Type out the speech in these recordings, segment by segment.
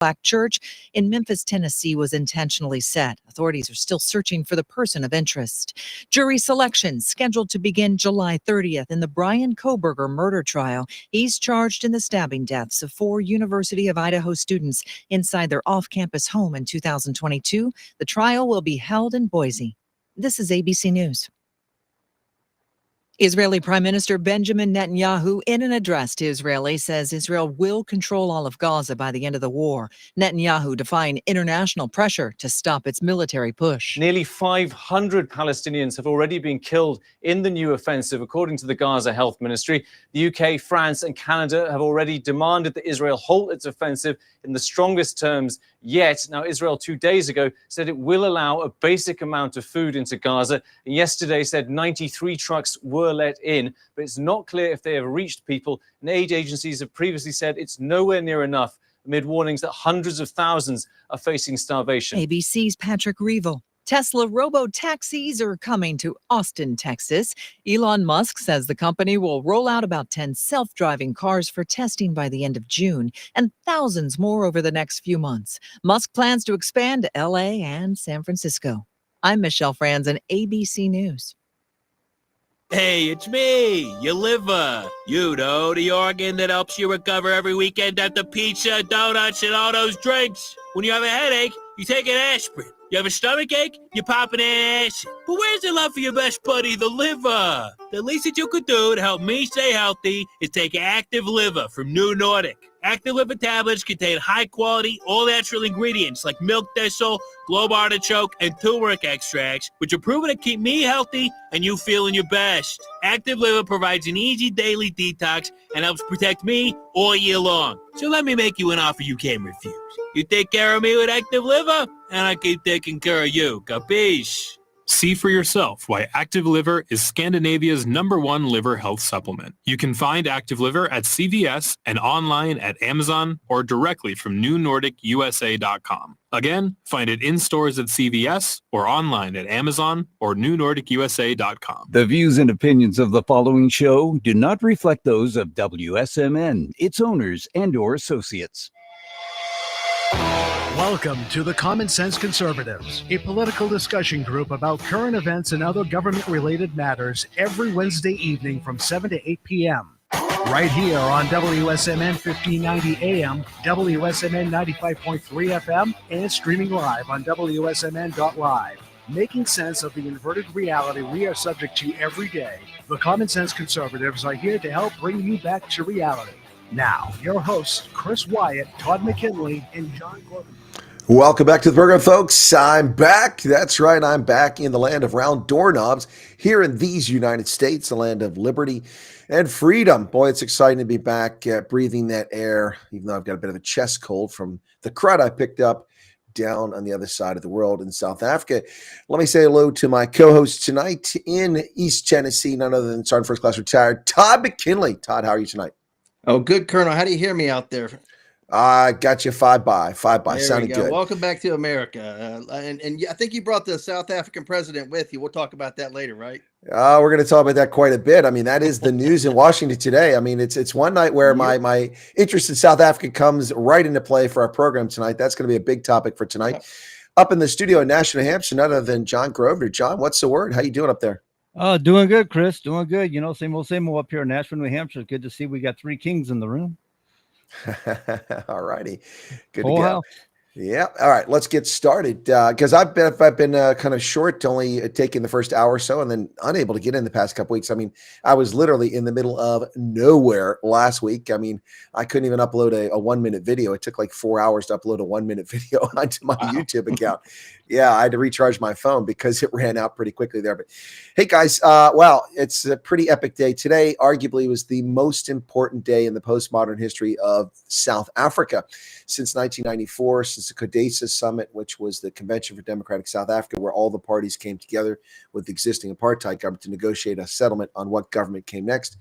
Black church in Memphis, Tennessee was intentionally set. Authorities are still searching for the person of interest. Jury selection scheduled to begin July 30th in the Brian Kohberger murder trial. He's charged in the stabbing deaths of 4 University of Idaho students inside their off-campus home in 2022. The trial will be held in Boise. This is ABC News. Israeli Prime Minister Benjamin Netanyahu, in an address to Israelis, says Israel will control all of Gaza by the end of the war. Netanyahu defying international pressure to stop its military push. Nearly 500 Palestinians have already been killed in the new offensive, according to the Gaza Health Ministry. The UK, France and Canada have already demanded that Israel halt its offensive in the strongest terms yet. Now, Israel 2 days ago said it will allow a basic amount of food into Gaza, and yesterday said 93 trucks were let in, but it's not clear if they have reached people, and aid agencies have previously said it's nowhere near enough, amid warnings that hundreds of thousands are facing starvation. ABC's Patrick Reevell. Tesla robo-taxis are coming to Austin, Texas. Elon Musk says the company will roll out about 10 self-driving cars for testing by the end of June and thousands more over the next few months. Musk plans to expand to LA and San Francisco. I'm Michelle Franzen, ABC News. Hey, it's me, your liver. You know, the organ that helps you recover every weekend after pizza, donuts, and all those drinks. When you have a headache, you take an aspirin. You have a stomach ache, you pop an acid. But where's the love for your best buddy, the liver? The least that you could do to help me stay healthy is take Active Liver from New Nordic. Active Liver tablets contain high-quality, all-natural ingredients like milk thistle, globe artichoke, and turmeric extracts, which are proven to keep me healthy and you feeling your best. Active Liver provides an easy daily detox and helps protect me all year long. So let me make you an offer you can't refuse. You take care of me with Active Liver, and I keep taking care of you. Capiche? See for yourself why Active Liver is Scandinavia's #1 liver health supplement. You can find Active Liver at CVS and online at Amazon or directly from newnordicusa.com. Again, find it in stores at CVS or online at Amazon or newnordicusa.com. The views and opinions of the following show do not reflect those of WSMN, its owners, and or associates. Welcome to the Common Sense Conservatives, a political discussion group about current events and other government-related matters every Wednesday evening from 7 to 8 p.m. Right here on WSMN 1590 AM, WSMN 95.3 FM, and streaming live on wsmn.live. Making sense of the inverted reality we are subject to every day, the Common Sense Conservatives are here to help bring you back to reality. Now, your hosts, Chris Wyatt, Todd McKinley, and John Gordon. Welcome back to the program, folks. I'm back. That's right. I'm back in the land of round doorknobs here in these United States, the land of liberty and freedom. Boy, it's exciting to be back breathing that air, even though I've got a bit of a chest cold from the crud I picked up down on the other side of the world in South Africa. Let me say hello to my co-host tonight in East Tennessee, none other than Sergeant First Class Retired, Todd McKinley. Todd, how are you tonight? Oh, good, Colonel. How do you hear me out there? I got you 5 by. Sounded good. Welcome back to America. And I think you brought the South African president with you. We'll talk about that later, right? We're going to talk about that quite a bit. I mean, that is the news in Washington today. I mean, it's one night where my interest in South Africa comes right into play for our program tonight. That's going to be a big topic for tonight. Yeah. Up in the studio in Nashua, New Hampshire, none other than John Grosvenor. John, what's the word? How you doing up there? Doing good, Chris. Doing good. You know, same old up here in Nashua, New Hampshire. Good to see we got 3 kings in the room. All righty. Good to go. Yeah. All right. Let's get started. Because I've been kind of short, only taking the first hour or so, and then unable to get in the past couple weeks. I mean, I was literally in the middle of nowhere last week. I mean, I couldn't even upload a 1-minute video. It took like 4 hours to upload a 1-minute video onto my YouTube account. Yeah, I had to recharge my phone because it ran out pretty quickly there. But hey, guys, well, it's a pretty epic day. Today, arguably, was the most important day in the postmodern history of South Africa since 1994, since the CODESA Summit, which was the Convention for Democratic South Africa, where all the parties came together with the existing apartheid government to negotiate a settlement on what government came next.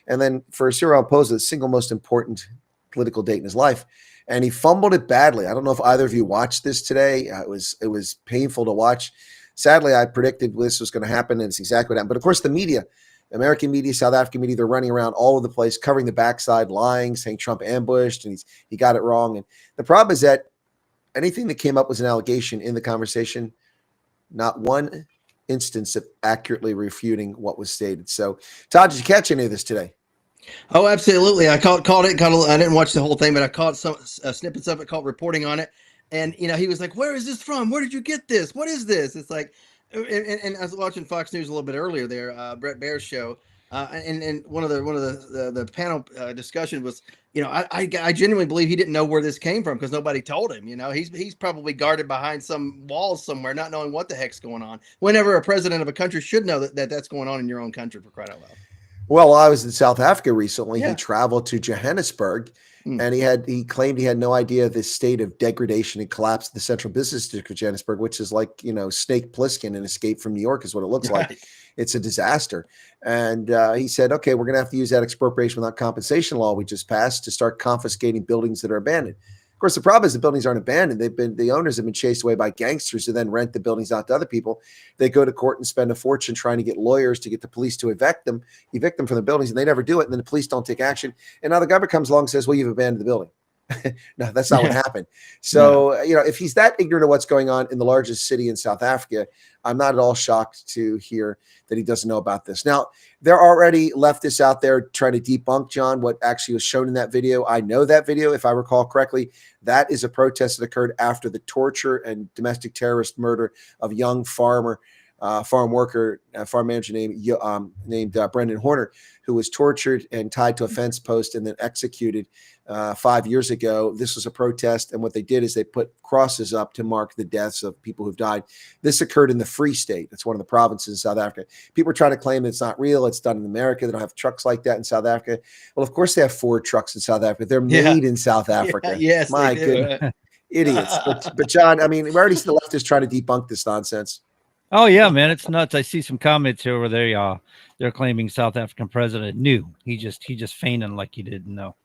And then for Cyril Ramaphosa, the single most important political date in his life. And he fumbled it badly. I don't know if either of you watched this today. It was painful to watch. Sadly, I predicted this was going to happen, and it's exactly what happened. But of course, the media American media, South African media, they're running around all over the place, covering the backside, lying, saying Trump ambushed and he got it wrong. And the problem is that anything that came up was an allegation in the conversation, not one instance of accurately refuting what was stated. So, Todd, did you catch any of this today? Oh, absolutely. I caught it. I didn't watch the whole thing, but I caught some snippets of it, caught reporting on it. And, he was like, where is this from? Where did you get this? What is this? It's like, and I was watching Fox News a little bit earlier there, Brett Baer's show. And one of the panel discussion was, I genuinely believe he didn't know where this came from because nobody told him. He's probably guarded behind some walls somewhere, not knowing what the heck's going on. Whenever a president of a country should know that's going on in your own country, for crying out loud. Well, I was in South Africa recently. Yeah. He traveled to Johannesburg, and he claimed he had no idea the state of degradation and collapse of the central business district of Johannesburg, which is like, Snake Plissken and Escape from New York is what it looks like. It's a disaster. And he said, okay, we're going to have to use that expropriation without compensation law we just passed to start confiscating buildings that are abandoned. Of course, the problem is the buildings aren't abandoned. The owners have been chased away by gangsters who then rent the buildings out to other people. They go to court and spend a fortune trying to get lawyers to get the police to evict them from the buildings, and they never do it. And then the police don't take action. And now the government comes along and says, well, you've abandoned the building. No, that's not what happened. So, if he's that ignorant of what's going on in the largest city in South Africa, I'm not at all shocked to hear that he doesn't know about this. Now, there are already leftists out there trying to debunk, John, what actually was shown in that video. I know that video, if I recall correctly. That is a protest that occurred after the torture and domestic terrorist murder of young farm manager named Brendan Horner, who was tortured and tied to a fence post and then executed 5 years ago. This was a protest, and what they did is they put crosses up to mark the deaths of people who've died. This occurred in the Free State. That's one of the provinces in South Africa. People are trying to claim that it's not real. It's done in America. They don't have trucks like that in South Africa. Well, of course they have Ford trucks in South Africa. They're made in South Africa. Yes, my goodness. Idiots. But John, I mean, we already see the leftists trying to debunk this nonsense. Oh yeah, man, it's nuts. I see some comments here where they're claiming South African president knew. He just feigning like he didn't know.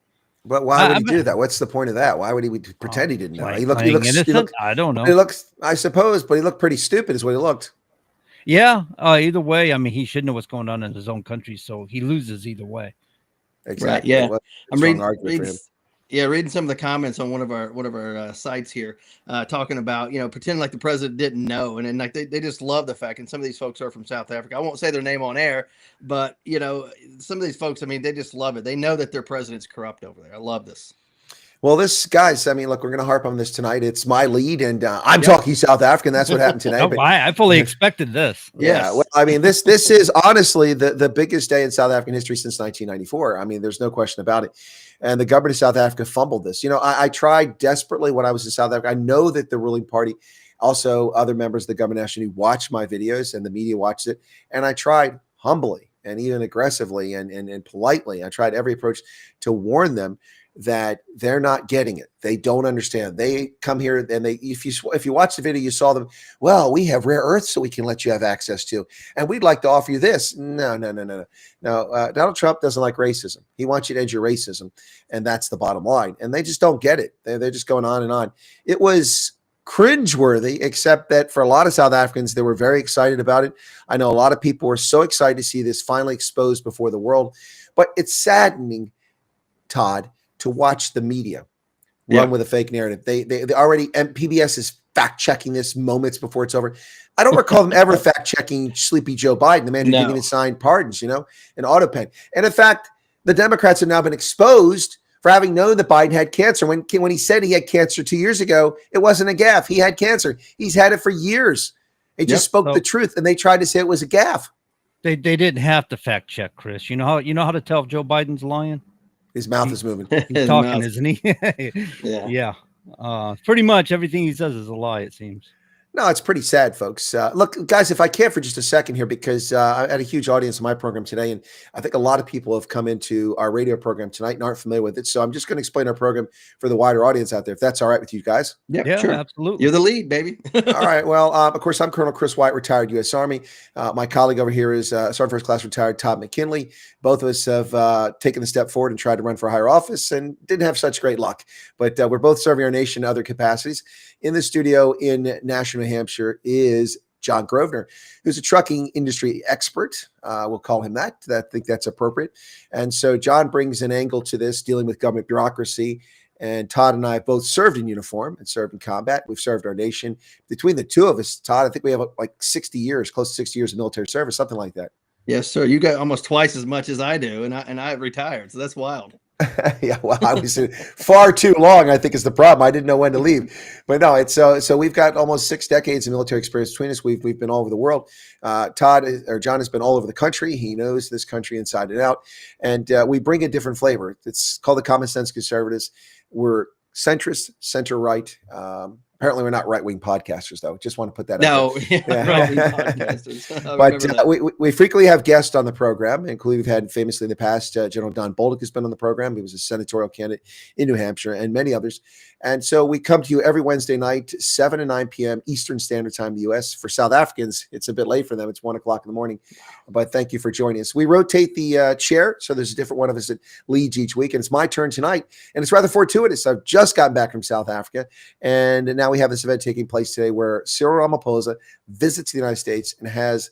But why would he do that? What's the point of that? Why would he pretend he didn't know? He looks innocent. I don't know. He looks, I suppose, but he looked pretty stupid, is what he looked. Yeah. Either way, I mean, he should know what's going on in his own country, so he loses either way. Exactly. Right, yeah. I'm reading some of the comments on one of our sites here, talking about, pretending like the president didn't know. And then like they just love the fact, and some of these folks are from South Africa. I won't say their name on air, but some of these folks, I mean, they just love it. They know that their president's corrupt over there. I love this. Well, guys, I mean, look, we're going to harp on this tonight. It's my lead, and I'm talking South African. That's what happened tonight. I fully expected this. Yeah. Well, I mean, this is honestly the biggest day in South African history since 1994. I mean, there's no question about it. And the government of South Africa fumbled this. I tried desperately when I was in South Africa. I know that the ruling party, also other members of the government nationally, watched my videos and the media watched it. And I tried humbly and even aggressively and politely. I tried every approach to warn them that they're not getting it. They don't understand. They come here and if you watch the video, you saw them. Well, we have rare earths that we can let you have access to, and we'd like to offer you this. No. Donald Trump doesn't like racism. He wants you to end your racism, and that's the bottom line. And they just don't get it. They're just going on and on. It was cringeworthy, except that for a lot of South Africans, they were very excited about it. I know a lot of people were so excited to see this finally exposed before the world, but it's saddening, Todd, to watch the media run with a fake narrative. They already, and PBS is fact checking this moments before it's over. I don't recall them ever fact checking Sleepy Joe Biden, the man who didn't even sign pardons, an auto pen. And in fact, the Democrats have now been exposed for having known that Biden had cancer. When he said he had cancer 2 years ago, it wasn't a gaffe. He had cancer. He's had it for years. He just spoke the truth, and they tried to say it was a gaffe. They didn't have to fact check, Chris. You know how to tell if Joe Biden's lying? His mouth is moving. He's talking, isn't he? Yeah. Pretty much everything he says is a lie, it seems. No, it's pretty sad, folks. Look, guys, if I can for just a second here, because I had a huge audience in my program today, and I think a lot of people have come into our radio program tonight and aren't familiar with it. So I'm just going to explain our program for the wider audience out there, if that's all right with you guys. Yeah, sure. Absolutely. You're the lead, baby. All right. Well, of course, I'm Colonel Chris Wyatt, retired U.S. Army. My colleague over here is Sergeant First Class retired Todd McKinley. Both of us have taken the step forward and tried to run for a higher office and didn't have such great luck. But we're both serving our nation in other capacities. In the studio in Nashua, New Hampshire is John Grosvenor, who's a trucking industry expert. We'll call him that. I think that's appropriate. And so John brings an angle to this, dealing with government bureaucracy. And Todd and I have both served in uniform and served in combat. We've served our nation. Between the two of us, Todd, I think we have like 60 years, close to 60 years of military service, something like that. Yes, sir. You got almost twice as much as I do, and I retired, so that's wild. Yeah, well, I was far too long, I think, is the problem. I didn't know when to leave. But no, it's so we've got almost 6 decades of military experience between us. We've been all over the world. John has been all over the country. He knows this country inside and out. And we bring a different flavor. It's called the Common Sense Conservatives. We're centrist, center-right. Apparently, we're not right-wing podcasters, though. Just want to put that out there. Right-wing podcasters. But we frequently have guests on the program, including we've had famously in the past General Don Bolduc has been on the program. He was a senatorial candidate in New Hampshire, and many others. And so we come to you every Wednesday night, 7 to 9 p.m. Eastern Standard Time in the U.S. For South Africans, it's a bit late for them. It's 1 o'clock in the morning. But thank you for joining us. We rotate the chair, so there's a different one of us that leads each week. And it's my turn tonight. And it's rather fortuitous. I've just gotten back from South Africa. And now we have this event taking place today where Cyril Ramaphosa visits the United States and has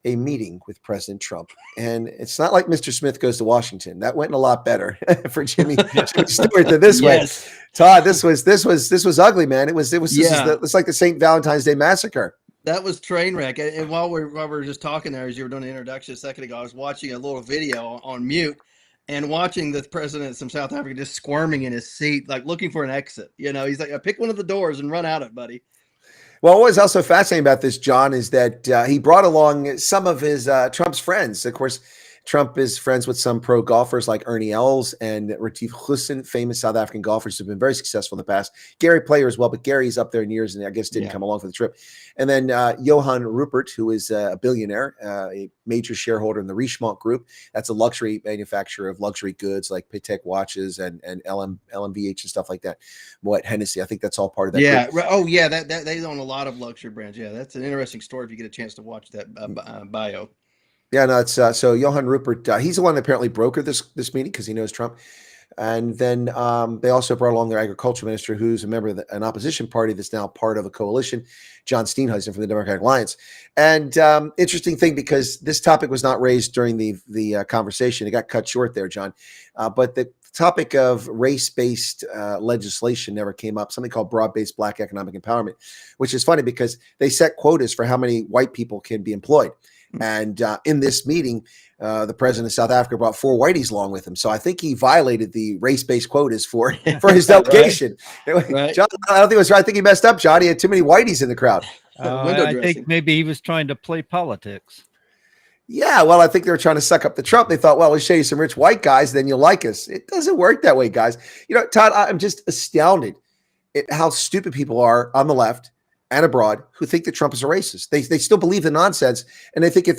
a meeting with President Trump. And it's not like Mr. Smith goes to Washington. That went a lot better for Jimmy Stewart than this Yes. way. Todd, this was ugly, man. It's like the St. Valentine's Day massacre. That was train wreck. And while we were just talking there, as you were doing the introduction a second ago, I was watching a little video on mute and watching the president from South Africa just squirming in his seat, like looking for an exit. You know, he's like, pick one of the doors and run out it, buddy. Well, what was also fascinating about this, John, is that he brought along some of his Trump's friends. Of course, Trump is friends with some pro golfers like Ernie Els and Retief Goosen, famous South African golfers who've been very successful in the past. Gary Player as well, but Gary's up there in years and I guess didn't come along for the trip. And then Johan Rupert, who is a billionaire, a major shareholder in the Richemont Group. That's a luxury manufacturer of luxury goods like Patek watches and LMVH and stuff like that. What Hennessy, I think that's all part of that. Yeah. group. Oh, yeah. That they own a lot of luxury brands. Yeah, that's an interesting story if you get a chance to watch that bio. Yeah, no, it's so Johan Rupert. He's the one that apparently brokered this meeting because he knows Trump. And then they also brought along their agriculture minister, who's a member of an opposition party that's now part of a coalition, John Steenhuisen from the Democratic Alliance. And interesting thing, because this topic was not raised during the conversation. It got cut short there, John. But the topic of race-based legislation never came up, something called broad-based Black economic empowerment, which is funny because they set quotas for how many white people can be employed. And in this meeting, the president of South Africa brought 4 whiteys along with him. So I think he violated the race-based quotas for his delegation. Right. John, I don't think it was right. I think he messed up, John. He had too many whiteys in the crowd. I think maybe he was trying to play politics. Yeah, well, I think they were trying to suck up the Trump. They thought, well, we'll show you some rich white guys, then you'll like us. It doesn't work that way, guys. You know, Todd, I'm just astounded at how stupid people are on the left and abroad who think that Trump is a racist. They still believe the nonsense, and they think if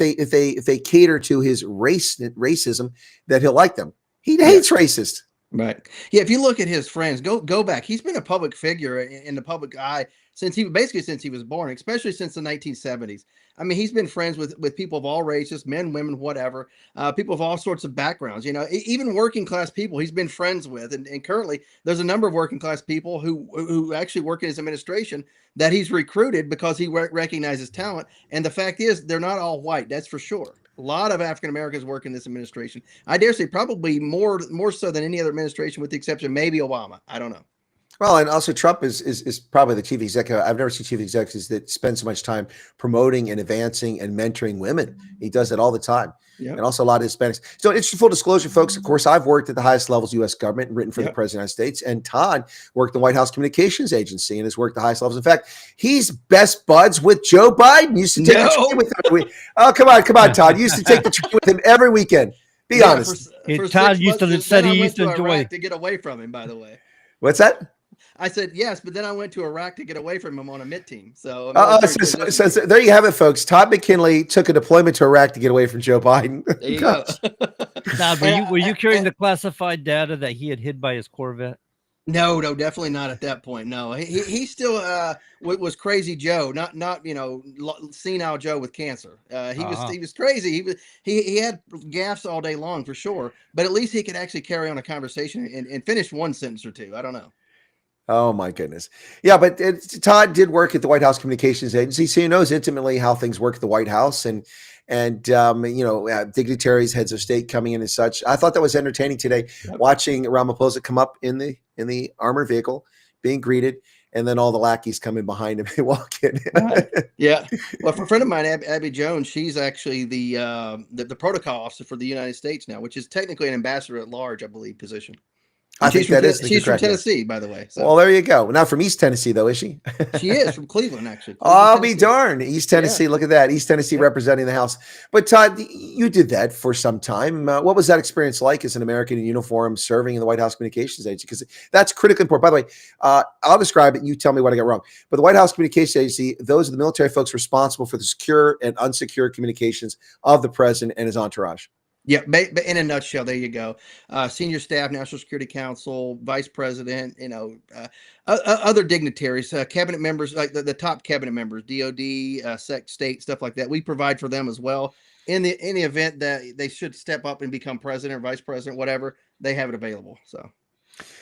they cater to his racism, that he'll like them. He hates racist. Right. Yeah. If you look at his friends, go back. He's been a public figure in the public eye since he was born, especially since the 1970s. I mean, he's been friends with people of all races, men, women, whatever, people of all sorts of backgrounds, you know, even working class people he's been friends with. And currently there's a number of working class people who actually work in his administration that he's recruited because he recognizes talent. And the fact is, they're not all white. That's for sure. A lot of African Americans work in this administration. I dare say probably more so than any other administration, with the exception of maybe Obama. I don't know. Well, and also Trump is probably the chief executive. I've never seen chief executives that spend so much time promoting and advancing and mentoring women. He does it all the time. Yep. And also a lot of Hispanics. So interesting full disclosure, folks. Of course, I've worked at the highest levels of U.S. government and written for the President of the United States. And Todd worked in the White House Communications Agency and has worked at the highest levels. In fact, he's best buds with Joe Biden. Used to take the train with him. Oh, come on, Todd. You used to take the train with him every weekend. Be honest. Todd used to said he used to enjoy Iraq to get away from him, by the way. What's that? I said yes, but then I went to Iraq to get away from him on a MIT team. So, so there you have it, folks. Todd McKinley took a deployment to Iraq to get away from Joe Biden. There you go. Now, were you carrying the classified data that he had hid by his Corvette? No, definitely not at that point. No, he still was crazy Joe, not senile Joe with cancer. He was crazy. He had gaffes all day long for sure, but at least he could actually carry on a conversation and finish one sentence or two. I don't know. Oh my goodness. Yeah, but Todd did work at the White House Communications Agency, so he knows intimately how things work at the White House and dignitaries, heads of state coming in and such. I thought that was entertaining today, watching Ramaphosa come up in the armored vehicle, being greeted, and then all the lackeys come in behind him and walk in. Yeah. Well, for a friend of mine, Abby Jones, she's actually the protocol officer for the United States now, which is technically an ambassador at large, I believe, position. I think that is. She's from Tennessee, by the way. So. Well, there you go. Not from East Tennessee, though, is she? She is from Cleveland, actually. I'll be darned. East Tennessee. Yeah. Look at that. East Tennessee representing the House. But Todd, you did that for some time. What was that experience like as an American in uniform serving in the White House Communications Agency? Because that's critically important. By the way, I'll describe it. You tell me what I got wrong. But the White House Communications Agency, those are the military folks responsible for the secure and unsecured communications of the president and his entourage. Yeah, but in a nutshell, there you go. Senior staff, National Security Council, vice president, other dignitaries, cabinet members, like the top cabinet members, DOD, state, stuff like that. We provide for them as well. In the event that they should step up and become president or vice president, whatever, they have it available. So.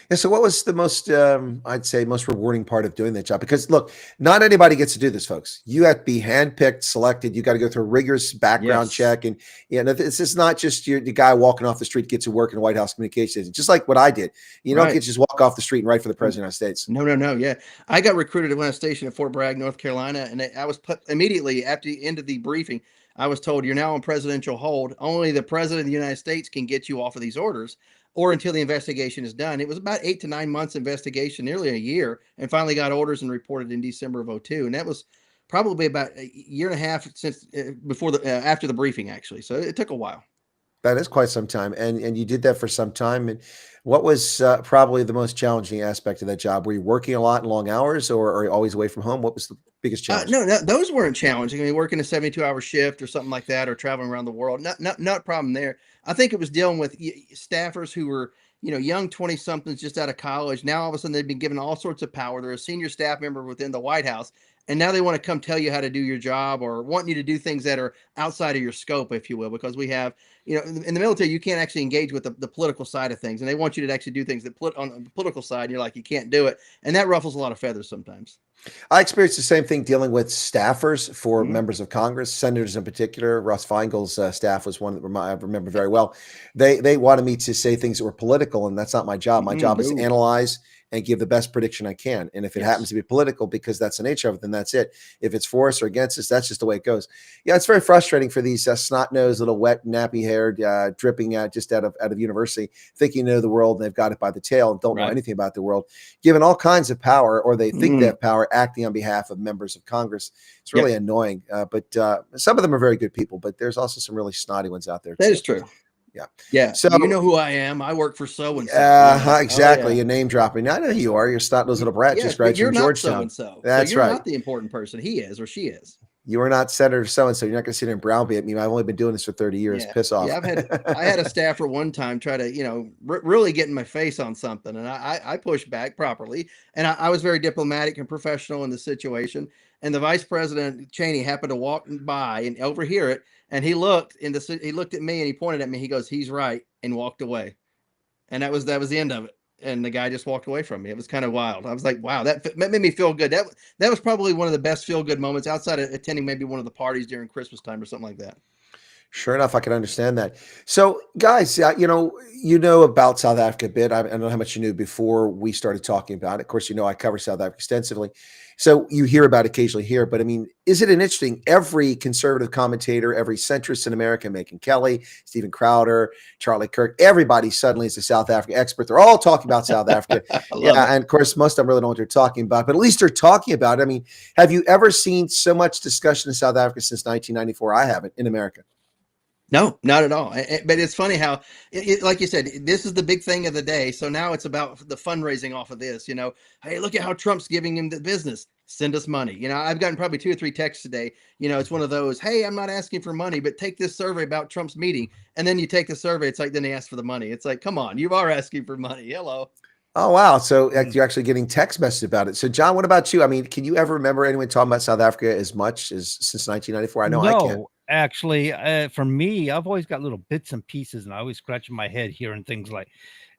Yeah, so what was the most, I'd say, most rewarding part of doing that job? Because look, not anybody gets to do this, folks. You have to be handpicked, selected. You got to go through a rigorous background check. And this is not just the guy walking off the street gets to work in the White House Communications. Just like what I did. You don't get to just walk off the street and write for the President of the United States. No. Yeah. I got recruited when I was stationed at Fort Bragg, North Carolina. And I was put immediately after the end of the briefing, I was told, you're now on presidential hold. Only the President of the United States can get you off of these orders, or until the investigation is done. It was about 8 to 9 months investigation, nearly a year, and finally got orders and reported in December of 2002. And that was probably about a year and a half since after the briefing, actually. So it took a while. That is quite some time. And you did that for some time. And what was probably the most challenging aspect of that job? Were you working a lot in long hours, or are you always away from home? What was the biggest challenge? No, those weren't challenging. I mean, working a 72-hour shift or something like that, or traveling around the world, not a problem there. I think it was dealing with staffers who were, young 20-somethings just out of college. Now, all of a sudden, they've been given all sorts of power. They're a senior staff member within the White House, and now they want to come tell you how to do your job, or want you to do things that are outside of your scope, if you will, because we have, in the military, you can't actually engage with the political side of things, and they want you to actually do things that on the political side, and you're like, you can't do it, and that ruffles a lot of feathers sometimes. I experienced the same thing dealing with staffers for members of Congress, senators in particular. Russ Feingold's staff was one that I remember very well. They wanted me to say things that were political, and that's not my job. My job is to analyze and give the best prediction I can. And if it happens to be political, because that's the nature of it, then that's it. If it's for us or against us, that's just the way it goes. Yeah, it's very frustrating for these snot-nosed, little wet, nappy-haired, dripping just out of university, thinking they know the world and they've got it by the tail and don't know anything about the world, given all kinds of power, or they think they have power, acting on behalf of members of Congress. It's really annoying. But some of them are very good people, but there's also some really snotty ones out there. That is true. Yeah. So you know who I am. I work for so and so. Exactly. Your name dropping. I know who you are. You're snot-nosed little brat. Just graduated from Georgetown. So That's you're right. Not the important person. He is, or she is. You are not Senator so-and-so. You're not going to sit there and browbeat me. I've only been doing this for 30 years. Piss off. Yeah, I had a staffer one time try to, really get in my face on something. And I pushed back properly. And I was very diplomatic and professional in the situation. And the Vice President Cheney happened to walk by and overhear it. And he looked at me and he pointed at me. He goes, "He's right," and walked away. And that was the end of it. And the guy just walked away from me. It was kind of wild. I was like, wow, that made me feel good. That was probably one of the best feel-good moments outside of attending maybe one of the parties during Christmas time or something like that. Sure enough, I can understand that. So, guys, you know about South Africa a bit. I don't know how much you knew before we started talking about it. Of course, I cover South Africa extensively. So you hear about it occasionally here. But, I mean, is it an interesting, every conservative commentator, every centrist in America, McKinley, Stephen Crowder, Charlie Kirk, everybody suddenly is a South Africa expert. They're all talking about South Africa. And, of course, most of them really don't know what they're talking about. But at least they're talking about it. I mean, have you ever seen so much discussion in South Africa since 1994? I haven't, in America. No, not at all. But it's funny how, like you said, this is the big thing of the day. So now it's about the fundraising off of this. Hey, look at how Trump's giving him the business. Send us money. I've gotten probably 2 or 3 texts today. It's one of those, hey, I'm not asking for money, but take this survey about Trump's meeting. And then you take the survey. It's like, then they ask for the money. It's like, come on, you are asking for money. Hello. Oh, wow. So you're actually getting text messages about it. So, John, what about you? I mean, can you ever remember anyone talking about South Africa as much as since 1994? I know I can. Actually, for me, I've always got little bits and pieces, and I always scratching my head hearing things like,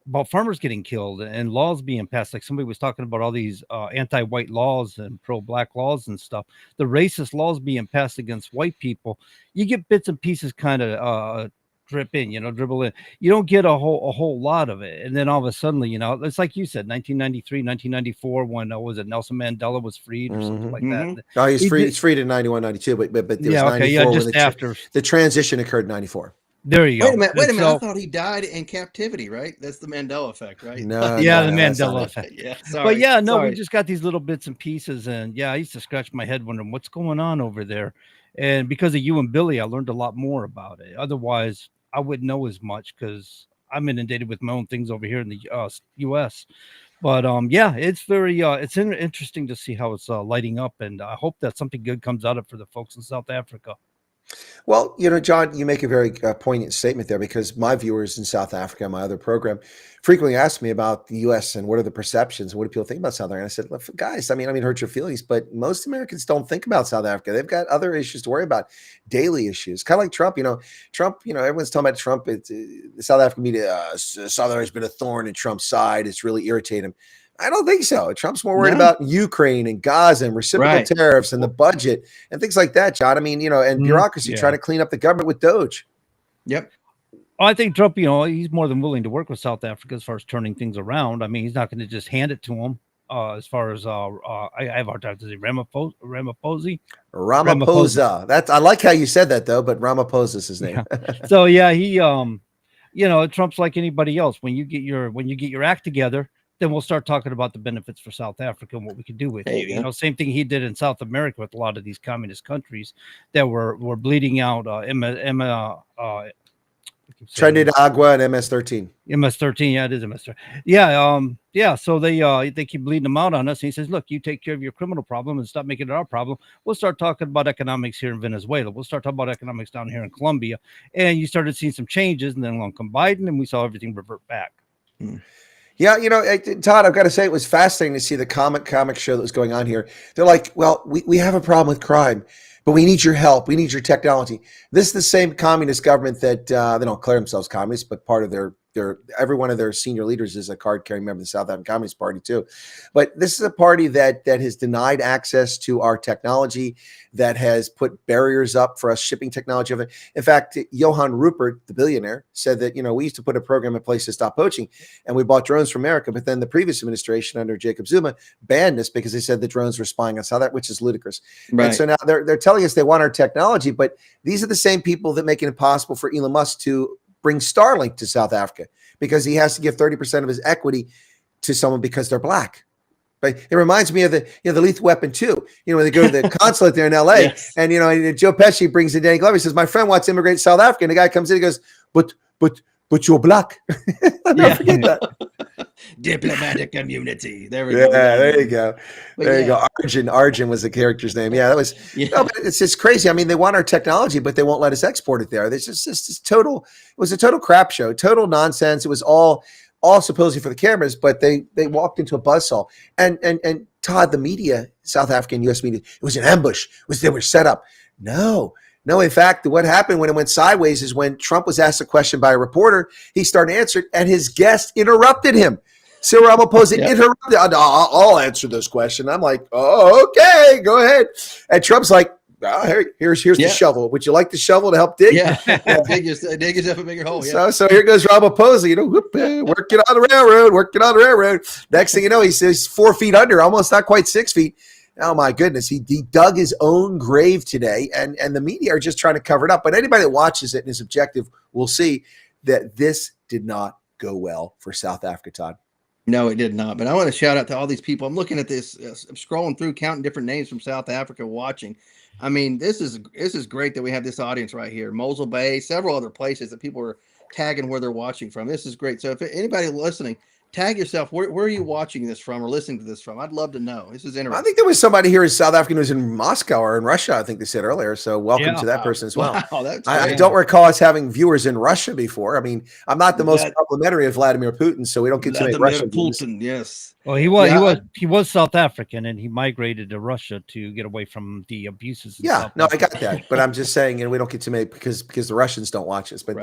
about farmers getting killed and laws being passed. Like somebody was talking about all these anti-white laws and pro-black laws and stuff. The racist laws being passed against white people. You get bits and pieces kind of dribble in. You don't get a whole lot of it. And then all of a sudden, it's like you said, 1993, 1994, when was it Nelson Mandela was freed or something like that. Oh, he's free. He's freed in 91, 92, but there was 94 just after the transition occurred in 94. There you go. Wait a minute. I thought he died in captivity, right? That's the Mandela effect, right? No, the Mandela effect. Yeah, sorry. But we just got these little bits and pieces, and I used to scratch my head wondering what's going on over there. And because of you and Billy, I learned a lot more about it. Otherwise, I wouldn't know as much because I'm inundated with my own things over here in the U.S. But it's very it's interesting to see how it's lighting up, and I hope that something good comes out of it for the folks in South Africa. Well, John, you make a very poignant statement there, because my viewers in South Africa, my other program, frequently ask me about the U.S. and what are the perceptions and what do people think about South Africa. And I said, look, guys, I mean, hurt your feelings, but most Americans don't think about South Africa. They've got other issues to worry about, daily issues, kind of like Trump. Everyone's talking about Trump. The South African media, South Africa's been a thorn in Trump's side. It's really irritated him. I don't think so. Trump's more worried about Ukraine and Gaza and reciprocal tariffs and the budget and things like that, John. I mean, and bureaucracy trying to clean up the government with Doge. Yep. I think Trump, he's more than willing to work with South Africa as far as turning things around. I mean, he's not going to just hand it to him. As far as I have a hard time to say Ramaphosa. I like how you said that though, but Ramaphosa is his name. So he Trump's like anybody else. When you get your act together, then we'll start talking about the benefits for South Africa and what we can do with it. Same thing he did in South America with a lot of these communist countries that were bleeding out Trinidad and MS-13. MS-13, it is MS-13. So they keep bleeding them out on us. And he says, look, you take care of your criminal problem and stop making it our problem. We'll start talking about economics here in Venezuela. We'll start talking about economics down here in Colombia. And you started seeing some changes, and then along come Biden, and we saw everything revert back. Yeah, Todd, I've got to say it was fascinating to see the comic show that was going on here. They're like, well, we have a problem with crime, but we need your help. We need your technology. This is the same communist government that they don't declare themselves communists, but part of their every one of their senior leaders is a card-carrying member of the South African Communist Party too. But this is a party that has denied access to our technology, that has put barriers up for us shipping technology. In fact, Johann Rupert, the billionaire, said that, we used to put a program in place to stop poaching, and we bought drones from America. But then the previous administration under Jacob Zuma banned us because they said the drones were spying on South Africa, which is ludicrous. Right. And so now they're telling us they want our technology, but these are the same people that make it impossible for Elon Musk to bring Starlink to South Africa, because he has to give 30% of his equity to someone because they're black. But it reminds me of the Lethal Weapon 2. When they go to the consulate there in LA, and Joe Pesci brings in Danny Glover. He says, "My friend wants to immigrate to South Africa." And the guy comes in, he goes, "But you're black." I'll never forget that. Diplomatic community. There we go. Yeah, there you go. There you go. Arjun was the character's name. Yeah, that was. No, but it's just crazy. I mean, they want our technology, but they won't let us export it there. There's just total. It was a total crap show, total nonsense. It was all supposedly for the cameras, but they walked into a buzzsaw. And Todd, the media, South African U.S. media, it was an ambush. They were set up. No. In fact, what happened when it went sideways is when Trump was asked a question by a reporter, he started answering, and his guest interrupted him. Cyril Ramaphosa interrupted. I'll answer this question. I'm like, oh, okay, go ahead. And Trump's like, here's the shovel. Would you like the shovel to help dig? Yeah, dig yourself a bigger hole. Yeah. So here goes Ramaphosa, working on the railroad. Next thing you know, he's 4 feet under, almost not quite 6 feet. Oh my goodness, he dug his own grave today, and the media are just trying to cover it up. But anybody that watches it and is objective will see that this did not go well for South Africa, Todd. No, it did not. But I want to shout out to all these people. I'm looking at this, I'm scrolling through, counting different names from South Africa watching. I mean, this is great that we have this audience right here. Mosul Bay, several other places that people are tagging where they're watching from. This is great. So if anybody listening, tag yourself. Where are you watching this from or listening to this from? I'd love to know. This is interesting. I think there was somebody here in South Africa who was in Moscow or in Russia, I think they said earlier. So welcome to that person as well. Wow, that's I don't recall us having viewers in Russia before. I mean, I'm not the most complimentary of Vladimir Putin, so we don't get to make Russian Putin, yes. Well, he was South African, and he migrated to Russia to get away from the abuses. Yeah, no, I got that, but I'm just saying, and we don't get to make because the Russians don't watch us, but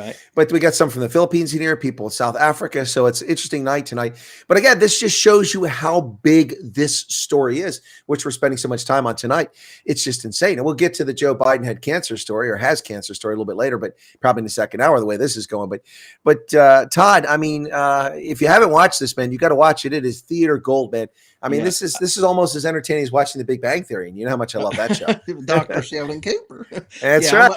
we got some from the Philippines in here, people in South Africa, so it's an interesting night tonight. But again, this just shows you how big this story is, which we're spending so much time on tonight. It's just insane, and we'll get to the Joe Biden had cancer story or has cancer story a little bit later, but probably in the second hour the way this is going. But Todd, I mean, if you haven't watched this, man, you got to watch it. It is theater gold, man. I mean, this is almost as entertaining as watching The Big Bang Theory, and you know how much I love that show. Dr. Sheldon Cooper. That's right.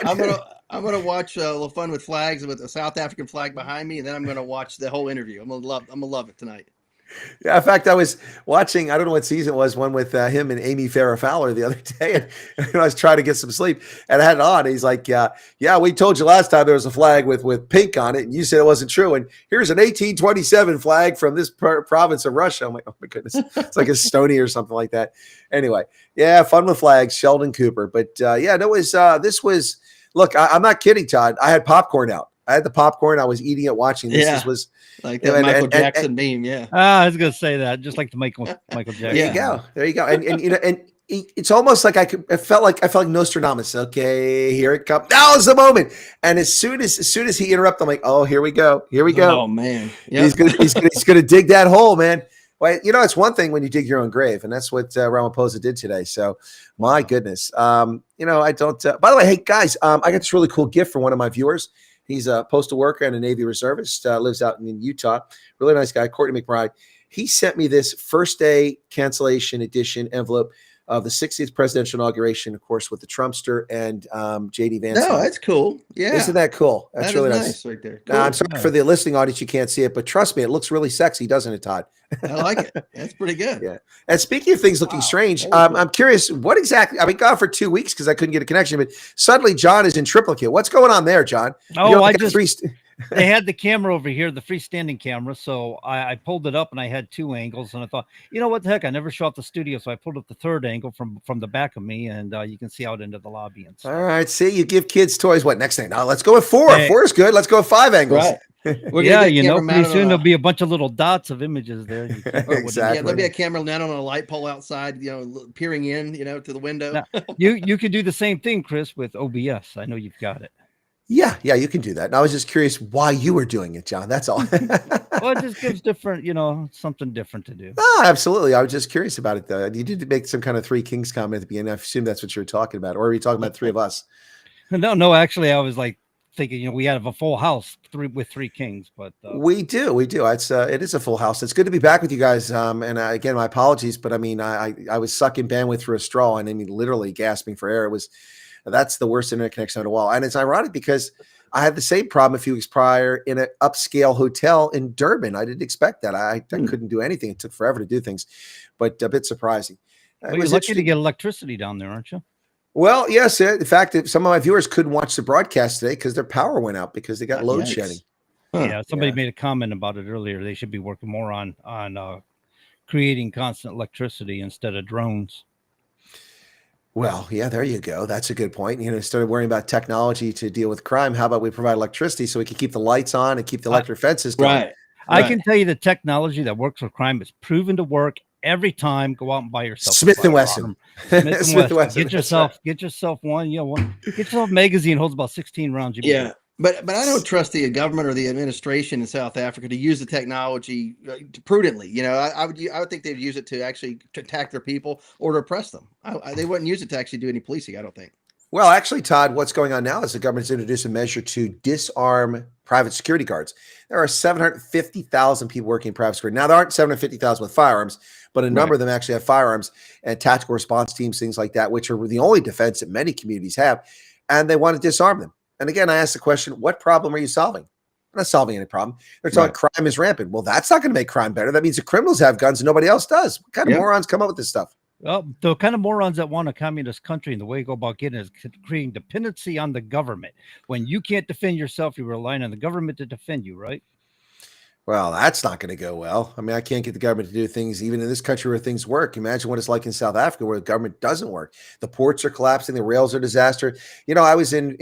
I'm gonna watch a little fun with flags with a South African flag behind me, and then I'm gonna watch the whole interview. I'm gonna love it tonight. Yeah, in fact, I was watching, I don't know what season it was, one with him and Amy Farrah Fowler the other day, and I was trying to get some sleep, and I had it on. He's like, yeah, we told you last time there was a flag with pink on it, and you said it wasn't true, and here's an 1827 flag from this province of Russia. I'm like, oh my goodness, it's like Estonia or something like that. Anyway, yeah, fun with flags, Sheldon Cooper. But this was, look, I'm not kidding, Todd. I had popcorn out. I had the popcorn. I was eating it, watching this. Yeah. This was like that Michael Jackson meme. Yeah. I was going to say that, just like the Michael Jackson. There you go. And you know, and it's almost like I felt like Nostradamus. Okay, here it comes. Now is the moment. And as soon as he interrupted, I'm like, oh, here we go. Oh man. Yep. He's gonna dig that hole, man. Well, you know, it's one thing when you dig your own grave, and that's what Ramaphosa did today. So, my goodness. You know, I don't. By the way, hey guys, I got this really cool gift from one of my viewers. He's a postal worker and a Navy reservist, lives out in Utah. Really nice guy, Courtney McBride. He sent me this first day cancellation edition envelope of the 60th presidential inauguration, of course, with the Trumpster and J.D. Vance. No, that's cool. Yeah. Isn't that cool? That's really nice right there. Cool. I'm sorry for the listening audience, you can't see it, but trust me, it looks really sexy, doesn't it, Todd? I like it. That's pretty good. Yeah. And speaking of things looking strange, I'm curious, what exactly, I've been gone for 2 weeks because I couldn't get a connection, but suddenly John is in triplicate. What's going on there, John? Oh, they had the camera over here, the freestanding camera. So I pulled it up and I had two angles, and I thought, you know what the heck? I never shot the studio. So I pulled up the third angle from the back of me, and you can see out into the lobby. And stuff. All right. See, you give kids toys. What next thing? Now let's go with 4. Hey. 4 is good. Let's go with 5 angles. Right. Yeah, you know, pretty soon there'll be a bunch of little dots of images there. Exactly. Yeah, there'll be a camera down on a light pole outside, you know, peering in, you know, to the window. Now, you could do the same thing, Chris, with OBS. I know you've got it. Yeah, you can do that. And I was just curious why you were doing it, John. That's all. Well, it just gives different, you know, something different to do. Oh, absolutely. I was just curious about it, though. You did make some kind of 3 Kings comment at the beginning. I assume that's what you were talking about. Or are you talking about 3 of us? No, actually, I was like thinking, you know, we have a full house with 3 kings, but we do. It's it is a full house. It's good to be back with you guys. And again, my apologies, but I mean, I was sucking bandwidth through a straw, and I mean, literally gasping for air. That's the worst internet connection on the wall. And it's ironic because I had the same problem a few weeks prior in an upscale hotel in Durban. I didn't expect that. I couldn't do anything. It took forever to do things, but a bit surprising. Well, you're lucky to get electricity down there, aren't you? Well, yes. In fact, some of my viewers couldn't watch the broadcast today because their power went out because they got load shedding. Yeah, somebody made a comment about it earlier. They should be working more on creating constant electricity instead of drones. Well, yeah, there you go. That's a good point. You know, instead of worrying about technology to deal with crime, how about we provide electricity so we can keep the lights on and keep the electric fences going? Right. I can tell you the technology that works with crime is proven to work every time. Go out and buy yourself Smith and Wesson. Smith and Wesson. Get yourself one. You know, get yourself a magazine, holds about 16 rounds. Yeah. But I don't trust the government or the administration in South Africa to use the technology prudently. You know, I would think they'd use it to actually attack their people or to oppress them. They wouldn't use it to actually do any policing, I don't think. Well, actually, Todd, what's going on now is the government's introduced a measure to disarm private security guards. There are 750,000 people working in private security. Now, there aren't 750,000 with firearms, but a number of them actually have firearms and tactical response teams, things like that, which are the only defense that many communities have, and they want to disarm them. And again, I asked the question, what problem are you solving? I'm not solving any problem. They're talking crime is rampant. Well, that's not going to make crime better. That means the criminals have guns and nobody else does. What kind of morons come up with this stuff? Well, the kind of morons that want a communist country, and the way you go about getting it is creating dependency on the government. When you can't defend yourself, you're relying on the government to defend you, right? Well, that's not going to go well. I mean, I can't get the government to do things even in this country where things work. Imagine what it's like in South Africa where the government doesn't work. The ports are collapsing. The rails are disaster. I was in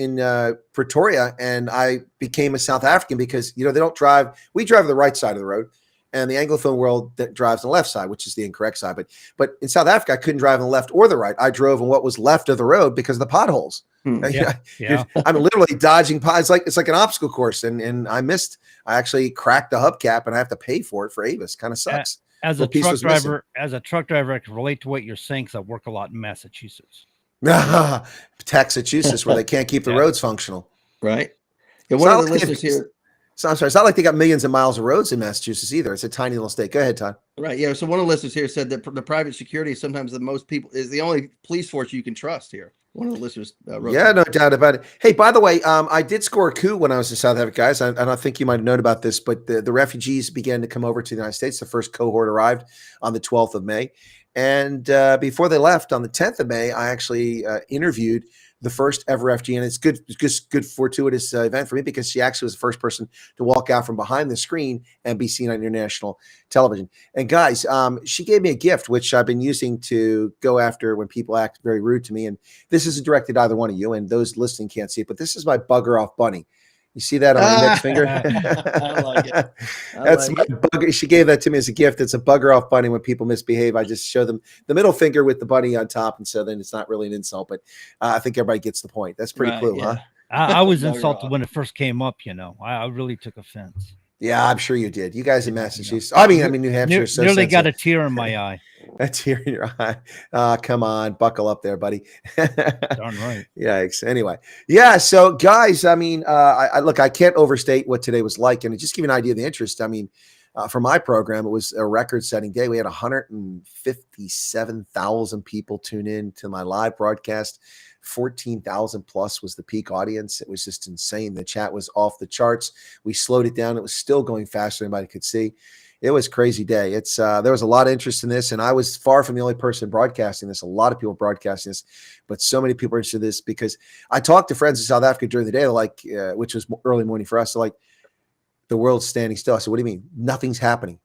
Pretoria and I became a South African because, they don't drive. We drive on the right side of the road. And the Anglophone world that drives on the left side, which is the incorrect side. But in South Africa, I couldn't drive on the left or the right. I drove on what was left of the road because of the potholes. Yeah. I'm literally dodging potholes. It's like an obstacle course. And I actually cracked the hubcap and I have to pay for it for Avis. Kind of sucks. As a truck driver, I can relate to what you're saying because I work a lot in Massachusetts. Massachusetts, where they can't keep the roads functional. Right. Yeah, one of the listeners here. So I'm sorry, it's not like they got millions of miles of roads in Massachusetts either. It's a tiny little state. Go ahead, Todd. Right. Yeah. So one of the listeners here said that the private security is sometimes the only police force you can trust here. One of the listeners wrote that. No doubt about it. Hey, by the way, I did score a coup when I was in South Africa, guys. I don't think you might have known about this, but the refugees began to come over to the United States. The first cohort arrived on the 12th of May. And before they left on the 10th of May, I actually interviewed the first ever refugee, and it's good fortuitous event for me because she actually was the first person to walk out from behind the screen and be seen on international television. And guys, she gave me a gift, which I've been using to go after when people act very rude to me. And this isn't directed at either one of you, and those listening can't see it, but this is my bugger off bunny. You see that on my next finger? I like it. That's my bugger. She gave that to me as a gift. It's a bugger off bunny. When people misbehave, I just show them the middle finger with the bunny on top. And so then it's not really an insult, but I think everybody gets the point. That's pretty cool, huh? I was insulted when it first came up, I really took offense. Yeah, I'm sure you did. You guys in Massachusetts. I mean, New Hampshire. So nearly got a tear in my eye. A tear in your eye. Come on, buckle up there, buddy. Darn right. Yikes. Anyway, yeah. So, guys, I mean, I can't overstate what today was like, and just give you an idea of the interest. I mean, for my program, it was a record-setting day. We had 157,000 people tune in to my live broadcast. 14,000 plus was the peak audience. It was just insane. The chat was off the charts. We slowed it down. It was still going faster than anybody could see. It was a crazy day. There was a lot of interest in this, and I was far from the only person broadcasting this. A lot of people broadcasting this, but so many people are interested in this because I talked to friends in South Africa during the day, which was early morning for us. Like, the world's standing still. I said, what do you mean? Nothing's happening.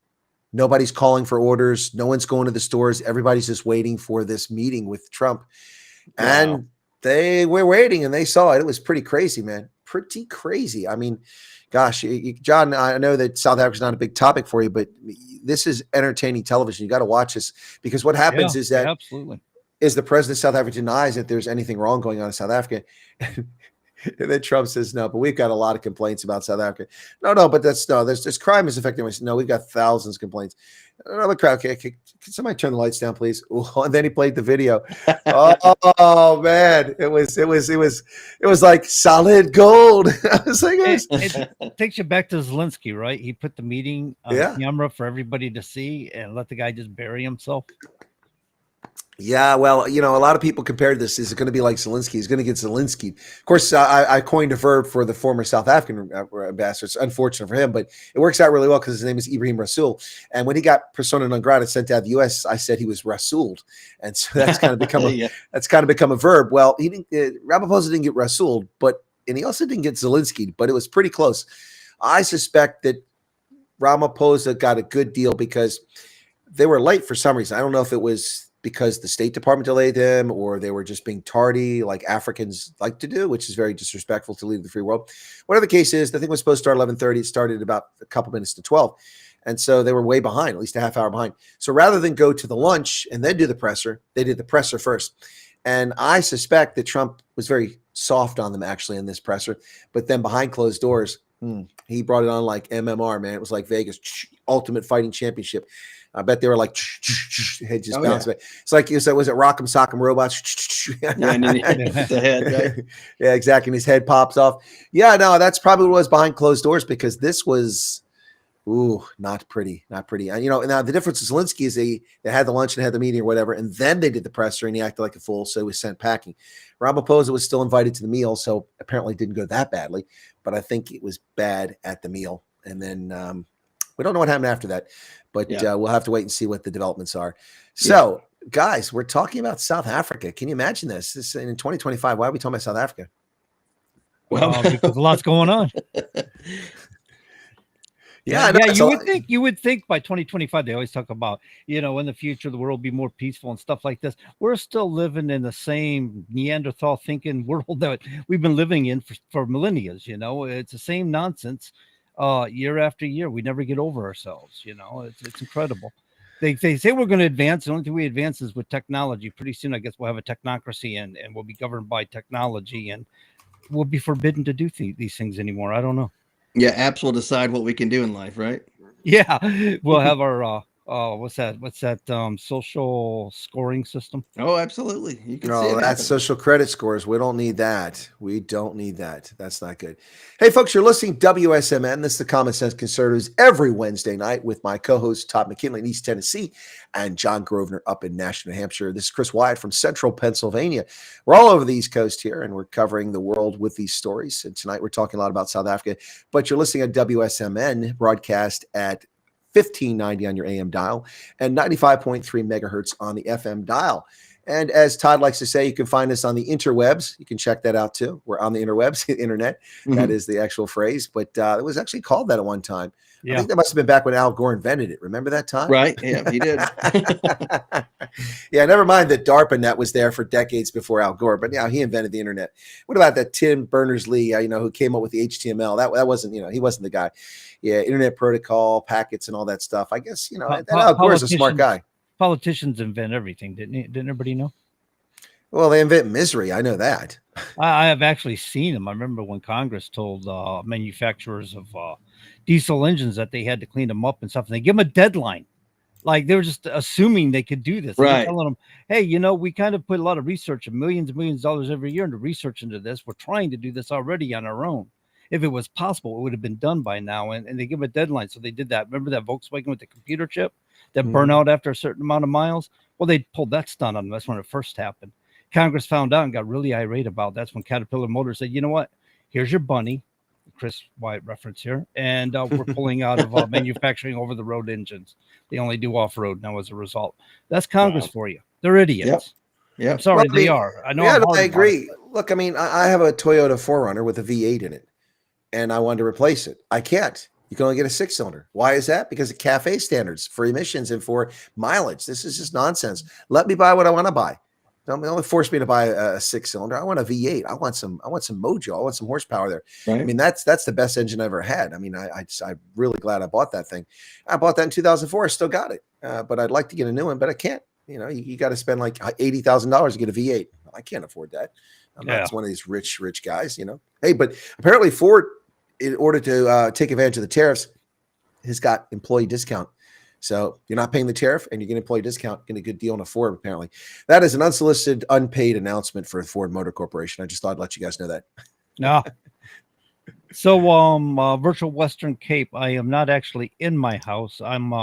Nobody's calling for orders. No one's going to the stores. Everybody's just waiting for this meeting with Trump. Wow. And they were waiting and they saw it. It was pretty crazy, man. Pretty crazy. I mean, gosh, John, I know that South Africa's not a big topic for you, but this is entertaining television. You got to watch this because what happens is that absolutely is the president of South Africa denies that there's anything wrong going on in South Africa. And then Trump says, no, but we've got a lot of complaints about South Africa. No, but there's crime is affecting us. No, we've got thousands of complaints. No, but okay, can somebody turn the lights down, please? And then he played the video. Oh man, it was like solid gold. I was like, it takes you back to Zelensky, right? He put the meeting on camera for everybody to see and let the guy just bury himself. Yeah, well, a lot of people compared this. Is it going to be like Zelensky? He's going to get Zelensky. Of course, I coined a verb for the former South African ambassador. It's unfortunate for him, but it works out really well because his name is Ibrahim Rasool. And when he got persona non grata sent out of the U.S., I said he was Rasooled, and so that's kind of become a verb. Well, he didn't. Ramaphosa didn't get Rasooled, and he also didn't get Zelensky, but it was pretty close. I suspect that Ramaphosa got a good deal because they were late for some reason. I don't know if it was because the State Department delayed them or they were just being tardy like Africans like to do, which is very disrespectful to lead the free world. Whatever the case is, the thing was supposed to start 11:30. It started about a couple minutes to 12. And so they were way behind, at least a half hour behind. So rather than go to the lunch and then do the presser, they did the presser first. And I suspect that Trump was very soft on them actually in this presser, but then behind closed doors, he brought it on like MMR, man. It was like Vegas, Ultimate Fighting Championship. I bet they were like, head just bounced back. It's like, was it Rock'em Sock'em Robots? The head, right? Yeah, exactly. And his head pops off. Yeah, no, that's probably what was behind closed doors because this was, not pretty. Now the difference with Zelensky is they had the lunch and had the meeting or whatever, and then they did the presser and he acted like a fool, so he was sent packing. Ramaphosa was still invited to the meal, so apparently it didn't go that badly, but I think it was bad at the meal. And then we don't know what happened after that, but we'll have to wait and see what the developments are. So, guys, we're talking about South Africa. Can you imagine this? This in 2025. Why are we talking about South Africa? Well, because a lot's going on. Yeah, you would think by 2025, they always talk about, in the future, the world will be more peaceful and stuff like this. We're still living in the same Neanderthal thinking world that we've been living in for millennia. It's the same nonsense year after year. We never get over ourselves. It's incredible. They say we're going to advance. The only thing we advance is with technology. Pretty soon, I guess we'll have a technocracy and we'll be governed by technology and we'll be forbidden to do these things anymore. I don't know. Yeah, apps will decide what we can do in life, right? Yeah, we'll have our what's that social scoring system? Oh, absolutely. You can see No, it that's happen. social credit scores. We don't need that. We don't need that. That's not good. Hey, folks, you're listening to WSMN. This is the Common Sense Conservatives every Wednesday night with my co-host Todd McKinley in East Tennessee and John Grosvenor up in Nashua, New Hampshire. This is Chris Wyatt from Central Pennsylvania. We're all over the East Coast here, and we're covering the world with these stories. And tonight we're talking a lot about South Africa, but you're listening at WSMN broadcast at 1590 on your AM dial and 95.3 megahertz on the FM dial. And as Todd likes to say, you can find us on the interwebs. You can check that out too. We're on the interwebs, the internet. Mm-hmm. That is the actual phrase, but it was actually called that at one time. Yeah. I think that must have been back when Al Gore invented it. Remember that time? Right. Yeah, he did. Yeah, never mind that DARPANet was there for decades before Al Gore, but yeah, he invented the internet. What about that Tim Berners-Lee, who came up with the HTML? That wasn't, he wasn't the guy. Yeah, internet protocol, packets, and all that stuff. I guess, that Al Gore is a smart guy. Politicians invent everything, didn't everybody know? Well, they invent misery. I know that. I have actually seen them. I remember when Congress told manufacturers of diesel engines that they had to clean them up and stuff. And they give them a deadline. Like they were just assuming they could do this. Right. Telling them, hey, we kind of put a lot of research and millions of dollars every year into research into this. We're trying to do this already on our own. If it was possible, it would have been done by now. And they give a deadline. So they did that. Remember that Volkswagen with the computer chip that burned out after a certain amount of miles? Well, they pulled that stunt on them. That's when it first happened. Congress found out and got really irate about it. That's when Caterpillar Motors said, you know what? Here's your bunny. Chris Wyatt reference here. And we're pulling out of manufacturing over-the-road engines. They only do off-road now as a result. That's Congress for you. They're idiots. Yeah. I'm sorry, they are. I know. Yeah, I agree. Look, I have a Toyota 4Runner with a V8 in it, and I wanted to replace it. I can't. You can only get a 6-cylinder. Why is that? Because of CAFE standards for emissions and for mileage. This is just nonsense. Let me buy what I want to buy. Don't force me to buy a 6-cylinder. I want a V8. I want some mojo. I want some horsepower there. Right. I mean, that's the best engine I ever had. I mean, I'm really glad I bought that thing. I bought that in 2004. I still got it. But I'd like to get a new one, but I can't. You got to spend like $80,000 to get a V8. I can't afford that. I'm not one of these rich guys, Hey, but apparently Ford, in order to take advantage of the tariffs, has got employee discount. So you're not paying the tariff and you get an employee discount, get a good deal on a Ford, apparently. That is an unsolicited, unpaid announcement for Ford Motor Corporation. I just thought I'd let you guys know that. No. So, Virtual Western Cape, I am not actually in my house. I'm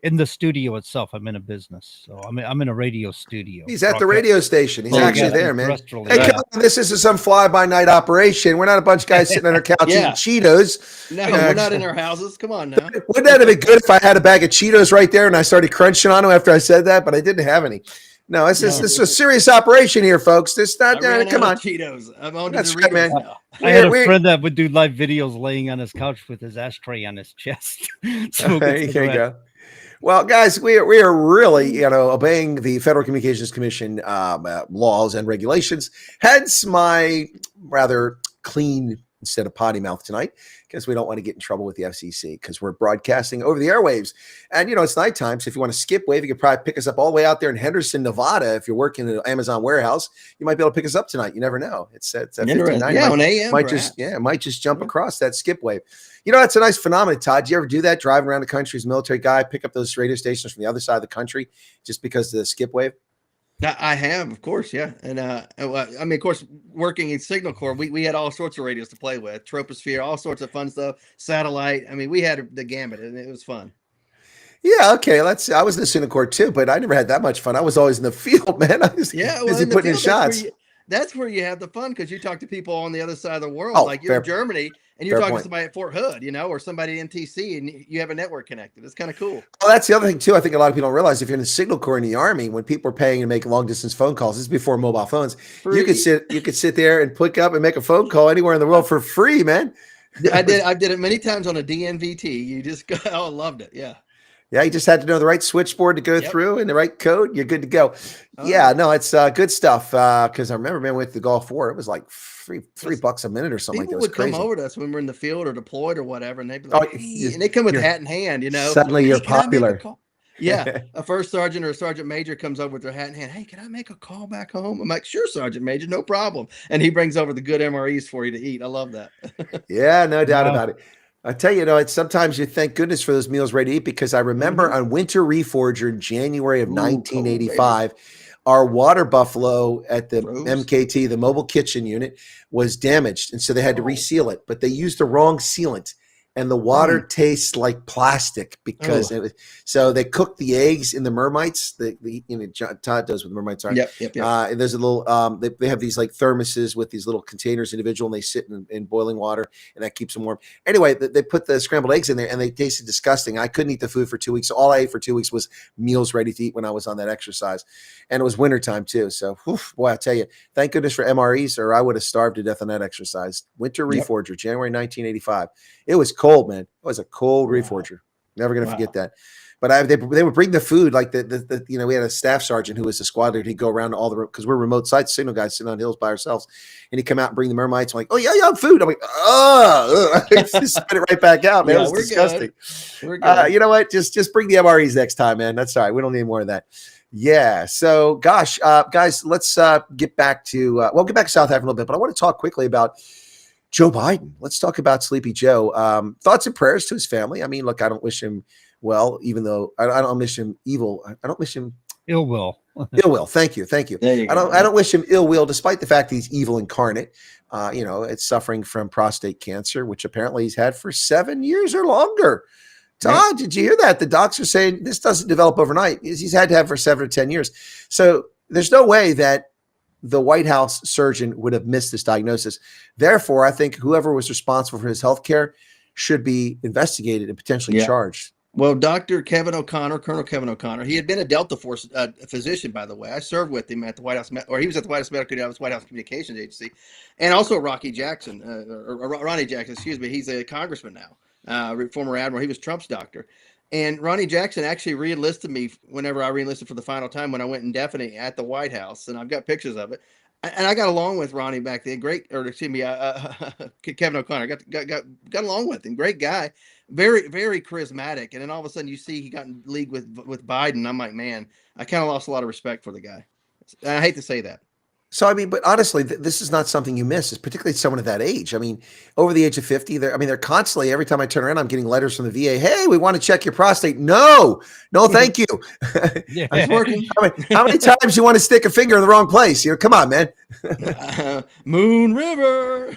in the studio itself. I'm in a business. So I'm in a radio studio. He's at the radio station. He's actually there, man. Hey, come on, this isn't some fly-by-night operation. We're not a bunch of guys sitting on our couch eating Cheetos. No, we're not in our houses. Come on now. Wouldn't that have been good if I had a bag of Cheetos right there and I started crunching on them after I said that? But I didn't have any. No, this is a serious operation here, folks. This not come on. Cheetos. I'm on That's right, man. I had a friend that would do live videos laying on his couch with his ashtray on his chest. There you go. Well, guys, we are really, obeying the Federal Communications Commission laws and regulations. Hence my rather clean instead of potty mouth tonight, because we don't want to get in trouble with the FCC because we're broadcasting over the airwaves. And, it's nighttime. So if you want to skip wave, you could probably pick us up all the way out there in Henderson, Nevada. If you're working in an Amazon warehouse, you might be able to pick us up tonight. You never know. It's at 1590. Yeah, on AM. Might just jump across that skip wave. That's a nice phenomenon, Todd. Do you ever do that? Driving around the country as a military guy, pick up those radio stations from the other side of the country just because of the skip wave? I have, of course, yeah. And of course, working in Signal Corps, we had all sorts of radios to play with, Troposphere, all sorts of fun stuff, satellite. We had the gamut, and it was fun. Yeah, okay. I was in the Signal Corps too, but I never had that much fun. I was always in the field, man. I was busy putting in shots. That's where you have the fun, because you talk to people on the other side of the world. Like you're in Germany and you're talking to somebody at Fort Hood, or somebody in TC, and you have a network connected. It's kind of cool. Well, that's the other thing too. I think a lot of people don't realize, if you're in the Signal Corps in the Army, when people are paying to make long distance phone calls, this is before mobile phones. Free. You could sit there and pick up and make a phone call anywhere in the world for free, man. I did it many times on a DNVT. You just go, I loved it. Yeah. Yeah, you just had to know the right switchboard to go through and the right code. You're good to go. Yeah, no, it's good stuff. Because I remember, man, with the Gulf War, it was like $3 a minute or something like that. People would come over to us when we're in the field or deployed or whatever, and they'd be like, hey, and they come with hat in hand, you know. Suddenly you're popular. Yeah, a first sergeant or a sergeant major comes over with their hat in hand. Hey, can I make a call back home? I'm like, sure, Sergeant Major, no problem. And he brings over the good MREs for you to eat. I love that. Yeah, no doubt about it. I tell you, it's sometimes you thank goodness for those meals ready to eat, because I remember on Winter Reforger in January of 1985, our water buffalo at the MKT, the mobile kitchen unit, was damaged. And so they had to reseal it, but they used the wrong sealant. And the water tastes like plastic because so they cook the eggs in the mermites. Todd does with mermites. Yep. And there's a little. They have these like thermoses with these little containers individual, and they sit in boiling water, and that keeps them warm. Anyway, they put the scrambled eggs in there, and they tasted disgusting. I couldn't eat the food for 2 weeks. So all I ate for 2 weeks was meals ready to eat when I was on that exercise, and it was wintertime too. So boy, I tell you, thank goodness for MREs, or I would have starved to death on that exercise. Winter Reforger, January 1985. It was cold, man. It was a cold reforger. Never going to forget that. But they would bring the food, like the we had a staff sergeant who was a squad leader. He'd go around to all the, because we're remote site signal guys sitting on hills by ourselves, and he'd come out and bring the mermites. I'm like, oh yeah, food. I'm like, just spit it right back out, man. It was disgusting. We're good. You know what? Just bring the MREs next time, man. That's all right. We don't need more of that. Yeah. So, gosh, guys, let's get back to get back to South Africa a little bit, but I want to talk quickly about Joe Biden. Let's talk about Sleepy Joe. Thoughts and prayers to his family. I mean, look, I don't wish him well, even though I don't wish him evil. I don't wish him ill will. Ill will. Thank you. I don't wish him ill will, despite the fact he's evil incarnate. It's suffering from prostate cancer, which apparently he's had for 7 years or longer. Todd, did you hear that? The docs are saying this doesn't develop overnight. He's had to have for 7 or 10 years. So there's no way that the White House surgeon would have missed this diagnosis. Therefore, I think whoever was responsible for his health care should be investigated and potentially charged. Well, Colonel Kevin O'Connor, he had been a Delta Force physician, by the way. I served with him at the White House, or he was at the White House Medical Office, White House Communications Agency, and also Ronnie Jackson, excuse me. He's a congressman now, former admiral. He was Trump's doctor. And Ronnie Jackson actually re-enlisted me whenever I re-enlisted for the final time when I went indefinite at the White House, and I've got pictures of it. And I got along with Ronnie back then. Kevin O'Connor. Got along with him. Great guy, very very charismatic. And then all of a sudden, you see he got in league with Biden. I'm like, man, I kind of lost a lot of respect for the guy. And I hate to say that. So, I mean, but honestly, this is not something you miss, particularly someone at that age. I mean, over the age of 50, they're constantly, every time I turn around, I'm getting letters from the VA. Hey, we want to check your prostate. No, thank you. Yeah. It's working. How many times do you want to stick a finger in the wrong place? Come on, man. Moon River.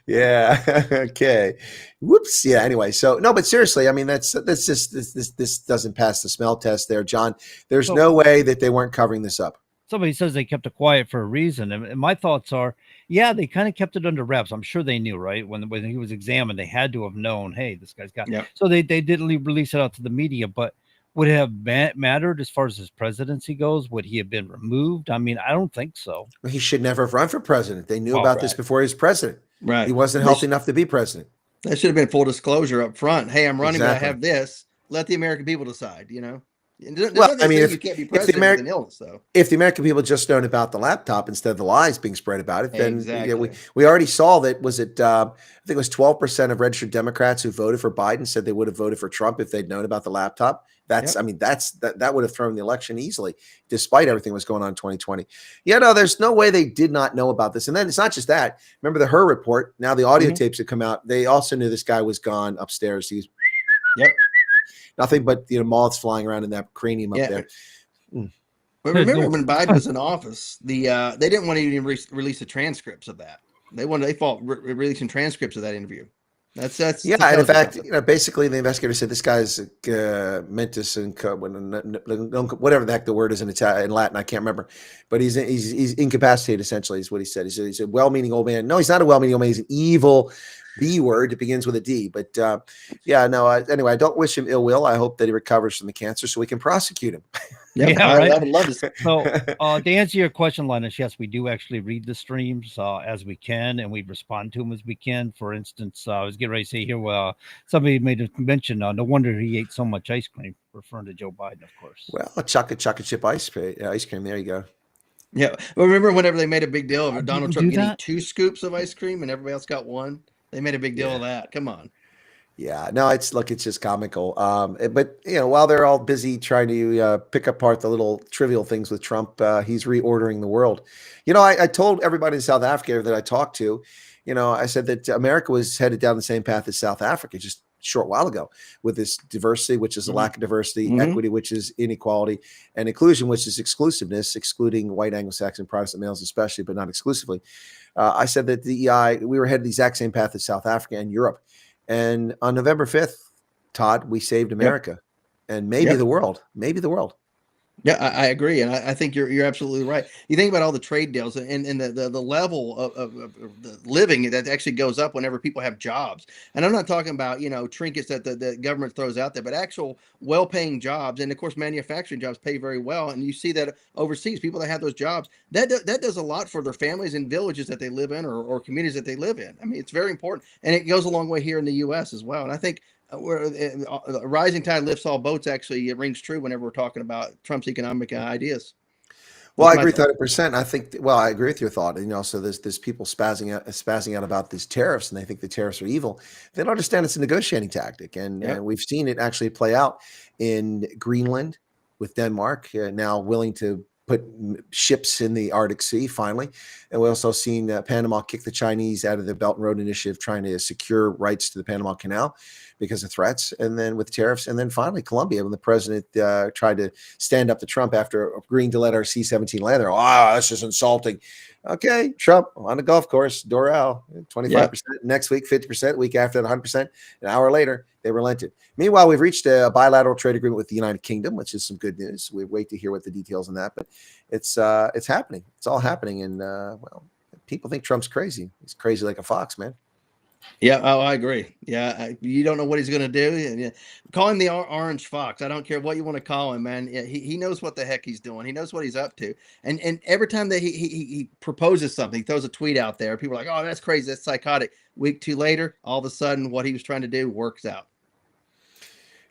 Yeah. Okay. Whoops. Yeah. Anyway, so no, but seriously, I mean, that's just this doesn't pass the smell test there, John. There's no way that they weren't covering this up. Somebody says they kept it quiet for a reason. And my thoughts are, they kind of kept it under wraps. I'm sure they knew, right? When he was examined, they had to have known, hey, this guy's got it. So they didn't release it out to the media, but would it have mattered as far as his presidency goes? Would he have been removed? I mean, I don't think so. He should never have run for president. They knew about this before he was president. Right. He wasn't healthy enough to be president. That should have been full disclosure up front. Hey, I'm running, but I have this. Let the American people decide, Well, I mean, you can't be president with an illness, though. If the American people just known about the laptop instead of the lies being spread about it, then we already saw that. Was it? I think it was 12% of registered Democrats who voted for Biden said they would have voted for Trump if they'd known about the laptop. That would have thrown the election easily, despite everything that was going on in 2020. There's no way they did not know about this. And then it's not just that. Remember the Her report? Now the audio tapes have come out. They also knew this guy was gone upstairs. He's nothing but moths flying around in that cranium up there. But remember when Biden was in office, they didn't want to even release the transcripts of that. They fought releasing transcripts of that interview. That's and in fact, basically the investigator said this guy's mentis and whatever the heck the word is in Latin, I can't remember, but he's incapacitated essentially is what he said. He's a well-meaning old man. No, he's not a well-meaning old man. He's an evil B word. It begins with a D. But anyway, I don't wish him ill will. I hope that he recovers from the cancer so we can prosecute him. Yep. Yeah, right. I would love to see. So, to answer your question, Linus, yes, we do actually read the streams as we can, and we respond to them as we can. For instance, I was getting ready to say here, somebody made a mention. No wonder he ate so much ice cream, referring to Joe Biden, of course. Well, a chocolate chip ice cream. There you go. Yeah. Well, remember whenever they made a big deal of Donald didn't Trump do getting that. 2 scoops of ice cream and everybody else got 1? They made a big deal Yeah. of that. Come on. Yeah, no, it's just comical. But while they're all busy trying to pick apart the little trivial things with Trump, he's reordering the world. I told everybody in South Africa that I talked to, I said that America was headed down the same path as South Africa just a short while ago, with this diversity, which is a lack of diversity, equity, which is inequality, and inclusion, which is exclusiveness, excluding white Anglo-Saxon Protestant males especially, but not exclusively. I said that we were headed the exact same path as South Africa and Europe. And on November 5th, Todd, we saved America and maybe the world. Yeah, I agree, and I think you're absolutely right. You think about all the trade deals and the level of the living that actually goes up whenever people have jobs. And I'm not talking about trinkets that the government throws out there, but actual well-paying jobs. And of course, manufacturing jobs pay very well. And you see that overseas, people that have those jobs, that does a lot for their families and villages that they live in or communities that they live in. I mean, it's very important, and it goes a long way here in the U.S. as well. And I think where rising tide lifts all boats actually it rings true whenever we're talking about Trump's economic ideas. Well, I agree 100%. I agree with your thought. And so there's people spazzing out about these tariffs, and they think the tariffs are evil. They don't understand it's a negotiating tactic, and we've seen it actually play out in Greenland with Denmark now willing to put ships in the Arctic Sea finally. And we also seen Panama kick the Chinese out of the Belt and Road Initiative, trying to secure rights to the Panama Canal because of threats. And then with tariffs, and then finally Colombia, when the president tried to stand up to Trump after agreeing to let our C-17 land there. That's just insulting. Okay, Trump on the golf course, Doral, 25%. Next week, 50%. Week after that, 100%. An hour later, they relented. Meanwhile, we've reached a bilateral trade agreement with the United Kingdom, which is some good news. We wait to hear what the details on that, but it's happening. It's all happening, and people think Trump's crazy. He's crazy like a fox, man. Yeah, I agree. Yeah, you don't know what he's going to do. And call him the orange fox. I don't care what you want to call him, man. Yeah, he knows what the heck he's doing. He knows what he's up to. And every time that he proposes something, he throws a tweet out there, people are like, "Oh, that's crazy. That's psychotic." Week 2 later, all of a sudden, what he was trying to do works out.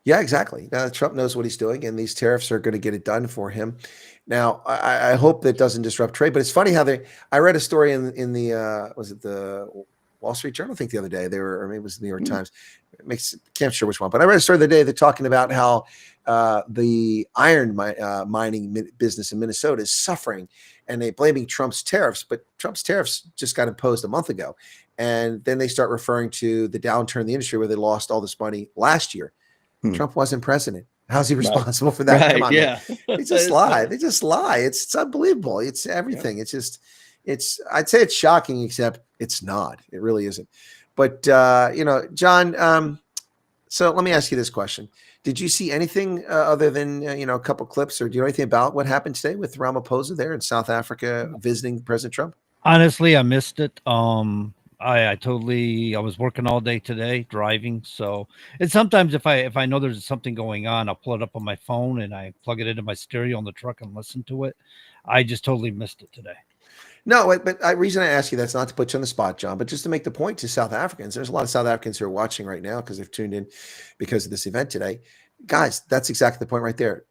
Yeah, exactly. Now Trump knows what he's doing, and these tariffs are going to get it done for him. Now, I hope that doesn't disrupt trade. But it's funny how I read a story in the was it the Wall Street Journal, I think the other day, or maybe it was the New York Times. Can't sure which one, but I read a story the other day that talking about how the iron mining business in Minnesota is suffering, and they blaming Trump's tariffs, but Trump's tariffs just got imposed a month ago. And then they start referring to the downturn in the industry where they lost all this money last year. Trump wasn't president. How's he responsible for that? Come on, yeah. They just lie. They just lie. It's unbelievable. It's everything. Yeah. I'd say it's shocking, except it's not. It really isn't. But, John, so let me ask you this question. Did you see anything other than, a couple clips, or do you know anything about what happened today with Ramaphosa there in South Africa visiting President Trump? Honestly, I missed it. I was working all day today, driving. So, and sometimes if I know there's something going on, I'll pull it up on my phone and I plug it into my stereo on the truck and listen to it. I just totally missed it today. No, but the reason I ask you that's not to put you on the spot, John, but just to make the point to South Africans. There's a lot of South Africans who are watching right now because they've tuned in because of this event today. Guys, that's exactly the point right there.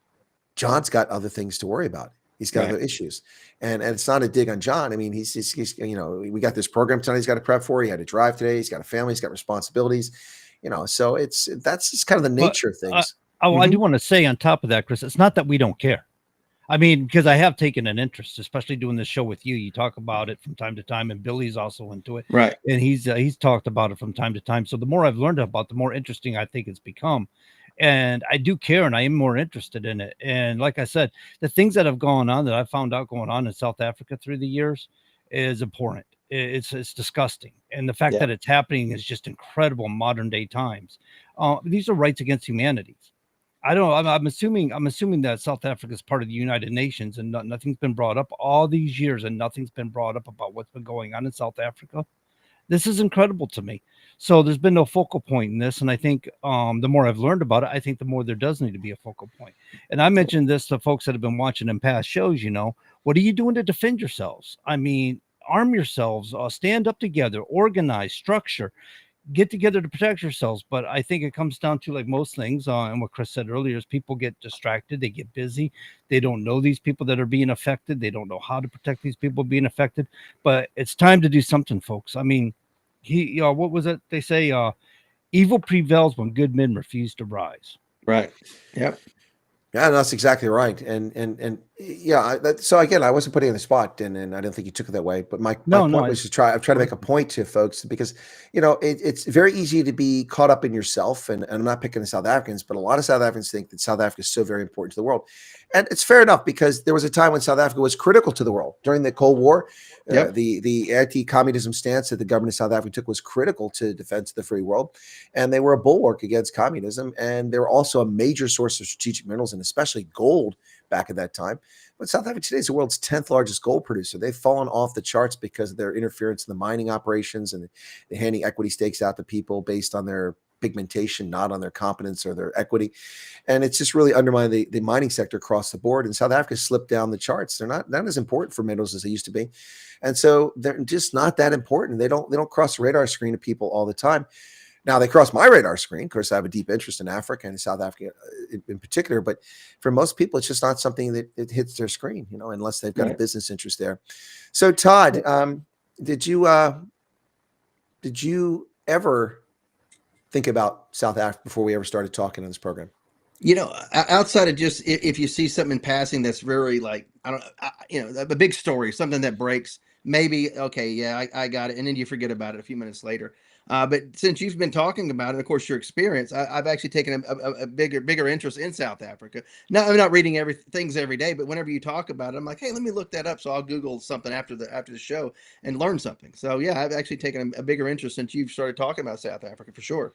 John's got other things to worry about. He's got other issues. And it's not a dig on John. I mean, he's we got this program tonight he's got to prep for. He had to drive today. He's got a family. He's got responsibilities. So that's just kind of the nature of things. I do want to say on top of that, Chris, it's not that we don't care. I mean, because I have taken an interest, especially doing this show with you. You talk about it from time to time, and Billy's also into it. Right. And he's talked about it from time to time. So the more I've learned about it, the more interesting I think it's become. And I do care, and I am more interested in it. And like I said, the things that have gone on that I found out going on in South Africa through the years is abhorrent. It's disgusting. And the fact that it's happening is just incredible in modern day times. These are rights against humanity. I don't know. I'm assuming that South Africa is part of the United Nations, and nothing's been brought up all these years, and nothing's been brought up about what's been going on in South Africa. This is incredible to me. So there's been no focal point in this. And I think the more I've learned about it, I think the more there does need to be a focal point. And I mentioned this to folks that have been watching in past shows, what are you doing to defend yourselves? I mean, arm yourselves, stand up together, organize, structure, get together to protect yourselves. But I think it comes down to, like most things, and what Chris said earlier, is people get distracted, they get busy, they don't know these people that are being affected, they don't know how to protect these people being affected. But it's time to do something, folks. I mean, what was it they say? Evil prevails when good men refuse to rise. Right. Yep. Yeah, that's exactly right. And yeah, so again, I wasn't putting you on the spot, and I didn't think you took it that way. But my point was to try to make a point to folks, because it's very easy to be caught up in yourself. And I'm not picking the South Africans, but a lot of South Africans think that South Africa is so very important to the world, and it's fair enough, because there was a time when South Africa was critical to the world during the Cold War. Yep. The anti-communism stance that the government of South Africa took was critical to defense of the free world, and they were a bulwark against communism, and they were also a major source of strategic minerals, and especially gold back at that time. But South Africa today is the world's 10th largest gold producer. They've fallen off the charts because of their interference in the mining operations, and the handing equity stakes out to people based on their pigmentation, not on their competence or their equity. And it's just really undermined the mining sector across the board. And South Africa slipped down the charts. They're not as important for minerals as they used to be. And so they're just not that important. They don't cross the radar screen of people all the time. Now, they cross my radar screen. Of course, I have a deep interest in Africa and South Africa in particular. But for most people, it's just not something that it hits their screen, unless they've got a business interest there. So, Todd, did you ever think about South Africa before we ever started talking on this program? Outside of just if you see something in passing that's very a big story, something that breaks, maybe, okay, yeah, I got it. And then you forget about it a few minutes later. But since you've been talking about it, and of course your experience, I've actually taken a bigger interest in South Africa. Now, I'm not reading things every day, but whenever you talk about it, I'm like, hey, let me look that up. So I'll Google something after the show and learn something. So yeah, I've actually taken a bigger interest since you've started talking about South Africa, for sure.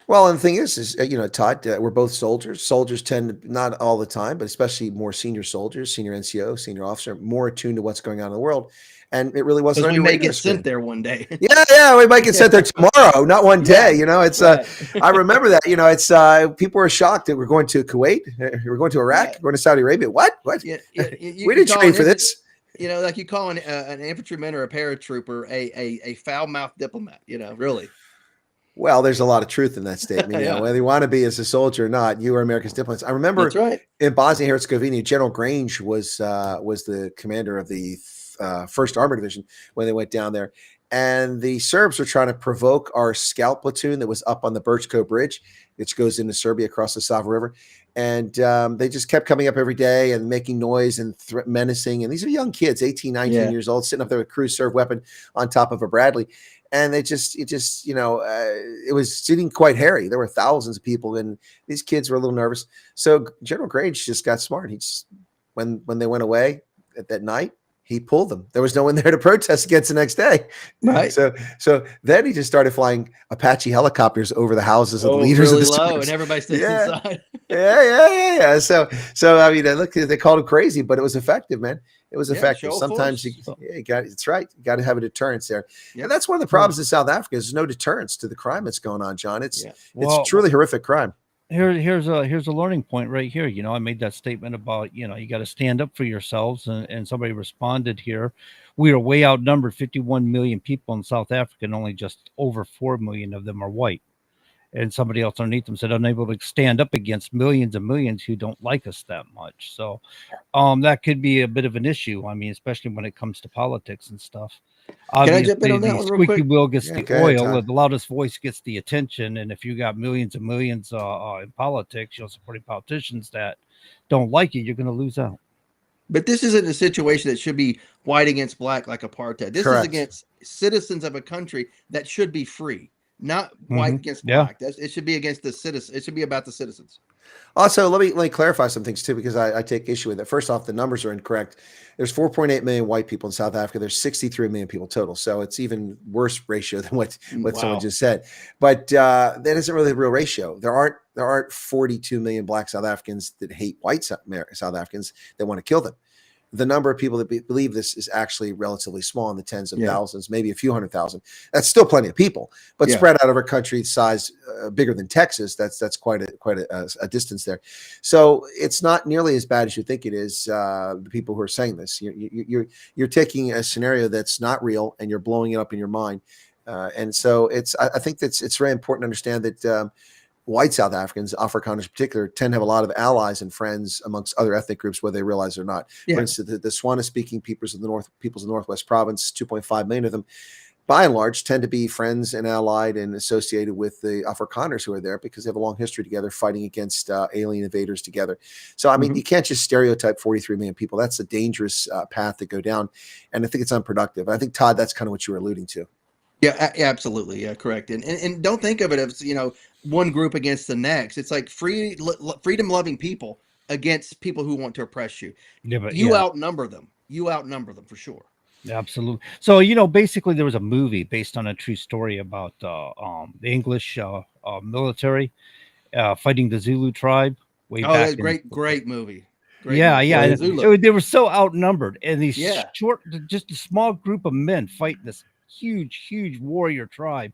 Well, and the thing is Todd, we're both soldiers. Soldiers tend to, not all the time, but especially more senior soldiers, senior NCO, senior officer, more attuned to what's going on in the world. And it really wasn't. We may get sent there one day. Yeah, we might get sent there tomorrow, not one day. It's. I remember that. It's. People were shocked that we're going to Kuwait, we're going to Iraq, we're going to Saudi Arabia. What? Yeah, we didn't train for this. Like you call an infantryman or a paratrooper a foul-mouthed diplomat. Really. Well, there's a lot of truth in that statement. Whether you want to be as a soldier or not, you are America's diplomats. I remember that's right. In Bosnia and Herzegovina, General Grange was the commander of the 1st Armored Division when they went down there. And the Serbs were trying to provoke our scout platoon that was up on the Birchko Bridge, which goes into Serbia across the Sava River. And they just kept coming up every day and making noise and menacing. And these are young kids, 18, 19 years old, sitting up there with a cruise serve weapon on top of a Bradley. And it was getting quite hairy. There were thousands of people, and these kids were a little nervous. So General Grange just got smart. He just, when they went away at that night, he pulled them. There was no one there to protest against the next day. Right. So then he just started flying Apache helicopters over the houses of the leaders really of the low, Serbs. and everybody stays inside. Yeah. So I mean, they called it crazy, but it was effective, man. It was effective. Sometimes you got it's right. You got to have a deterrence there. Yeah. And that's one of the problems in South Africa is there's no deterrence to the crime that's going on, John. It's truly horrific crime. Here's a learning point right here. I made that statement about, you got to stand up for yourselves, and somebody responded here. We are way outnumbered, 51 million people in South Africa, and only just over 4 million of them are white. And somebody else underneath them said, unable to stand up against millions and millions who don't like us that much. So that could be a bit of an issue. I mean, especially when it comes to politics and stuff. Can I jump in on that one real quick? Squeaky wheel gets the oil, the loudest voice gets the attention. And if you got millions and millions in politics, supporting politicians that don't like you, you're going to lose out. But this isn't a situation that should be white against black like apartheid. This is against citizens of a country that should be free. Not white against black. It should be against the citizens. It should be about the citizens. Also, let me clarify some things too, because I take issue with it. First off, the numbers are incorrect. There's 4.8 million white people in South Africa. There's 63 million people total. So it's even worse ratio than what someone just said. But that isn't really the real ratio. There aren't 42 million black South Africans that hate white South Africans that want to kill them. the number of people that believe this is actually relatively small, in the tens of thousands, maybe a few 100,000. That's still plenty of people, but spread out over a country size bigger than Texas. That's quite a distance there. So it's not nearly as bad as you think it is. The people who are saying this, you're taking a scenario that's not real and you're blowing it up in your mind. And so I think it's very important to understand that white South Africans, Afrikaners in particular, tend to have a lot of allies and friends amongst other ethnic groups, whether they realize it or not. For instance, the Swana-speaking peoples of the Northwest Province, 2.5 million of them, by and large, tend to be friends and allied and associated with the Afrikaners who are there because they have a long history together, fighting against alien invaders together. So, I mean, you can't just stereotype 43 million people. That's a dangerous path to go down, and I think it's unproductive. I think, Todd, that's kind of what you were alluding to. Yeah, absolutely. Yeah, correct. And don't think of it as, one group against the next. It's like freedom-loving people against people who want to oppress you. You outnumber them. You outnumber them for sure. Absolutely. So, basically there was a movie based on a true story about the English military fighting the Zulu tribe way back. Great movie. They were so outnumbered, and these just a small group of men fighting this huge warrior tribe.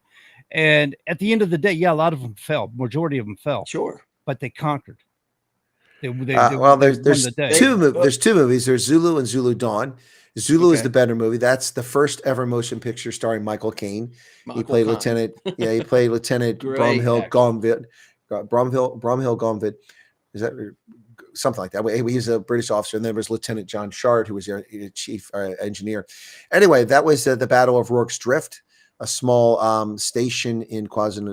And at the end of the day, a lot of them fell. Majority of them fell. Sure. But they conquered. There's two movies. There's Zulu and Zulu Dawn. Zulu is the better movie. That's the first ever motion picture starring Michael Caine. He played Lieutenant Bromhill Gomvid. Is that something like that? He's a British officer, and then there was Lieutenant John Shard, who was their chief engineer. Anyway, that was the Battle of Rorke's Drift, a small station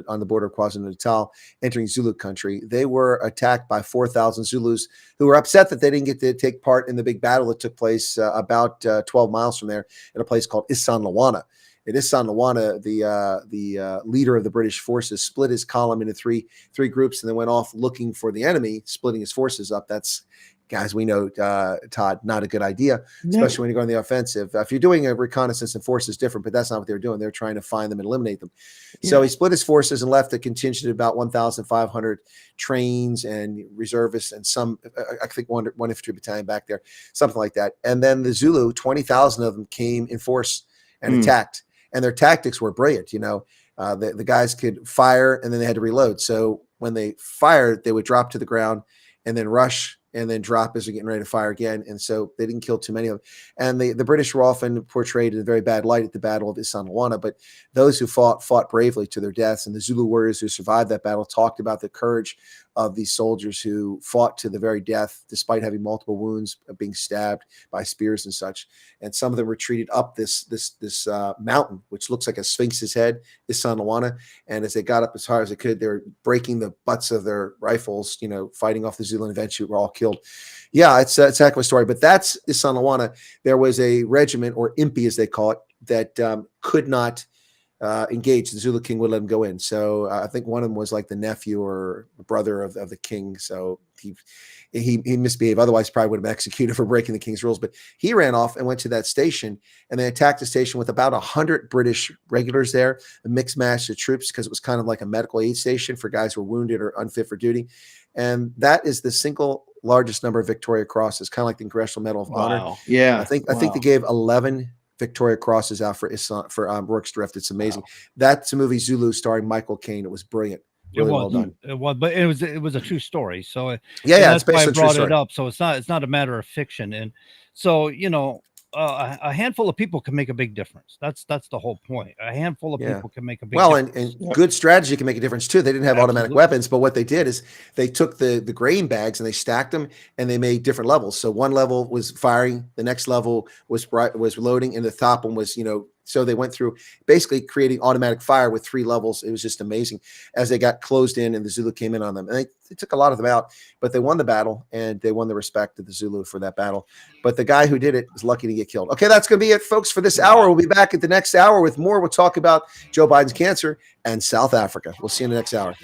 on the border of KwaZulu-Natal, entering Zulu country. They were attacked by 4,000 Zulus who were upset that they didn't get to take part in the big battle that took place about 12 miles from there in a place called Isandlwana. At Isandlwana, the leader of the British forces split his column into three groups and then went off looking for the enemy, splitting his forces up. That's, guys, we know, Todd, not a good idea, especially when you go on the offensive. If you're doing a reconnaissance and force is different, but that's not what they were doing. They're trying to find them and eliminate them. So he split his forces and left a contingent of about 1,500 trains and reservists and some, I think, one infantry battalion back there, something like that. And then the Zulu, 20,000 of them came in force and attacked. And their tactics were brilliant. The guys could fire and then they had to reload. So when they fired, they would drop to the ground and then rush and then drop as they're getting ready to fire again. And so they didn't kill too many of them. And the British were often portrayed in a very bad light at the Battle of Isandlwana, but those who fought bravely to their deaths. And the Zulu warriors who survived that battle talked about the courage of these soldiers who fought to the very death, despite having multiple wounds, being stabbed by spears and such. And some of them retreated up this mountain, which looks like a sphinx's head, Isandlwana. And as they got up as hard as they could, they were breaking the butts of their rifles, fighting off the Zulu, and eventually were all killed. Yeah, it's a heck of a story. But that's Isandlwana. There was a regiment, or impi as they call it, that could not engage. The Zulu king would let him go in. So I think one of them was like the nephew or brother of the king. So he misbehaved. Otherwise, probably would have been executed for breaking the king's rules. But he ran off and went to that station, and they attacked the station with about 100 British regulars there, a mixed match of troops, because it was kind of like a medical aid station for guys who were wounded or unfit for duty. And that is the single largest number of Victoria Crosses, kind of like the Congressional Medal of Honor. Yeah, I think they gave 11 Victoria Crosses out for Rorke's Drift. It's amazing. That's a movie, Zulu, starring Michael Caine. It was brilliant. Really well done. It was, but it was a true story. So that's why I brought it up. So it's not a matter of fiction. And so a handful of people can make a big difference. That's the whole point. A handful of people can make a big difference. And good strategy can make a difference too. They didn't have automatic weapons, but what they did is they took the grain bags and they stacked them and they made different levels. So one level was firing, the next level was loading, and the top one was, so they went through basically creating automatic fire with 3 levels. It was just amazing as they got closed in and the Zulu came in on them. And they took a lot of them out, but they won the battle and they won the respect of the Zulu for that battle. But the guy who did it was lucky to get killed. Okay, that's going to be it, folks, for this hour. We'll be back at the next hour with more. We'll talk about Joe Biden's cancer and South Africa. We'll see you in the next hour.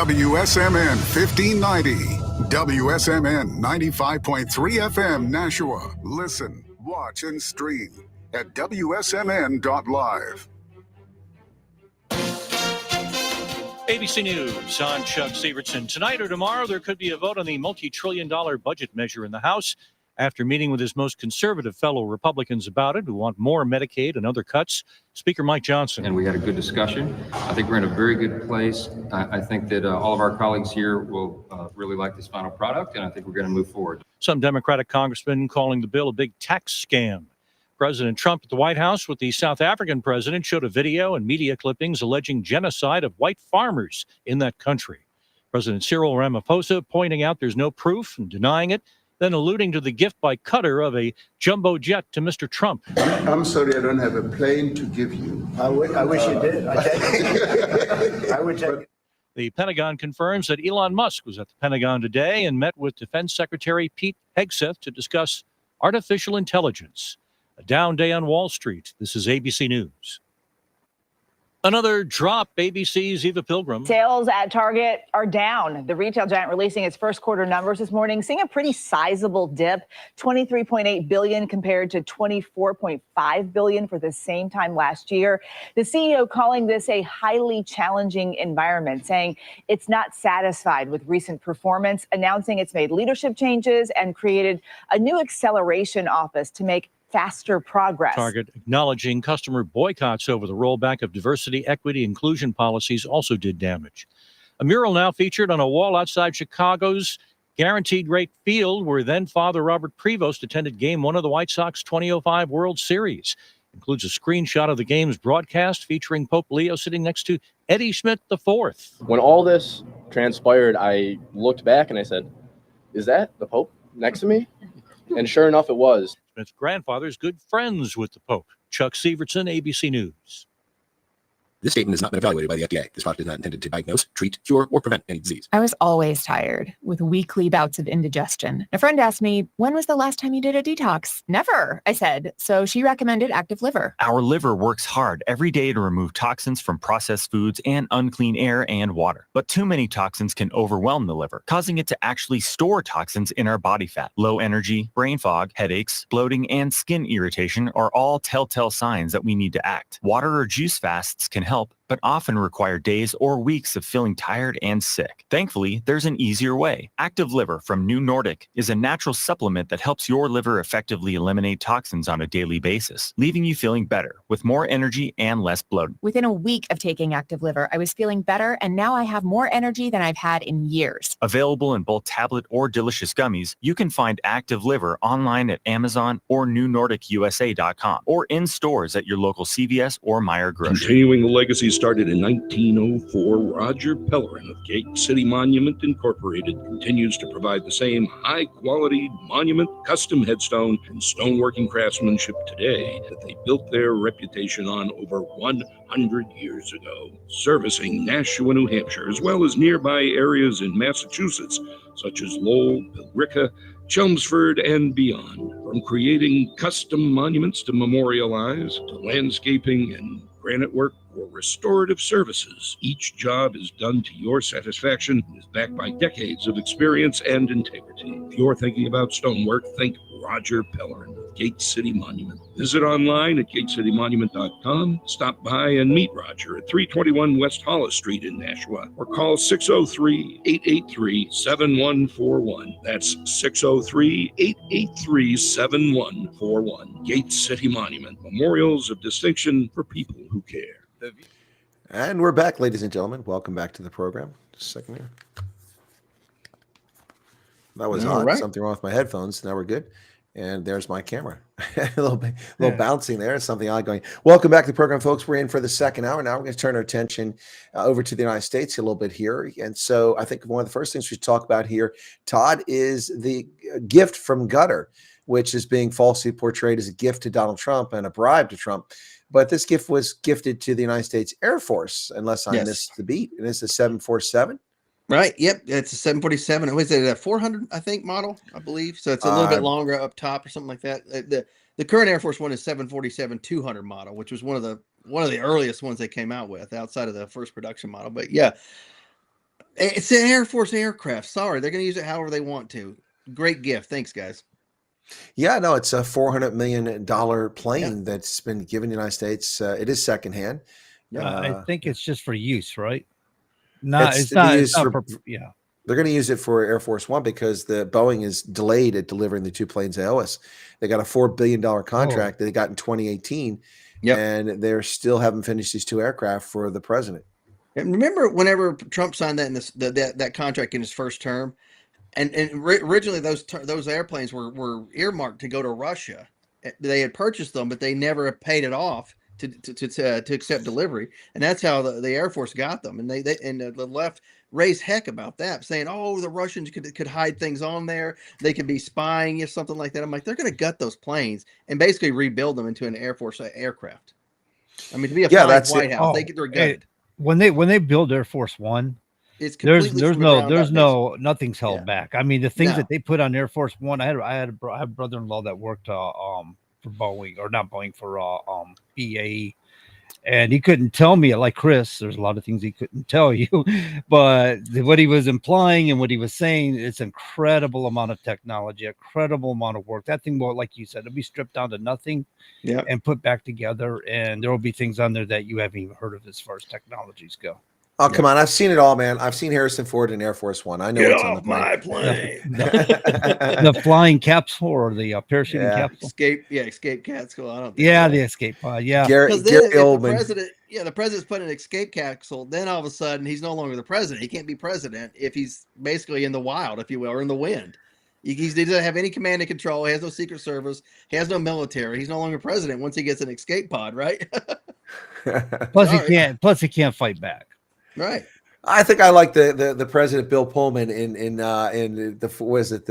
WSMN 1590, WSMN 95.3 FM Nashua. Listen, watch, and stream at wsmn.live. ABC News, I'm Chuck Severson. Tonight or tomorrow, there could be a vote on the multi-trillion-dollar budget measure in the House. After meeting with his most conservative fellow Republicans about it, who want more Medicaid and other cuts, Speaker Mike Johnson. And we had a good discussion. I think we're in a very good place. I think that all of our colleagues here will really like this final product, and I think we're going to move forward. Some Democratic congressmen calling the bill a big tax scam. President Trump at the White House with the South African president showed a video and media clippings alleging genocide of white farmers in that country. President Cyril Ramaphosa pointing out there's no proof and denying it, then alluding to the gift by Qatar of a jumbo jet to Mr. Trump. I'm sorry, I don't have a plane to give you. I wish you did. I would take it. The Pentagon confirms that Elon Musk was at the Pentagon today and met with Defense Secretary Pete Hegseth to discuss artificial intelligence. A down day on Wall Street. This is ABC News. Another drop, ABC's Eva Pilgrim. Sales at Target are down. The retail giant releasing its first quarter numbers this morning, seeing a pretty sizable dip, $23.8 billion compared to $24.5 billion for the same time last year. The CEO calling this a highly challenging environment, saying it's not satisfied with recent performance, announcing it's made leadership changes and created a new acceleration office to make faster progress. Target acknowledging customer boycotts over the rollback of diversity, equity, inclusion policies also did damage. A mural now featured on a wall outside Chicago's Guaranteed Rate Field, where then Father Robert Prevost attended Game 1 of the White Sox 2005 World Series. Includes a screenshot of the game's broadcast featuring Pope Leo sitting next to Eddie Schmidt IV. When all this transpired, I looked back and I said, is that the Pope next to me? And sure enough, it was. Smith's grandfather's good friends with the Pope. Chuck Severson, ABC News. This statement has not been evaluated by the FDA. This product is not intended to diagnose, treat, cure, or prevent any disease. I was always tired with weekly bouts of indigestion. A friend asked me, when was the last time you did a detox? Never, I said. So she recommended Active Liver. Our liver works hard every day to remove toxins from processed foods and unclean air and water. But too many toxins can overwhelm the liver, causing it to actually store toxins in our body fat. Low energy, brain fog, headaches, bloating, and skin irritation are all telltale signs that we need to act. Water or juice fasts can help, but often require days or weeks of feeling tired and sick. Thankfully, there's an easier way. Active Liver from New Nordic is a natural supplement that helps your liver effectively eliminate toxins on a daily basis, leaving you feeling better with more energy and less bloating. Within a week of taking Active Liver, I was feeling better, and now I have more energy than I've had in years. Available in both tablet or delicious gummies, you can find Active Liver online at Amazon or newnordicusa.com or in stores at your local CVS or Meijer grocery. Continuing the legacy started in 1904, Roger Pellerin of Gate City Monument Incorporated continues to provide the same high-quality monument, custom headstone, and stoneworking craftsmanship today that they built their reputation on over 100 years ago. Servicing Nashua, New Hampshire, as well as nearby areas in Massachusetts, such as Lowell, Billerica, Chelmsford, and beyond. From creating custom monuments to memorialize, to landscaping and granite work or restorative services, each job is done to your satisfaction and is backed by decades of experience and integrity. If you're thinking about stonework, think Roger Pellerin of Gate City Monument. Visit online at gatecitymonument.com. Stop by and meet Roger at 321 West Hollis Street in Nashua, or call 603-883-7141. That's 603-883-7141. Gate City Monument, memorials of distinction for people who care. And we're back, ladies and gentlemen. Welcome back to the program. Just a second here. That was odd. Right. Something wrong with my headphones. Now we're good. And there's my camera. a little bouncing there. Something odd going. Welcome back to the program, folks. We're in for the second hour. Now we're going to turn our attention over to the United States a little bit here. And so I think one of the first things we should talk about here, Todd, is the gift from Qatar, which is being falsely portrayed as a gift to Donald Trump and a bribe to Trump. But this gift was gifted to the United States Air Force, unless I missed the beat. And it's a 747. Right. Yep. It's a 747. Was it a 400, I think, model, I believe. So it's a little bit longer up top or something like that. The current Air Force one is 747-200 model, which was one of the earliest ones they came out with outside of the first production model. But yeah, It's an Air Force aircraft. Sorry, they're going to use it however they want to. Great gift. Thanks, guys. Yeah, no, it's a $400 million plane that's been given to the United States. It is secondhand. I think it's just for use, right? It's not for, yeah. They're going to use it for Air Force One because the Boeing is delayed at delivering the two planes they owe us. They got a $4 billion contract that they got in 2018, and they're still haven't finished these two aircraft for the president. And remember, whenever Trump signed that in that contract in his first term, and originally those airplanes were earmarked to go to Russia. They had purchased them, but they never paid it off to accept delivery, and that's how the Air Force got them. And the left raised heck about that, saying, "Oh, the Russians could hide things on there. They could be spying or something like that." I'm like, they're going to gut those planes and basically rebuild them into an Air Force aircraft. I mean, to be a flying White House, they're gutted. When they build Air Force One, it's there's nothing's held back. I mean, the things that they put on Air Force One, I had a brother-in-law that worked for Boeing, or not Boeing, for BAE, and he couldn't tell me, like Chris, there's a lot of things he couldn't tell you, but what he was implying and what he was saying, it's incredible amount of technology, incredible amount of work. That thing will, like you said, it'll be stripped down to nothing and put back together, and there will be things on there that you haven't even heard of as far as technologies go. Oh, come on. I've seen it all, man. I've seen Harrison Ford in Air Force One. I know what's on the plane. My plane. The flying capsule or the parachuting capsule. Escape capsule. I don't think the escape pod. Yeah. Gary Oldman. The president's put in an escape capsule. Then all of a sudden, he's no longer the president. He can't be president if he's basically in the wild, if you will, or in the wind. He doesn't have any command and control. He has no Secret Service. He has no military. He's no longer president once he gets an escape pod, right? Plus he can't fight back. Right. I think I like the president Bill Pullman in the was it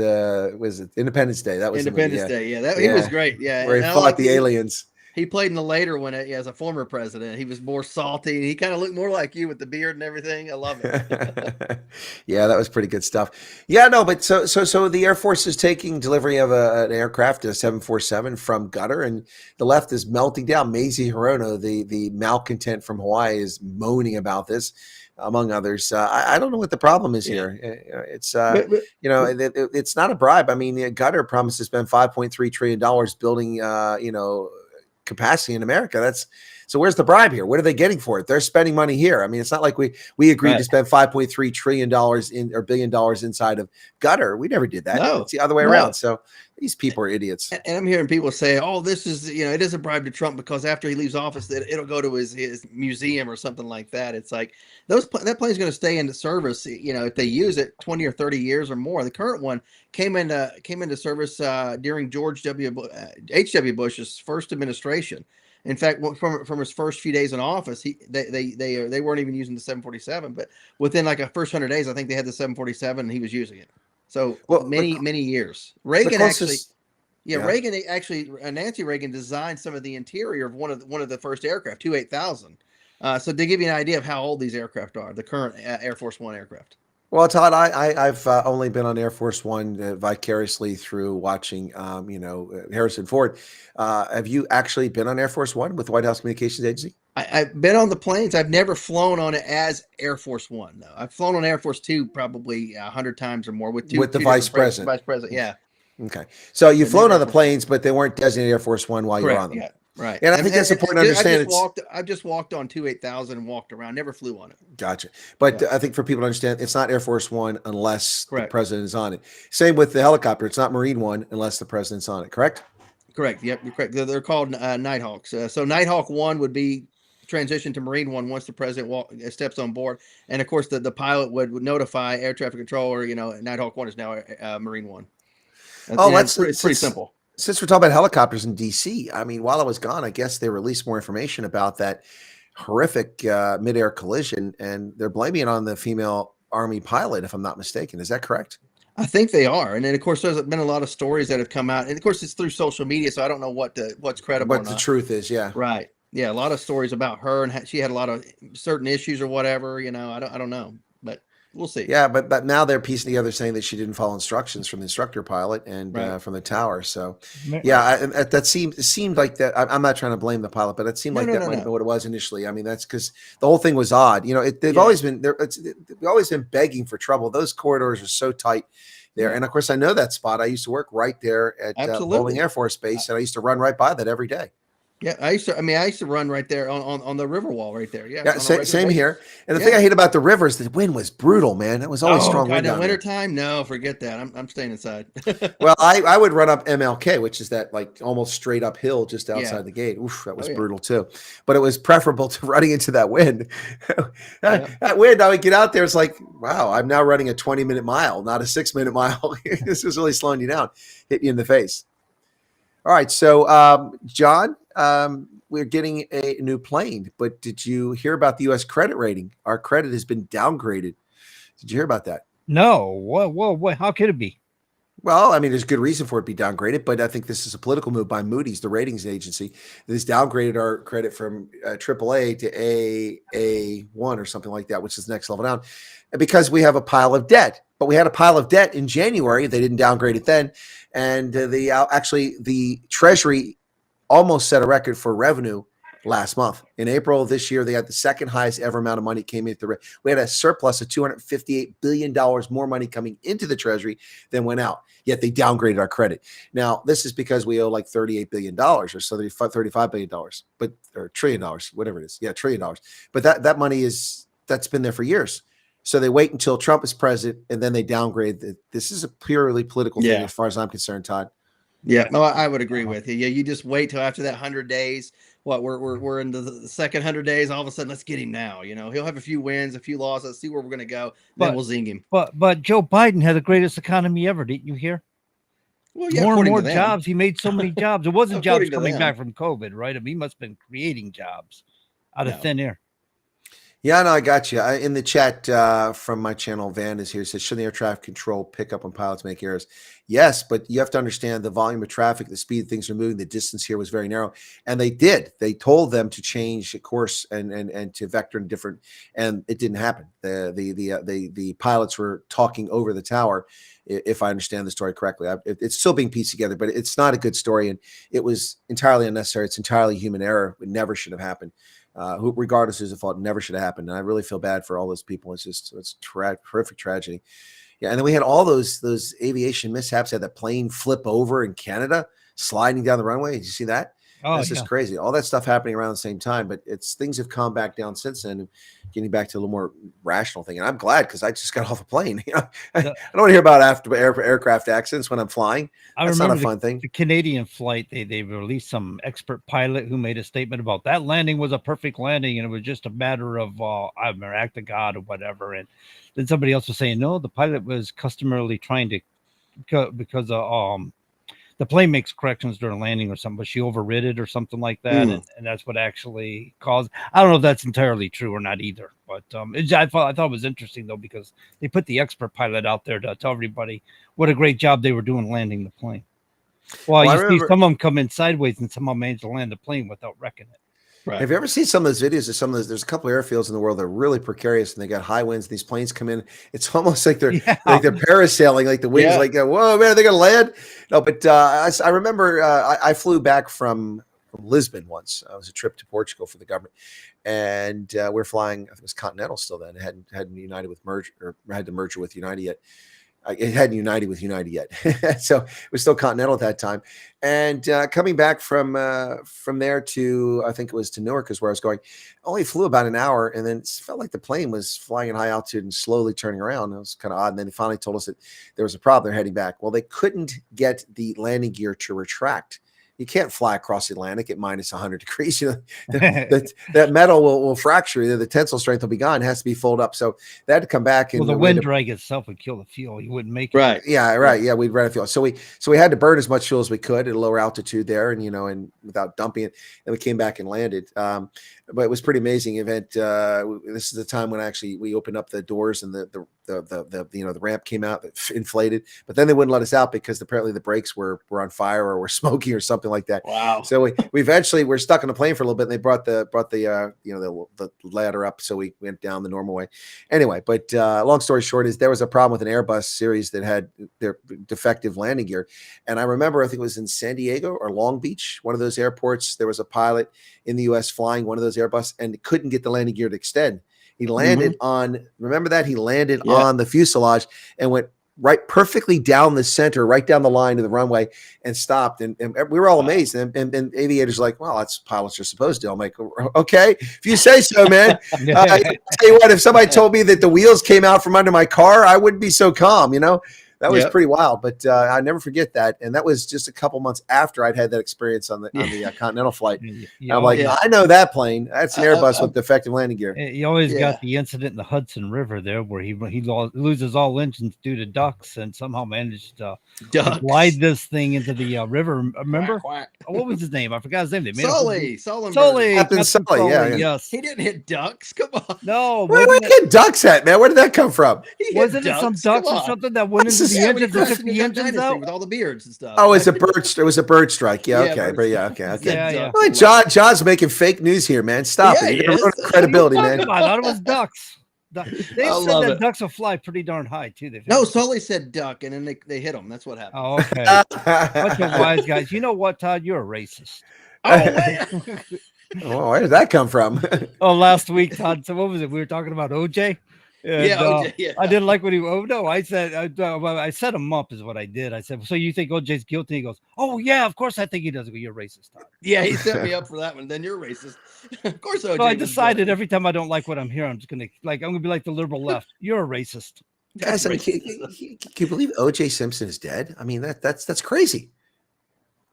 Independence Day? That was Independence Day. Yeah, he was great. Yeah, where he fought the aliens. He played in the later one as a former president. He was more salty. He kind of looked more like you with the beard and everything. I love it. Yeah, that was pretty good stuff. Yeah, no, but so the Air Force is taking delivery of an aircraft, a 747 from Qatar, and the left is melting down. Mazie Hirono, the malcontent from Hawaii, is moaning about this, among others. I don't know what the problem is here. It's it's not a bribe. I mean, Qatar promised to spend $5.3 trillion building capacity in America. So where's the bribe here? What are they getting for it? They're spending money here. I mean, it's not like we agreed to spend $5.3 trillion $1 billion inside of Qatar. We never did that. No, it's the other way around. So these people are idiots. And I'm hearing people say, "Oh, this is it is a bribe to Trump because after he leaves office, it'll go to his museum or something like that." It's like that plane's going to stay into service. If they use it 20 or 30 years or more. The current one came into service during H.W. Bush's first administration. In fact, from his first few days in office, they weren't even using the 747. But within like a first 100 days, I think they had the 747 and he was using it. So many years. Reagan Nancy Reagan designed some of the interior of one of the first aircraft, 8000. So to give you an idea of how old these aircraft are, the current Air Force One aircraft. Well, Todd, I've only been on Air Force One vicariously through watching, Harrison Ford. Have you actually been on Air Force One with the White House Communications Agency? I've been on the planes. I've never flown on it as Air Force One, though. I've flown on Air Force Two probably 100 times or more with the vice president. Vice president, yeah. Okay, so you've flown on the planes, but they weren't designated Air Force One while you're on them. Yeah. Right. And I think that's important to understand. I just walked on 8000 and walked around, never flew on it. Gotcha. But I think for people to understand, it's not Air Force One unless the president is on it. Same with the helicopter. It's not Marine One unless the president's on it, correct? Correct. Yep, you're correct. They're called Nighthawks. So Nighthawk One would be transition to Marine One once the president steps on board. And of course, the pilot would notify air traffic controller, Nighthawk One is now Marine One. It's pretty simple. Since we're talking about helicopters in D.C., I mean, while I was gone, I guess they released more information about that horrific midair collision, and they're blaming it on the female Army pilot, if I'm not mistaken. Is that correct? I think they are. And then, of course, there's been a lot of stories that have come out. And, of course, it's through social media, so I don't know what's credible. What the truth is, yeah. Right. Yeah, a lot of stories about her, and she had a lot of certain issues or whatever. I don't know. But We'll see. Yeah, but now they're piecing together saying that she didn't follow instructions from the instructor pilot and from the tower. So, yeah, that seemed like that. I'm not trying to blame the pilot, but it seemed like that might have been what it was initially. I mean, that's because the whole thing was odd. You know, they've always been there. They've always been begging for trouble. Those corridors are so tight there, and of course, I know that spot. I used to work right there at Bowling Air Force Base, and I used to run right by that every day. Yeah, I used to run right there on the river wall right there. Yeah, same here. And the thing I hate about the river is the wind was brutal, man. It was always strong wind. In wintertime, no, forget that. I'm staying inside. Well, I would run up MLK, which is that like almost straight up hill just outside the gate. Oof, that was brutal too. But it was preferable to running into that wind. That wind, I would get out there. It's like, wow, I'm now running a 20-minute mile, not a 6-minute mile. This is really slowing you down, hit you in the face. All right, so John, we're getting a new plane, but did you hear about the U.S. credit rating? Our credit has been downgraded. Did you hear about that? No. What? How could it be? Well, I mean, there's good reason for it to be downgraded, but I think this is a political move by Moody's, the ratings agency, that has downgraded our credit from AAA to A1 or something like that, which is the next level down, because we have a pile of debt. But we had a pile of debt in January. They didn't downgrade it then. And the Treasury almost set a record for revenue last month. In April of this year, they had the second highest ever amount of money came into we had a surplus of $258 billion more money coming into the Treasury than went out. Yet they downgraded our credit. Now, this is because we owe like $38 billion or so $35 billion, or $1 trillion, whatever it is. Yeah, $1 trillion. But that money that's been there for years. So they wait until Trump is president, and then they downgrade. This is a purely political thing, as far as I'm concerned, Todd. Yeah, no, I would agree with you. Yeah, you just wait till after that 100 days. What we're into the second 100 days. All of a sudden, let's get him now. You know, he'll have a few wins, a few losses. Let's see where we're going to go. Then we'll zing him. But Joe Biden had the greatest economy ever. Didn't you hear? Well, yeah, more and more jobs. He made so many jobs. It wasn't jobs coming them. back from COVID, right? I mean, he must have been creating jobs out of thin air. Yeah, no, I got you. In the chat from my channel, Van is here. Says, should the air traffic control pick up when pilots make errors? Yes, but you have to understand the volume of traffic, the speed things are moving, the distance here was very narrow. And they did. They told them to change course and to vector in different, and it didn't happen. The pilots were talking over the tower, if I understand the story correctly. It's still being pieced together, but it's not a good story. And it was entirely unnecessary. It's entirely human error. It never should have happened. Regardless of the fault, never should have happened. And I really feel bad for all those people. It's horrific tragedy. Yeah. And then we had all those aviation mishaps. Had that plane flip over in Canada, sliding down the runway. Did you see that? Oh, this is crazy. All that stuff happening around the same time, but things have calmed back down since then, and getting back to a little more rational thing. And I'm glad, because I just got off a plane. You know, I don't want to hear about aircraft accidents when I'm flying. That's not a fun thing. The Canadian flight, they released some expert pilot who made a statement about that landing was a perfect landing, and it was just a matter of act of God or whatever. And then somebody else was saying, no, the pilot was customarily trying to, because the plane makes corrections during landing or something, but she overrid it or something like that. And that's what actually caused. I don't know if that's entirely true or not either, but I thought it was interesting though, because they put the expert pilot out there to tell everybody what a great job they were doing landing the plane. Well, you see some of them come in sideways and some of them manage to land the plane without wrecking it. Right. Have you ever seen some of those videos of there's a couple of airfields in the world that are really precarious, and they got high winds, and these planes come in. It's almost like they're parasailing, like the wings, like, whoa, man, are they going to land? No, but I remember I flew back from Lisbon once. It was a trip to Portugal for the government. And we're flying, I think it was Continental still then. It hadn't united with had to merge with United yet. It hadn't united with United yet. So it was still Continental at that time. And coming back from there to, I think it was to Newark is where I was going, only flew about an hour, and then it felt like the plane was flying at high altitude and slowly turning around. It was kind of odd. And then they finally told us that there was a problem. They're heading back. Well, they couldn't get the landing gear to retract. You can't fly across the Atlantic at minus 100 degrees. You know, that metal will fracture. The tensile strength will be gone. It has to be folded up. So they had to come back. And the wind drag itself would kill the fuel. You wouldn't make it. Right. Yeah. Right. Yeah. We'd run out of fuel. So we had to burn as much fuel as we could at a lower altitude there, and without dumping it. And we came back and landed. But it was a pretty amazing event. This is the time when actually we opened up the doors, and the the ramp came out, inflated, but then they wouldn't let us out because apparently the brakes were on fire or were smoking or something like that. Wow. So we eventually were stuck on the plane for a little bit, and they brought the ladder up, so we went down the normal way. Anyway, but long story short is there was a problem with an Airbus series that had their defective landing gear. And I remember, I think it was in San Diego or Long Beach, one of those airports, there was a pilot in the US flying one of those Airbus and couldn't get the landing gear to extend. He landed on, remember that? He landed on the fuselage and went right perfectly down the center, right down the line of the runway and stopped. And we were all amazed. And aviators like, well, that's what pilots are supposed to do. I'm like, okay, if you say so, man. I tell you what, if somebody told me that the wheels came out from under my car, I wouldn't be so calm, That was pretty wild, but I never forget that. And that was just a couple months after I'd had that experience on the Continental flight. I'm like, I know that plane. That's an Airbus with defective landing gear. You always got the incident in the Hudson River there where he loses all engines due to ducks and somehow managed to glide this thing into the river. Remember? What was his name? I forgot his name. They made Sully. Captain Sully. Yeah. Yes. He didn't hit ducks. Come on. No. Where did get ducks at, man? Where did that come from? Wasn't it some ducks or something that went into the engines and took the engines out with all the beards and stuff? Oh, it was a bird strike. Yeah, okay. But okay. Yeah. Well, John's making fake news here, man. Stop it. You're gonna ruin credibility, man. I thought it was ducks. They said that ducks will fly pretty darn high too. No, Sully said duck, and then they hit him. That's what happened. Oh, okay. Bunch of wise guys. You know what, Todd? You're a racist. Oh, where did that come from? Last week, Todd. So what was it? We were talking about OJ. And, OJ. Yeah. I didn't like what he. Oh no, I said I set him up is what I did. I said, so you think OJ's guilty? He goes, oh yeah, of course I think he does. I go, you're racist, Todd. Yeah, he set me up for that one. Then you're racist. Of course, OJ. So I decided every time I don't like what I'm hearing, I'm gonna be like the liberal left. You're a racist. Guys, can you believe OJ Simpson is dead? I mean that's crazy.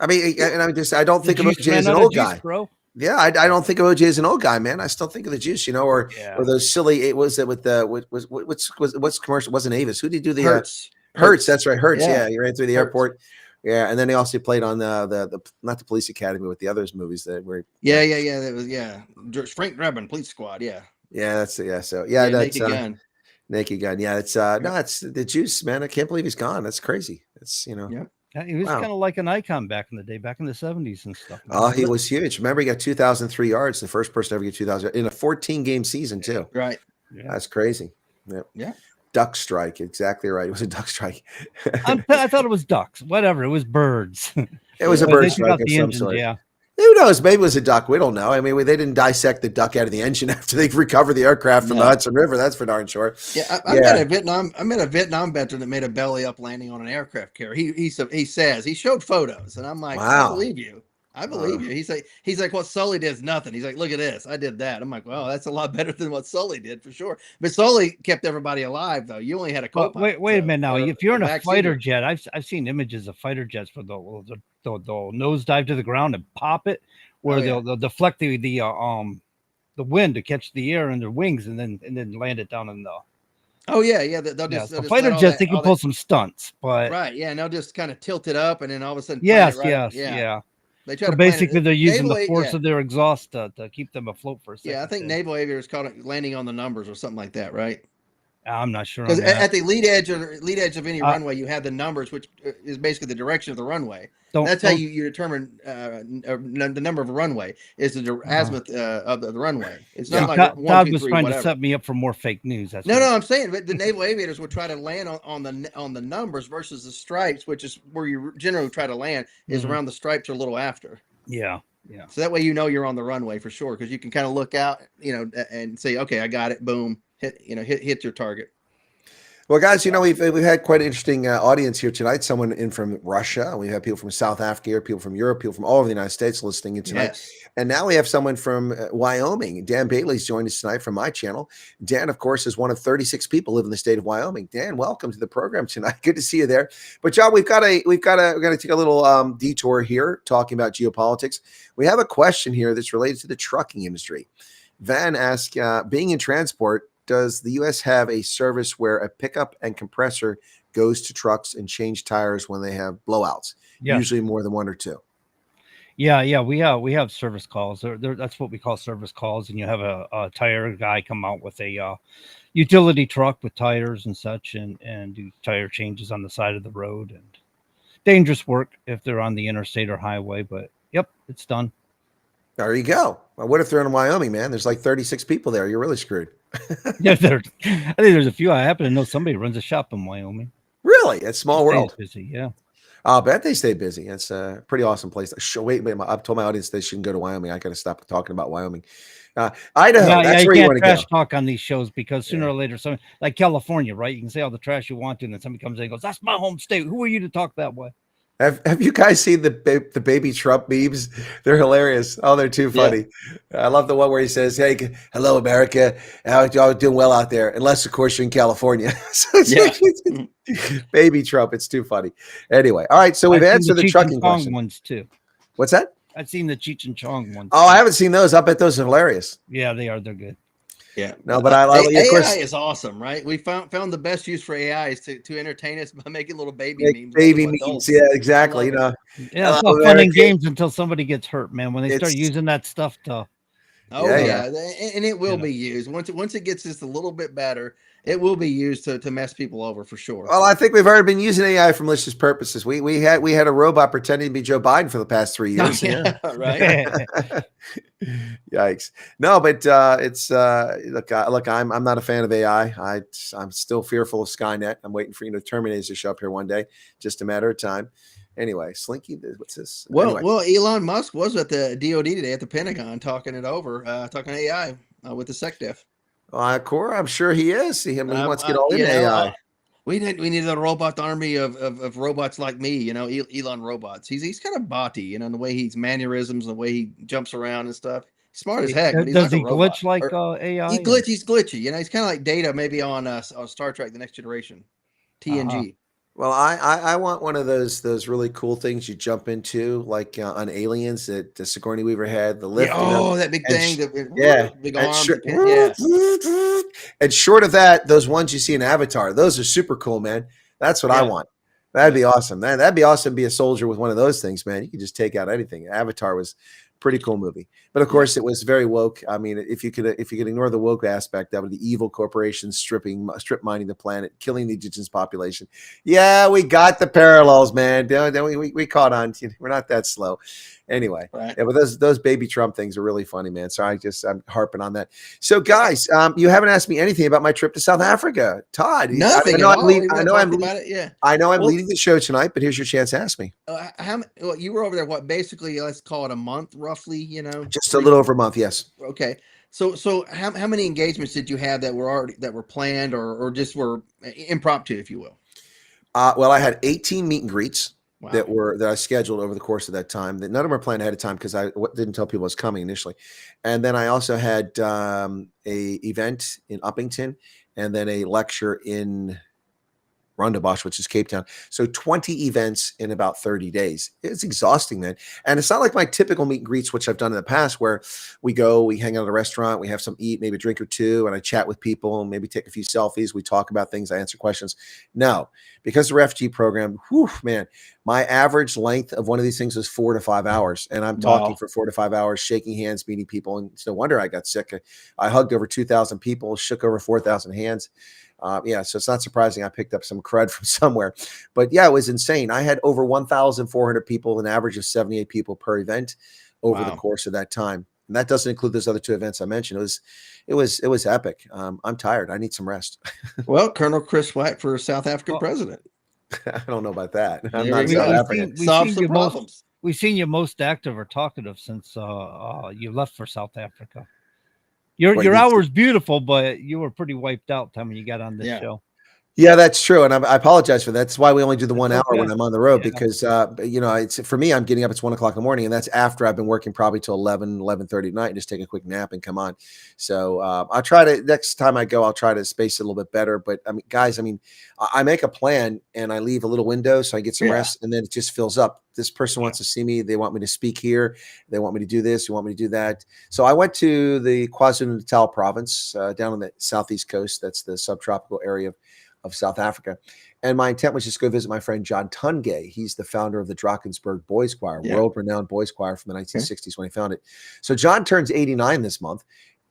I mean, and I don't think of OJ as an old guy, bro. Yeah, I don't think of OJ as an old guy, man. I still think of the juice, or those silly. It was with the what's commercial? Wasn't Avis? Who did do the Hertz? That's right, Hertz. Yeah, he ran through the airport. Yeah, and then they also played on the not the Police Academy with the others movies that were. Yeah. That was Frank Drebin, Police Squad. Yeah. Yeah, that's so. Yeah, that's Naked Gun. Naked Gun. Yeah, it's no, it's the juice, man. I can't believe he's gone. That's crazy. It's Yeah. He was kind of like an icon back in the day, back in the 70s and stuff. Oh, he was huge. Remember, he got 2,003 yards, the first person to ever get 2,000 in a 14-game season, too. Right. Yeah. That's crazy. Yep. Yeah. Duck strike. Exactly right. It was a duck strike. I thought it was ducks. Whatever. It was birds. It was a bird strike of some sort. Yeah. Who knows? Maybe it was a duck. We don't know. I mean, they didn't dissect the duck out of the engine after they recovered the aircraft from the Hudson River. That's for darn sure. Yeah, I met a Vietnam veteran that made a belly up landing on an aircraft carrier. He says he showed photos, and I'm like, wow. I believe you. I believe you. He's like, what Sully did is nothing. He's like, look at this. I did that. I'm like, well, that's a lot better than what Sully did for sure. But Sully kept everybody alive, though. You only had a co-pilot. Wait a minute now. If you're in a fighter jet, I've seen images of fighter jets for they'll nose dive to the ground and pop it, where they'll deflect the wind to catch the air in their wings and then land it down in the. Oh yeah. They'll just fighter jets. They can pull some stunts, but right, yeah, and they'll just kind of tilt it up, and then all of a sudden, yeah. They try so to basically, they're using the force of their exhaust to keep them afloat for a second. Yeah, I think naval aviators call it landing on the numbers or something like that, right? I'm not sure. Because at the lead edge of any runway, you have the numbers, which is basically the direction of the runway. That's how you determine the number of a runway is the azimuth of the runway. It's not like 1, Todd 2, was 3, trying whatever. to set me up for more fake news. No, I'm saying, but the naval aviators would try to land on the numbers versus the stripes, which is where you generally try to land is around the stripes or a little after. Yeah. So that way you're on the runway for sure, because you can kind of look out, and say, okay, I got it. Boom, hit your target. Well, guys, we've had quite an interesting audience here tonight. Someone in from Russia. We have people from South Africa, people from Europe, people from all over the United States listening in tonight. Yes. And now we have someone from Wyoming. Dan Bailey's joined us tonight from my channel. Dan, of course, is one of 36 people live in the state of Wyoming. Dan, welcome to the program tonight. Good to see you there. But John, we're going to take a little detour here talking about geopolitics. We have a question here that's related to the trucking industry. Van asks, being in transport, does the U.S. have a service where a pickup and compressor goes to trucks and change tires when they have blowouts? Yes. Usually more than one or two. Yeah, we have service calls. That's what we call service calls, and you have a tire guy come out with a utility truck with tires and such, and do tire changes on the side of the road. And dangerous work if they're on the interstate or highway, but yep, it's done. There you go. Well, what if they're in Wyoming, man? There's like 36 people there. You're really screwed. Yeah, I think there's a few. I happen to know somebody who runs a shop in Wyoming. Really? It's a small world. Busy, yeah. I'll bet they stay busy. It's a pretty awesome place. Wait, I've told my audience they shouldn't go to Wyoming. I got to stop talking about Wyoming. Idaho, that's where you want to trash go. talk on these shows because sooner or later, something like California, right? You can say all the trash you want to, and then somebody comes in and goes, "That's my home state. Who are you to talk that way?" Have you guys seen the baby Trump memes? They're hilarious. Oh, they're too funny. Yeah. I love the one where he says, "Hey, hello, America. How y'all doing well out there? Unless, of course, you're in California." Baby Trump. It's too funny. Anyway, all right. So we've answered the trucking question. Ones too. What's that? I've seen the Cheech and Chong ones. Oh, I haven't seen those. I bet those are hilarious. Yeah, they are. They're good. Yeah. No, but I of course, AI is awesome, right? We found the best use for AI is to entertain us by making little baby memes. Baby memes. Yeah, exactly. You know, yeah, it's all fun and games until somebody gets hurt, man. When they start using that stuff to. Oh yeah. And it will be used once it gets just a little bit better. It will be used to mess people over for sure. Well, I think we've already been using AI for malicious purposes. We had a robot pretending to be Joe Biden for the past 3 years. Yeah, right. Yikes! No, but it's look. I'm not a fan of AI. I'm still fearful of Skynet. I'm waiting for Terminators to show up here one day. Just a matter of time. Anyway, Slinky, what's this? Well, anyway. Elon Musk was at the DoD today at the Pentagon talking it over, talking AI with the SecDef. Cora, I'm sure he is. He wants to get all in AI. We need a robot army of robots like me, Elon robots. He's kind of botty, the way he's mannerisms, the way he jumps around and stuff. Smart as heck. But he's Does like he glitch like AI? He's glitchy. He's kind of like Data, maybe on Star Trek: The Next Generation, TNG. Well, I want one of those really cool things you jump into, like on Aliens that Sigourney Weaver had, the lift. That big thing. Big arm. And short of that, those ones you see in Avatar, those are super cool, man. That's what I want. That'd be awesome. That'd be awesome to be a soldier with one of those things, man. You could just take out anything. Avatar was a pretty cool movie. But of course, it was very woke. I mean, if you could ignore the woke aspect of it, the evil corporations strip mining the planet, killing the indigenous population. Yeah, we got the parallels, man. We caught on. We're not that slow. Anyway, right. Yeah, but those baby Trump things are really funny, man. So I'm harping on that. So, guys, you haven't asked me anything about my trip to South Africa, Todd. Nothing. I know I'm Well, leading the show tonight, but here's your chance to ask me. You were over there? What, basically, let's call it a month, roughly. Just a little over a month, yes. Okay. So how many engagements did you have that were planned or just were impromptu, if you will? Well, I had 18 meet and greets. Wow. that I scheduled over the course of that time. That none of them were planned ahead of time because I didn't tell people I was coming initially. And then I also had a event in Uppington and then a lecture in Rondebosch, which is Cape Town. So 20 events in about 30 days. It's exhausting, man. And it's not like my typical meet and greets, which I've done in the past, where we hang out at a restaurant, we have some eat, maybe a drink or two, and I chat with people, maybe take a few selfies. We talk about things, I answer questions. No, because the refugee program, man, my average length of one of these things is 4 to 5 hours. And I'm talking for 4 to 5 hours, shaking hands, meeting people. And it's no wonder I got sick. I hugged over 2,000 people, shook over 4,000 hands. So it's not surprising I picked up some crud from somewhere. But yeah, it was insane. I had over 1,400 people, an average of 78 people per event over the course of that time. And that doesn't include those other two events I mentioned. It was epic. I'm tired. I need some rest. Well, Colonel Chris Wyatt for South African president. I don't know about that. I'm not South African. Solve some problems. We've seen you most active or talkative since you left for South Africa. Your hour's beautiful, but you were pretty wiped out time when you got on this show. Yeah, that's true. And I apologize for that. That's why we only do the 1 hour when I'm on the road, because, it's for me, I'm getting up. It's 1 o'clock in the morning, and that's after I've been working probably till 11:30 at night and just take a quick nap and come on. So I'll try to, next time I go, I'll try to space it a little bit better. But I mean, guys, I make a plan and I leave a little window so I get some rest, and then it just fills up. This person wants to see me. They want me to speak here. They want me to do this. They want me to do that. So I went to the KwaZulu-Natal province down on the southeast coast. That's the subtropical area of South Africa. And my intent was just to go visit my friend John Tungay. He's the founder of the Drakensberg Boys Choir, world-renowned boys choir from the 1960s when he founded it. So John turns 89 this month.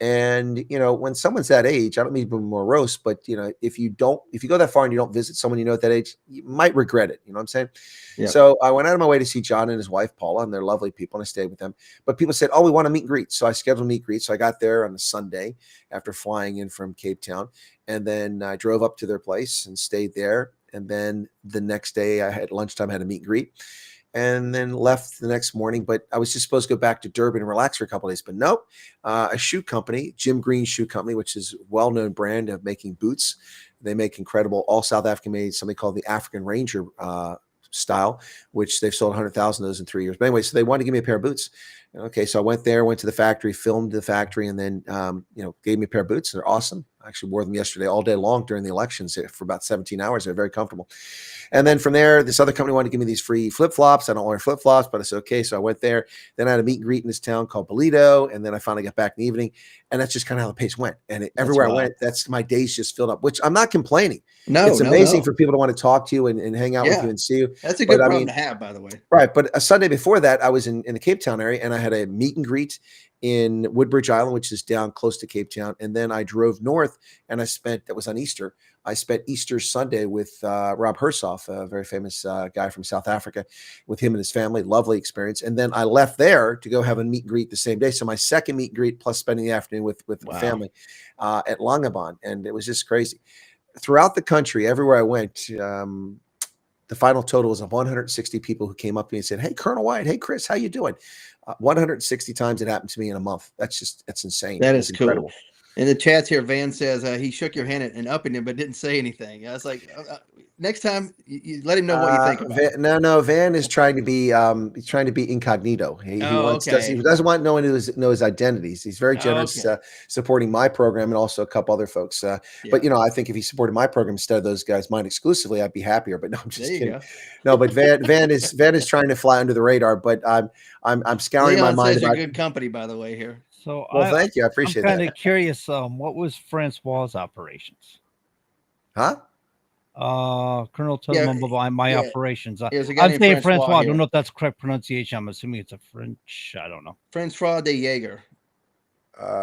And, when someone's that age, I don't mean to be morose, but, if you go that far and you don't visit someone at that age, you might regret it. You know what I'm saying? Yeah. So I went out of my way to see John and his wife, Paula, and they're lovely people, and I stayed with them. But people said, we want to meet and greet. So I scheduled a meet and greet. So I got there on a Sunday after flying in from Cape Town. And then I drove up to their place and stayed there. And then the next day I had lunchtime, had a meet and greet. And then left the next morning, but I was just supposed to go back to Durban and relax for a couple of days. But nope, a shoe company, Jim Green Shoe Company, which is a well-known brand of making boots. They make incredible, all South African made, something called the African Ranger style, which they've sold 100,000 of those in 3 years. But anyway, so they wanted to give me a pair of boots. Okay, so I went to the factory, filmed the factory, and then gave me a pair of boots. They're awesome. I actually wore them yesterday all day long during the elections for about 17 hours. They're very comfortable. And then from there, this other company wanted to give me these free flip-flops. I don't wear flip-flops, but it's okay. So I went there. Then I had a meet and greet in this town called Bolito. And then I finally got back in the evening. And that's just kind of how the pace went. And everywhere I went, that's my days just filled up, which I'm not complaining. No, it's amazing for people to want to talk to you and hang out with you and see you. That's a good problem to have, by the way. Right. But a Sunday before that, I was in the Cape Town area, and I had a meet and greet in Woodbridge Island, which is down close to Cape Town. And then I drove north, and that was on Easter. I spent Easter Sunday with Rob Hersoff, a very famous guy from South Africa, with him and his family. Lovely experience. And then I left there to go have a meet and greet the same day. So my second meet and greet, plus spending the afternoon with the family at Langebaan. And it was just crazy. Throughout the country, everywhere I went, the final total was of 160 people who came up to me and said, "Hey, Colonel Wyatt, hey, Chris, how you doing?" 160 times it happened to me in a month. That's insane. That is incredible. Cool. In the chats here, Van says he shook your hand and upping him, but didn't say anything. I was like, next time, you let him know what you think about No. Van is trying to be incognito. He doesn't want no one to know his identities. He's very generous, supporting my program and also a couple other folks. But I think if he supported my program instead of those guys, mine exclusively, I'd be happier. But no, I'm just kidding. No, but Van is trying to fly under the radar. But I'm scouring Leon my mind says about you're good company, by the way here. So thank you. I appreciate that. I'm kind of curious. What was Francois' operations? Huh? Colonel, tell them about my operations. I'm saying Francois. I don't know if that's correct pronunciation. I'm assuming it's a French. I don't know. Francois de Jaeger.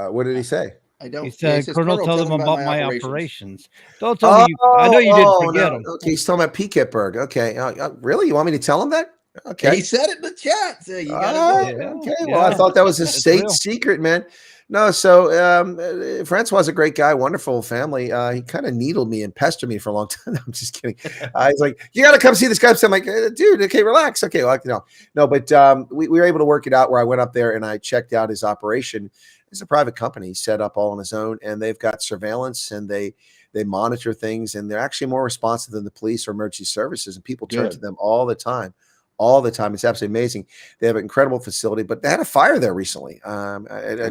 What did he say? I don't. He said, "Colonel, tell them about my operations." Don't tell me. I know you didn't forget him. Okay, he's talking about Piketberg. Okay, really? You want me to tell him that? Okay, he said it in the chat. So you got okay. Well, I thought that was a state secret, man. No, so Francois is a great guy, wonderful family. He kind of needled me and pestered me for a long time. I'm just kidding. He's like, "You got to come see this guy." So I'm like, "Dude, okay, relax." Okay, well, no, but we were able to work it out where I went up there and I checked out his operation. It's a private company set up all on his own, and they've got surveillance and they monitor things, and they're actually more responsive than the police or emergency services, and people turn to them all the time. It's absolutely amazing. They have an incredible facility, but they had a fire there recently. I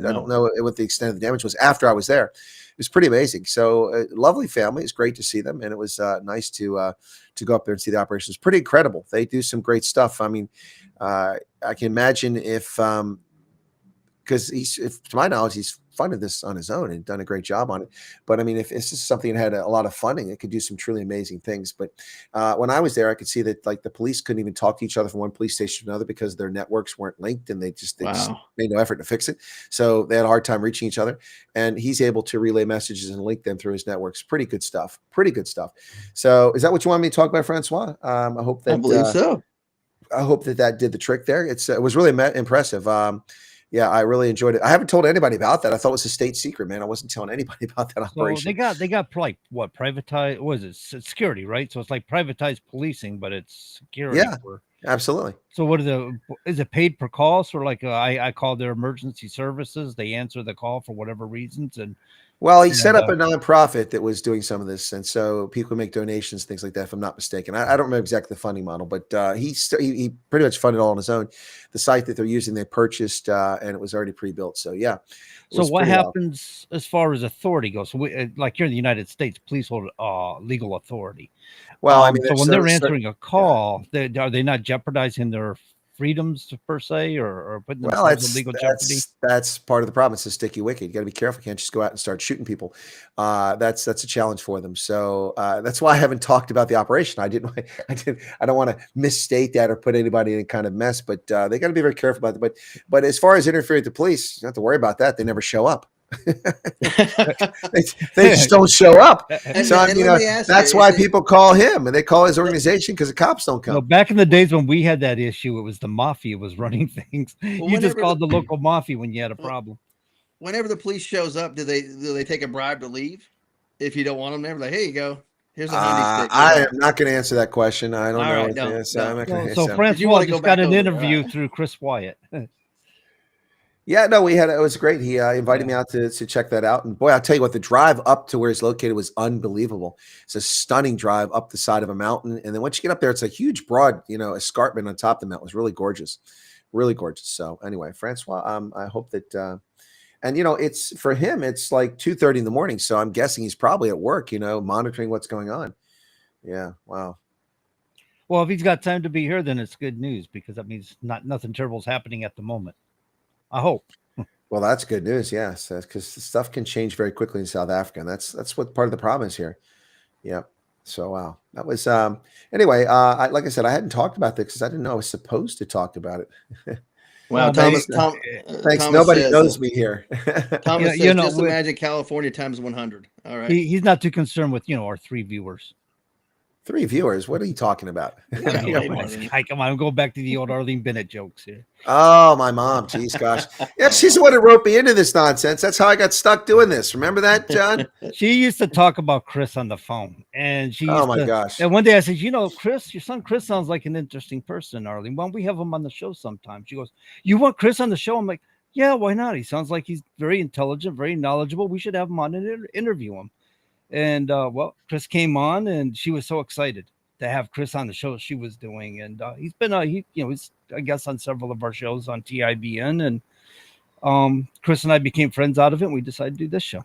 don't know what the extent of the damage was after I was there. It was pretty amazing. So lovely family. It's great to see them. And it was nice to go up there and see the operation. It's pretty incredible. They do some great stuff. I mean, I can imagine if to my knowledge, he's funded this on his own and done a great job on it. But I mean, if this is something that had a lot of funding, it could do some truly amazing things. But when I was there, I could see that like the police couldn't even talk to each other from one police station to another because their networks weren't linked, and they just made no effort to fix it. So they had a hard time reaching each other. And he's able to relay messages and link them through his networks. Pretty good stuff. So is that what you want me to talk about, Francois? I hope that. I believe so. I hope that did the trick there. It was really impressive. Yeah, I really enjoyed it. I haven't told anybody about that. I thought it was a state secret, man. I wasn't telling anybody about that operation. So they got like what privatized? What is it? Security, right? So it's like privatized policing, but it's security. Yeah, absolutely. So is it paid per call? Sort of like I call their emergency services. They answer the call for whatever reasons, and well, he set up a nonprofit that was doing some of this, and so people make donations, things like that. If I'm not mistaken, I don't remember exactly the funding model, but he pretty much funded all on his own. The site that they're using, they purchased, and it was already pre-built. So yeah. So what happens as far as authority goes? So like here in the United States, police hold legal authority. Well, I mean, so when they're answering a call, are they not jeopardizing their freedoms per se, or putting Well, themselves in legal jeopardy? that's part of the problem. It's a sticky wicket. You got to be careful. You can't just go out and start shooting people. That's a challenge for them. So that's why I haven't talked about the operation. I don't want to misstate that or put anybody in any kind of mess. But they got to be very careful about it. But as far as interfering with the police, you don't have to worry about that. They never show up. they just don't show up. So that's why people call him and they call his organization because the cops don't come. Back in the days when we had that issue, it was the mafia was running things. You just called the local mafia when you had a problem. Whenever the police shows up, do they take a bribe to leave? If you don't want them there, like, here you go. Here's a honey stick. I am not going to answer that question. I don't know. Right, so Francois just got an interview through Chris Wyatt. Yeah, no, it was great. He invited me out to check that out. And boy, I'll tell you what, the drive up to where it's located was unbelievable. It's a stunning drive up the side of a mountain. And then once you get up there, it's a huge, broad, escarpment on top of the mountain. It was really gorgeous. Really gorgeous. So anyway, Francois, I hope that, and it's for him, it's like 2:30 in the morning. So I'm guessing he's probably at work, monitoring what's going on. Yeah. Wow. Well, if he's got time to be here, then it's good news because that means nothing terrible is happening at the moment. I hope. Well, that's good news. Yes, because stuff can change very quickly in South Africa, and that's what part of the problem is here. Yeah. So wow, that was anyway. Like I said, I hadn't talked about this because I didn't know I was supposed to talk about it. Wow, Thomas. Thanks. Nobody knows me here. Thomas says, just imagine California times 100. All right. He's not too concerned with our 3 viewers. 3 viewers? What are you talking about? Come on, I'm going back to the old Arlene Bennett jokes here. Oh, my mom. Jeez, gosh. Yeah, she's the one who wrote me into this nonsense. That's how I got stuck doing this. Remember that, John? She used to talk about Chris on the phone. And gosh. And one day I said, Chris, your son Chris sounds like an interesting person, Arlene. Why don't we have him on the show sometime? She goes, you want Chris on the show? I'm like, yeah, why not? He sounds like he's very intelligent, very knowledgeable. We should have him on and interview him. And Chris came on, and she was so excited to have Chris on the show she was doing. And he's been, he's I guess on several of our shows on TIBN, and Chris and I became friends out of it. And we decided to do this show.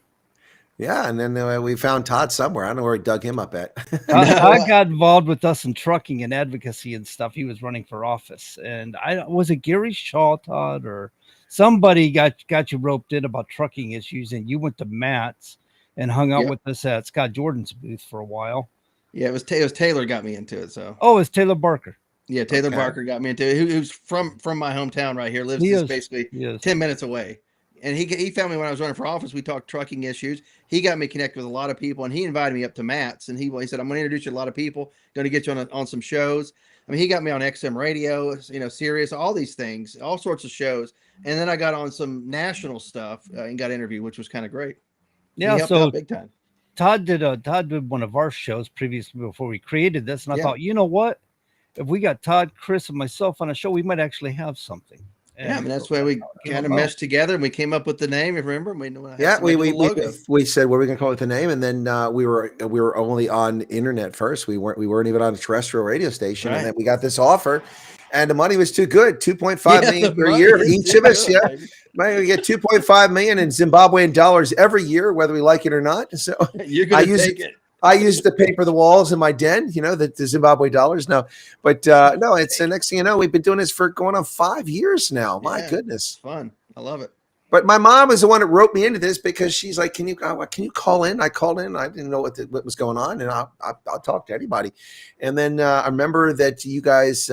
Yeah, and then we found Todd somewhere. I don't know where he dug him up at. Todd got involved with us in trucking and advocacy and stuff. He was running for office, and was it Gary Shaw, Todd, or somebody got you roped in about trucking issues, and you went to Matt's and hung out with us at Scott Jordan's booth for a while. Yeah, it was Taylor got me into it. So it's Taylor Barker. Yeah, Taylor Barker got me into it. Who's from my hometown right here, lives basically 10 minutes away. And he found me when I was running for office. We talked trucking issues. He got me connected with a lot of people, and he invited me up to Matt's. And he said, I'm going to introduce you to a lot of people, going to get you on some shows. I mean, he got me on XM radio, Sirius, all these things, all sorts of shows. And then I got on some national stuff and got interviewed, which was kind of great. Yeah, so big time. Todd did one of our shows previously before we created this, and I thought, you know what? If we got Todd, Chris, and myself on a show, we might actually have something. And I mean, that's why we kind of meshed together, and we came up with the name. If you remember, we said what are we going to call it the name, and then we were only on internet first. We weren't even on a terrestrial radio station, and then we got this offer. And the money was too good, $2.5 million per year each of us. Yeah, we get $2.5 million in Zimbabwean dollars every year, whether we like it or not. So I use it. I use it to paper the walls in my den. The Zimbabwe dollars. No, but no, it's the next thing you know, we've been doing this for going on 5 years now. My goodness, it's fun. I love it. But my mom was the one that wrote me into this because she's like, "Can you call in?" I called in. I didn't know what was going on, and I'll talk to anybody. And then I remember that you guys.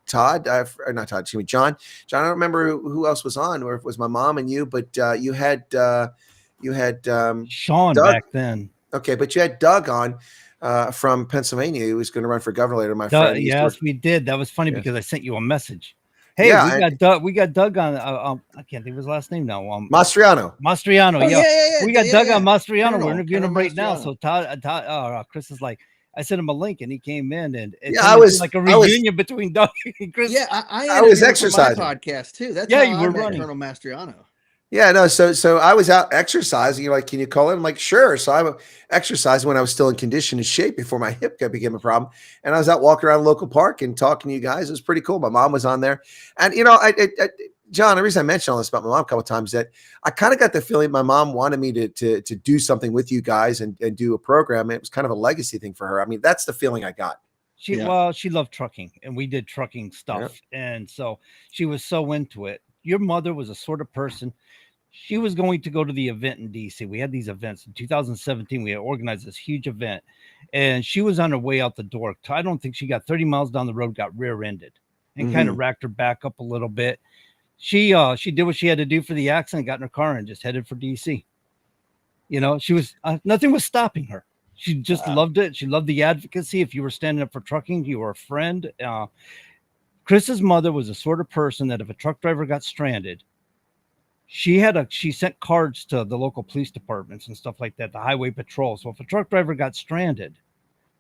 Todd, not Todd, excuse me, John. I don't remember who else was on, or if it was my mom and you, but you had Sean Doug back then. Okay, but you had Doug on from Pennsylvania. He was going to run for governor later. My friend. Yes, we did. That was funny because I sent you a message. Hey, we got Doug on. I can't think of his last name now. Mastriano. Mastriano. Yeah. We got Doug on Mastriano. We're interviewing him right now. So Todd, Chris is like, I sent him a link and he came in, and I was like a reunion between Doug and Chris. Yeah, I was exercising my podcast too. That's how you were running Colonel Mastriano. Yeah, no. So I was out exercising. You're like, can you call in? I'm like, sure. So I exercised when I was still in condition and shape before my hip became a problem. And I was out walking around a local park and talking to you guys. It was pretty cool. My mom was on there, and John, the reason I mentioned all this about my mom a couple of times is that I kind of got the feeling my mom wanted me to do something with you guys and do a program. It was kind of a legacy thing for her. I mean, that's the feeling I got. She loved trucking, and we did trucking stuff, and so she was so into it. Your mother was a sort of person. She was going to go to the event in DC. We had these events in 2017. We had organized this huge event, and she was on her way out the door. I don't think she got 30 miles down the road, got rear-ended, and kind of racked her back up a little bit. She did what she had to do for the accident, got in her car, and just headed for DC. You know, she was nothing was stopping her. She just loved it. She loved the advocacy. If you were standing up for trucking, you were a friend. Chris's mother was the sort of person that if a truck driver got stranded, she sent cards to the local police departments and stuff like that, the highway patrol. So if a truck driver got stranded,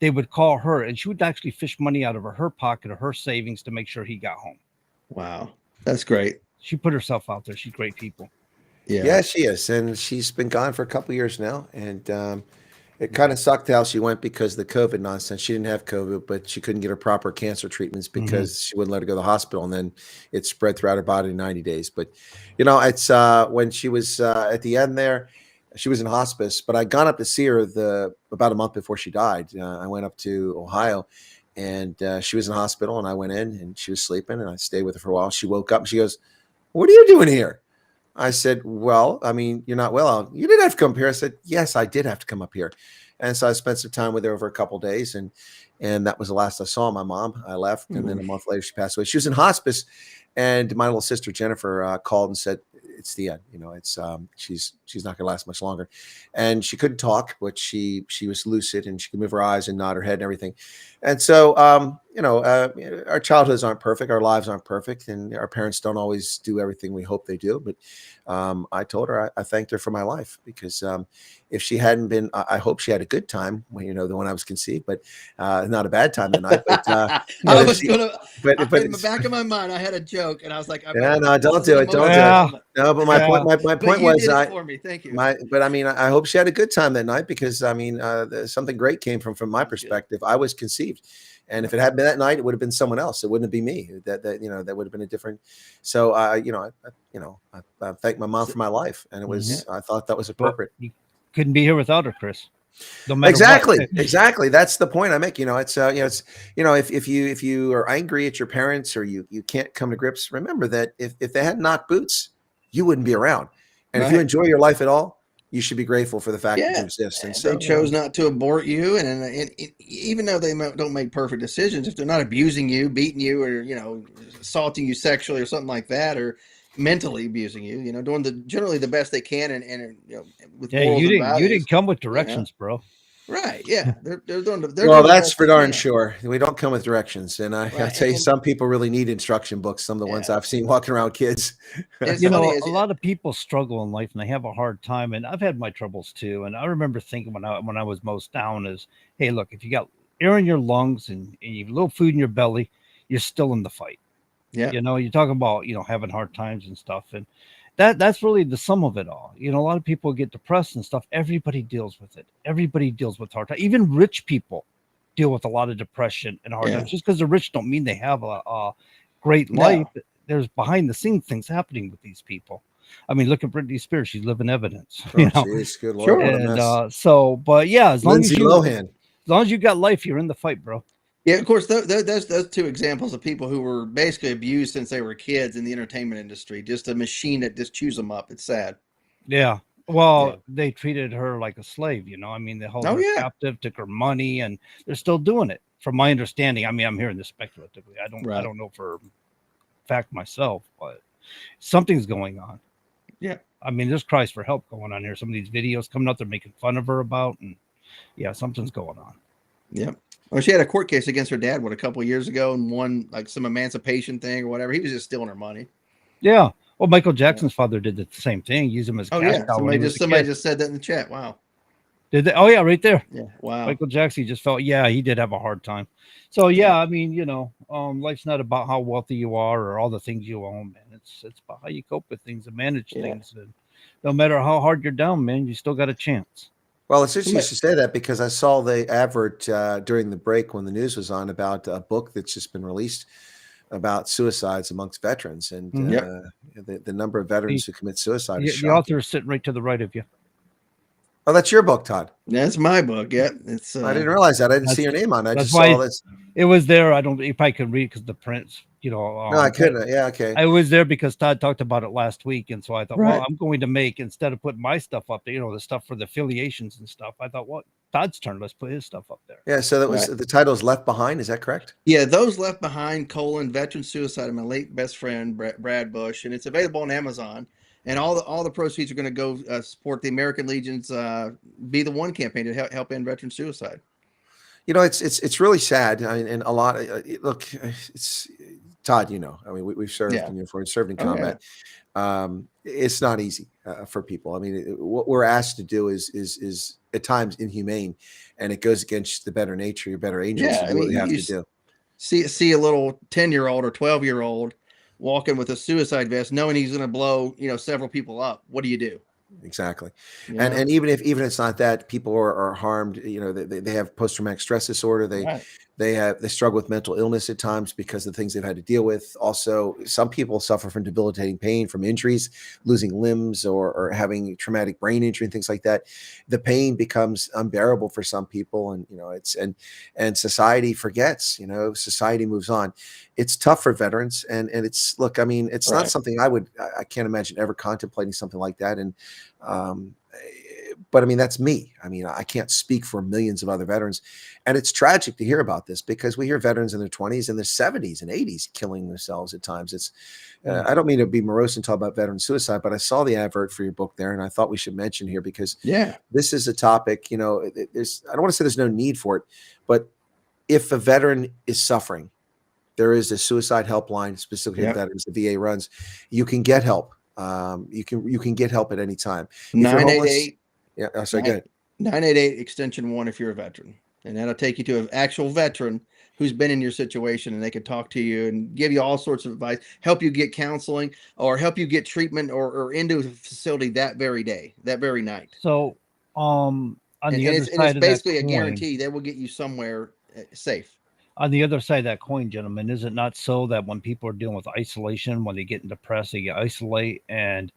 they would call her, and she would actually fish money out of her pocket or her savings to make sure he got home. Wow, that's great. She put herself out there. She's great people. Yeah, she is, and she's been gone for a couple of years now, and it kind of sucked how she went because of the COVID nonsense. She didn't have COVID, but she couldn't get her proper cancer treatments because she wouldn't let her go to the hospital, and then it spread throughout her body in 90 days. But, you know, it's when she was at the end there, she was in hospice, but I'd gone up to see her about a month before she died. I went up to Ohio, and she was in hospital, and I went in, and she was sleeping, and I stayed with her for a while. She woke up, and she goes, "What are you doing here?" I said, "Well, I mean, you're not well. You didn't have to come up here." I said, "Yes, I did have to come up here." And so I spent some time with her over a couple of days, and that was the last I saw my mom. I left, and then a month later she passed away. She was in hospice, and my little sister Jennifer called and said, "It's the end. You know, it's she's not going to last much longer." And she couldn't talk, but she was lucid, and she could move her eyes and nod her head and everything. And so, our childhoods aren't perfect, our lives aren't perfect, and our parents don't always do everything we hope they do. But I told her I thanked her for my life, because if she hadn't been, I hope she had a good time when I was conceived, but not a bad time that night. But I was in the back of my mind, I had a joke, and I was like, no, don't do it. Don't do it. No, but my point was, for me. Thank you. But I mean, I hope she had a good time that night, because I mean, something great came from my perspective. I was conceived, and if it had been that night, it would have been someone else. It wouldn't be me. That would have been a different. So I thank my mom for my life, and it was I thought that was appropriate. You couldn't be here without her, Chris. No matter Exactly. That's the point I make. If you are angry at your parents, or you can't come to grips, remember that if they had knocked boots, you wouldn't be around. And if you enjoy your life at all, you should be grateful for the fact that you exist. And so they chose not to abort you, and even though they don't make perfect decisions, if they're not abusing you, beating you, or assaulting you sexually or something like that, or mentally abusing you, doing generally the best they can, and with morals and values, you didn't come with directions, bro. Right? Yeah, they're doing. Well, that's for darn sure. We don't come with directions, and I tell you, some people really need instruction books. Some of the ones I've seen walking around kids. A lot of people struggle in life, and they have a hard time. And I've had my troubles too. And I remember thinking when I was most down is, hey, look, if you got air in your lungs and you have a little food in your belly, you're still in the fight. Yeah. You talk about having hard times and stuff, and that's really the sum of it all. A lot of people get depressed and stuff. Everybody deals with it. Everybody deals with hard times. Even rich people deal with a lot of depression and hard times. Just because they're rich don't mean they have a great life. There's behind the scenes things happening with these people. I mean, look at Britney Spears. She's living evidence. Geez, good Lord. And but yeah, as long as you got life, you're in the fight, bro. Yeah, of course, those two examples of people who were basically abused since they were kids in the entertainment industry, just a machine that just chews them up. It's sad. Yeah. Well, they treated her like a slave, I mean, they held her captive, took her money, and they're still doing it. From my understanding, I mean, I'm hearing this speculatively. I don't know for fact myself, but something's going on. Yeah. I mean, there's cries for help going on here. Some of these videos coming up, they're making fun of her about, and something's going on. Yep. Well, she had a court case against her dad, a couple of years ago, and won like some emancipation thing or whatever. He was just stealing her money. Yeah. Well, Michael Jackson's father did the same thing. Use him as cash cow. Somebody just said that in the chat. Wow. Did they? Oh yeah, right there. Yeah. Wow. Michael Jackson just felt. Yeah, he did have a hard time. So I mean, life's not about how wealthy you are or all the things you own, man. It's about how you cope with things and manage things. And no matter how hard you're down, man, you still got a chance. Well, it's interesting you should say that, because I saw the advert during the break when the news was on about a book that's just been released about suicides amongst veterans, and the number of veterans who commit suicide is the author is sitting right to the right of you. Oh, that's your book, Todd. That's my book. Yeah, it's. I didn't realize that. I didn't see your name on it. I That's just why saw this. it was there. I don't if I could read because the prints, No, I couldn't. Yeah, okay. I was there because Todd talked about it last week, and so I thought, Right. well, I'm going to make, instead of putting my stuff up there, the stuff for the affiliations and stuff. I thought, well, Todd's turn. Let's put his stuff up there. Yeah, so that was the title is Left Behind. Is that correct? Yeah, Those Left Behind: Veteran Suicide of my late best friend Brad Bush, and it's available on Amazon. And all the proceeds are going to go support the American Legion's Be the One campaign to help end veteran suicide. It's really sad. I mean, and a lot. Look, it's Todd. I mean, we've served in uniform, served in combat. It's not easy for people. I mean, what we're asked to do is at times inhumane, and it goes against the better nature, your better angels. Yeah, to do what we have to do. See a little 10-year-old or 12-year-old walking with a suicide vest, knowing he's going to blow, several people up. What do you do? Exactly. Yeah. And even if it's not that, people are harmed, they have post-traumatic stress disorder. They struggle with mental illness at times because of the things they've had to deal with. Also, some people suffer from debilitating pain from injuries, losing limbs or having traumatic brain injury and things like that. The pain becomes unbearable for some people, and and society forgets. Society moves on. It's tough for veterans, and it's not something I can't imagine ever contemplating something like that. And but I mean, that's me. I mean, I can't speak for millions of other veterans. And it's tragic to hear about this because we hear veterans in their 20s and their 70s and 80s killing themselves at times. It's, I don't mean to be morose and talk about veteran suicide, but I saw the advert for your book there, and I thought we should mention here because this is a topic, I don't want to say there's no need for it, but if a veteran is suffering, there is a suicide helpline specifically that the VA runs. You can get help. You can get help at any time. 988. Yeah, sorry, go ahead. 988 extension 1 if you're a veteran, and that'll take you to an actual veteran who's been in your situation, and they can talk to you and give you all sorts of advice, help you get counseling, or help you get treatment or into a facility that very day, that very night. So, on the other it's side of basically that a coin, guarantee they will get you somewhere safe. On the other side of that coin, gentlemen, is it not so that when people are dealing with isolation, when they get depressed, they get isolate and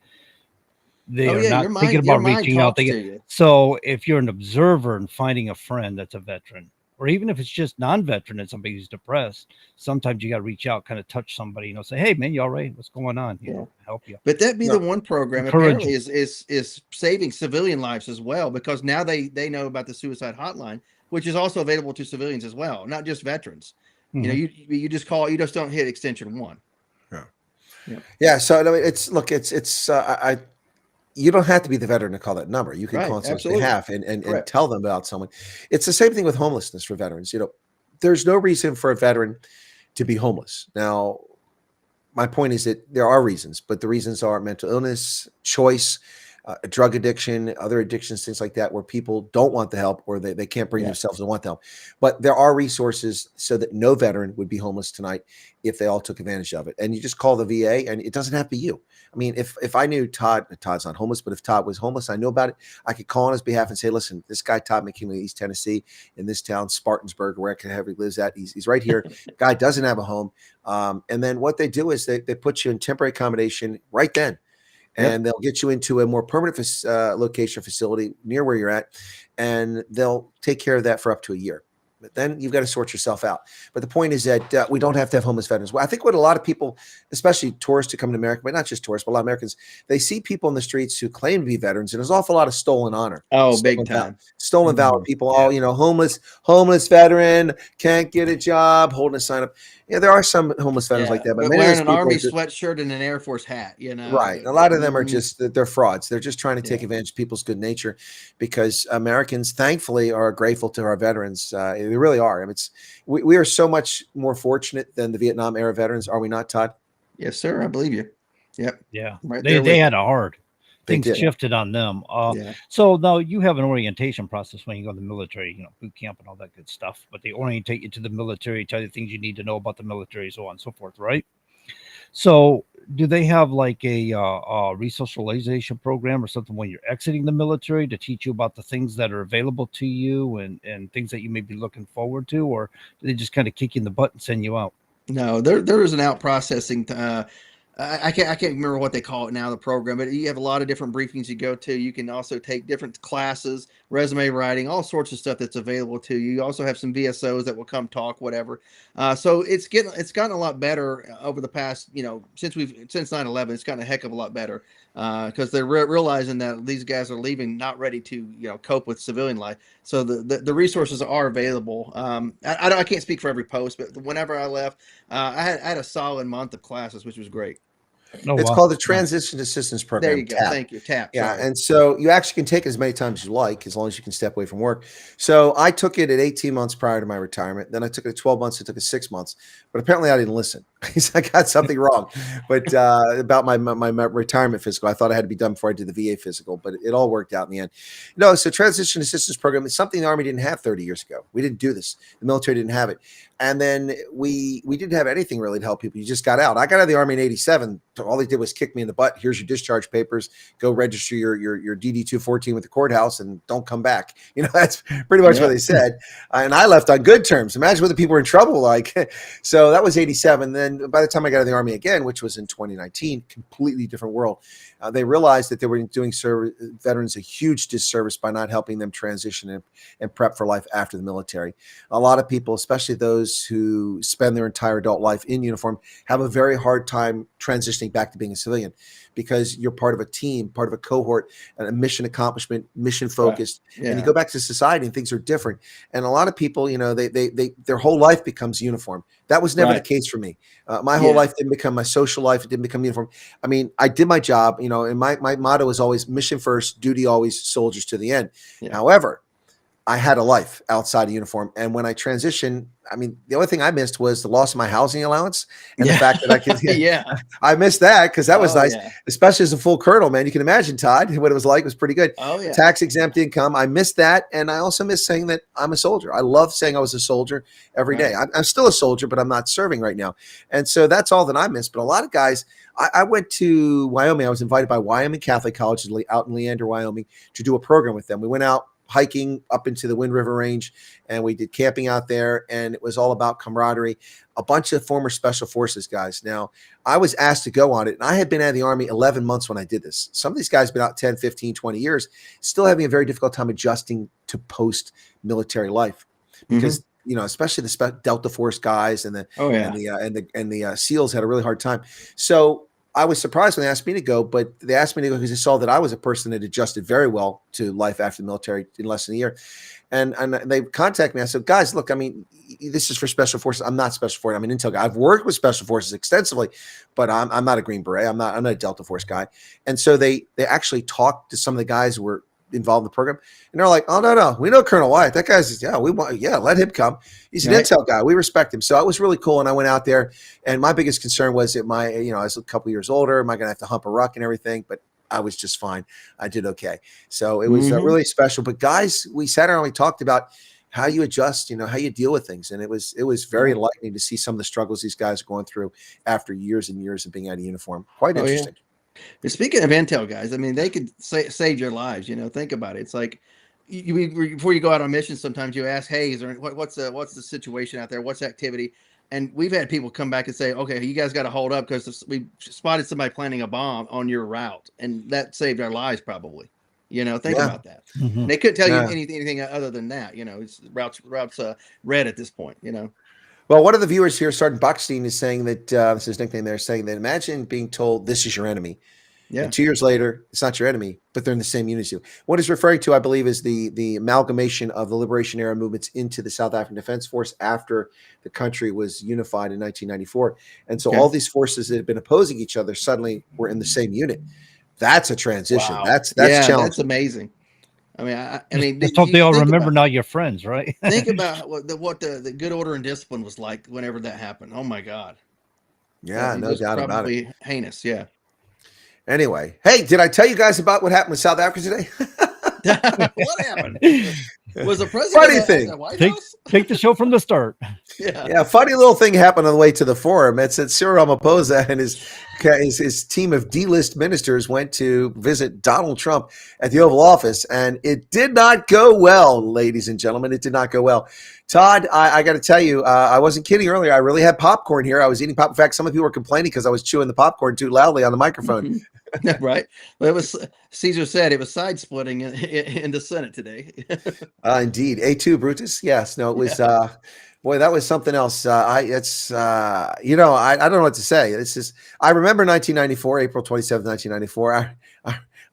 they are not thinking about reaching out. So if you're an observer and finding a friend that's a veteran, or even if it's just non-veteran and somebody who's depressed, sometimes you got to reach out, kind of touch somebody, say, hey man, you all right? What's going on? Help you. But that Be the One program apparently is saving civilian lives as well, because now they know about the suicide hotline, which is also available to civilians as well, not just veterans. Mm-hmm. You just call, you just don't hit extension 1. Yeah. So you don't have to be the veteran to call that number. You can call on someone's behalf and tell them about someone. It's the same thing with homelessness for veterans. There's no reason for a veteran to be homeless. Now, my point is that there are reasons, but the reasons are mental illness, choice, drug addiction, other addictions, things like that, where people don't want the help or they can't bring themselves to want the help. But there are resources so that no veteran would be homeless tonight if they all took advantage of it. And you just call the VA, and it doesn't have to be you. I mean, if I knew Todd's not homeless, but if Todd was homeless, I know about it, I could call on his behalf and say, listen, this guy, Todd McKinley, East Tennessee, in this town, Spartansburg, wherever he lives at, he's right here. Guy doesn't have a home. And then what they do is they put you in temporary accommodation right then. And they'll get you into a more permanent location facility near where you're at, and they'll take care of that for up to a year. But then you've got to sort yourself out. But the point is that we don't have to have homeless veterans. Well, I think what a lot of people, especially tourists who come to America, but not just tourists, but a lot of Americans, they see people in the streets who claim to be veterans, and there's an awful lot of stolen honor. Oh, big time. Stolen valor. People all, homeless veteran, can't get a job, holding a sign up. Yeah, there are some homeless veterans like that, but many wearing an army just, sweatshirt and an Air Force hat, Right. A lot of them are just, they're frauds. They're just trying to take advantage of people's good nature, because Americans, thankfully, are grateful to our veterans. They really are. I mean, we are so much more fortunate than the Vietnam era veterans, are we not, Todd? Yes, sir. I believe you. Yep. Yeah. Right. They had it hard. Things shifted on them. So now you have an orientation process when you go to the military, boot camp and all that good stuff, but they orientate you to the military, tell you things you need to know about the military, so on and so forth, right? So do they have like a resocialization program or something when you're exiting the military to teach you about the things that are available to you and things that you may be looking forward to, or do they just kind of kick you in the butt and send you out? No, there is an out processing I can't remember what they call it now, the program, but you have a lot of different briefings you go to. You can also take different classes, resume writing, all sorts of stuff that's available to you. You also have some VSOs that will come talk, whatever. So it's gotten a lot better over the past, since 9/11, it's gotten a heck of a lot better because they're realizing that these guys are leaving not ready to, cope with civilian life. So the resources are available. I can't speak for every post, but whenever I left, I had a solid month of classes, which was great. It's called the Transition Assistance Program. There you go. TAP. Thank you. TAP. Yeah. Sorry. And so you actually can take it as many times as you like, as long as you can step away from work. So I took it at 18 months prior to my retirement. Then I took it at 12 months. I took it 6 months. But apparently I didn't listen. I got something wrong. But about my retirement physical, I thought I had to be done before I did the VA physical. But it all worked out in the end. No, so Transition Assistance Program is something the Army didn't have 30 years ago. We didn't do this. The military didn't have it. And then we didn't have anything really to help people. You just got out. I got out of the Army in 87. All they did was kick me in the butt. Here's your discharge papers. Go register your DD 214 with the courthouse and don't come back. That's pretty much what they said. And I left on good terms. Imagine what the people were in trouble like. So that was 87. Then by the time I got out of the Army again, which was in 2019, completely different world. They realized that they were doing veterans a huge disservice by not helping them transition and prep for life after the military. A lot of people, especially those who spend their entire adult life in uniform, have a very hard time transitioning back to being a civilian because you're part of a team, part of a cohort, and a mission accomplishment, mission focused. Right. Yeah. And you go back to society and things are different. And a lot of people, their whole life becomes uniform. That was never the case for me. My whole life didn't become my social life. It didn't become uniform. I mean, I did my job, and my motto is always mission first, duty always, soldiers to the end. Yeah. However, I had a life outside of uniform. And when I transitioned, I mean, the only thing I missed was the loss of my housing allowance and the fact that I could, I missed that because that was nice, especially as a full colonel, man. You can imagine, Todd, what it was like. It was pretty good. Oh, yeah. Tax exempt income. I missed that. And I also miss saying that I'm a soldier. I love saying I was a soldier every day. I'm still a soldier, but I'm not serving right now. And so that's all that I missed. But a lot of guys, I went to Wyoming. I was invited by Wyoming Catholic College out in Leander, Wyoming, to do a program with them. We went out hiking up into the Wind River Range, and we did camping out there, and it was all about camaraderie. A bunch of former Special Forces guys. Now, I was asked to go on it, and I had been out of the Army 11 months when I did this. Some of these guys have been out 10, 15, 20 years, still having a very difficult time adjusting to post-military life because especially the Delta Force guys and the SEALs had a really hard time. So I was surprised when they asked me to go, but they asked me to go because they saw that I was a person that adjusted very well to life after the military in less than a year. And they contacted me. I said, guys, look, I mean, this is for Special Forces. I'm not Special Forces. I'm an intel guy. I've worked with Special Forces extensively, but I'm not a Green Beret. I'm not a Delta Force guy. And so they actually talked to some of the guys who were involved in the program, and they're like, oh no, we know Colonel Wyatt. That guy's let him come. He's an intel guy. We respect him. So it was really cool. And I went out there, and my biggest concern was that I was a couple years older. Am I going to have to hump a ruck and everything? But I was just fine. I did okay. So it was really special. But guys, we sat around and we talked about how you adjust, how you deal with things. And it was very enlightening to see some of the struggles these guys are going through after years and years of being out of uniform. Quite interesting. Yeah. But speaking of intel guys, I mean, they could save your lives. Think about it. It's like before you go out on missions, sometimes you ask, "Hey, is there what's the situation out there? What's activity?" And we've had people come back and say, "Okay, you guys got to hold up because we spotted somebody planting a bomb on your route, and that saved our lives probably." Think about that. Mm-hmm. They couldn't tell you anything other than that. It's routes red at this point. Well, one of the viewers here, Sergeant Buckstein, is saying that this is his nickname. They're saying that imagine being told this is your enemy. Yeah. And 2 years later, it's not your enemy, but they're in the same unit as you. What he's referring to, I believe, is the amalgamation of the Liberation Era movements into the South African Defense Force after the country was unified in 1994. And so all these forces that have been opposing each other suddenly were in the same unit. That's a transition. Wow. That's challenging. That's amazing. I mean, just hope they all remember now you're friends, right? Think about what the good order and discipline was like whenever that happened. Oh my God. Yeah, no doubt about it. Heinous, yeah. Anyway, hey, did I tell you guys about what happened with South Africa today? What happened? Was the president Funny at thing. the White House? Take the show from the start. Yeah, funny little thing happened on the way to the forum. It's that Cyril Ramaphosa and his team of D-list ministers went to visit Donald Trump at the Oval Office, and it did not go well, ladies and gentlemen. It did not go well. Todd, I got to tell you, I wasn't kidding earlier. I really had popcorn here. I was eating In fact, some of you were complaining because I was chewing the popcorn too loudly on the microphone. Right. Well, it was Caesar said it was side splitting in the Senate today. Indeed. A2 Brutus. Yes. No, it was, boy, that was something else. I don't know what to say. It's just, I remember 1994, April 27th, 1994.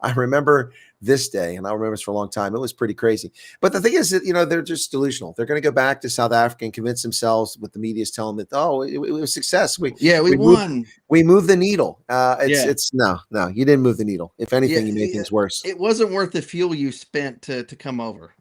I remember this day, and I'll remember this for a long time. It was pretty crazy. But the thing is that, they're just delusional. They're going to go back to South Africa and convince themselves what the media is telling them that, it was success. We won. We moved the needle. No, you didn't move the needle. If anything, you made things worse. It wasn't worth the fuel you spent to come over,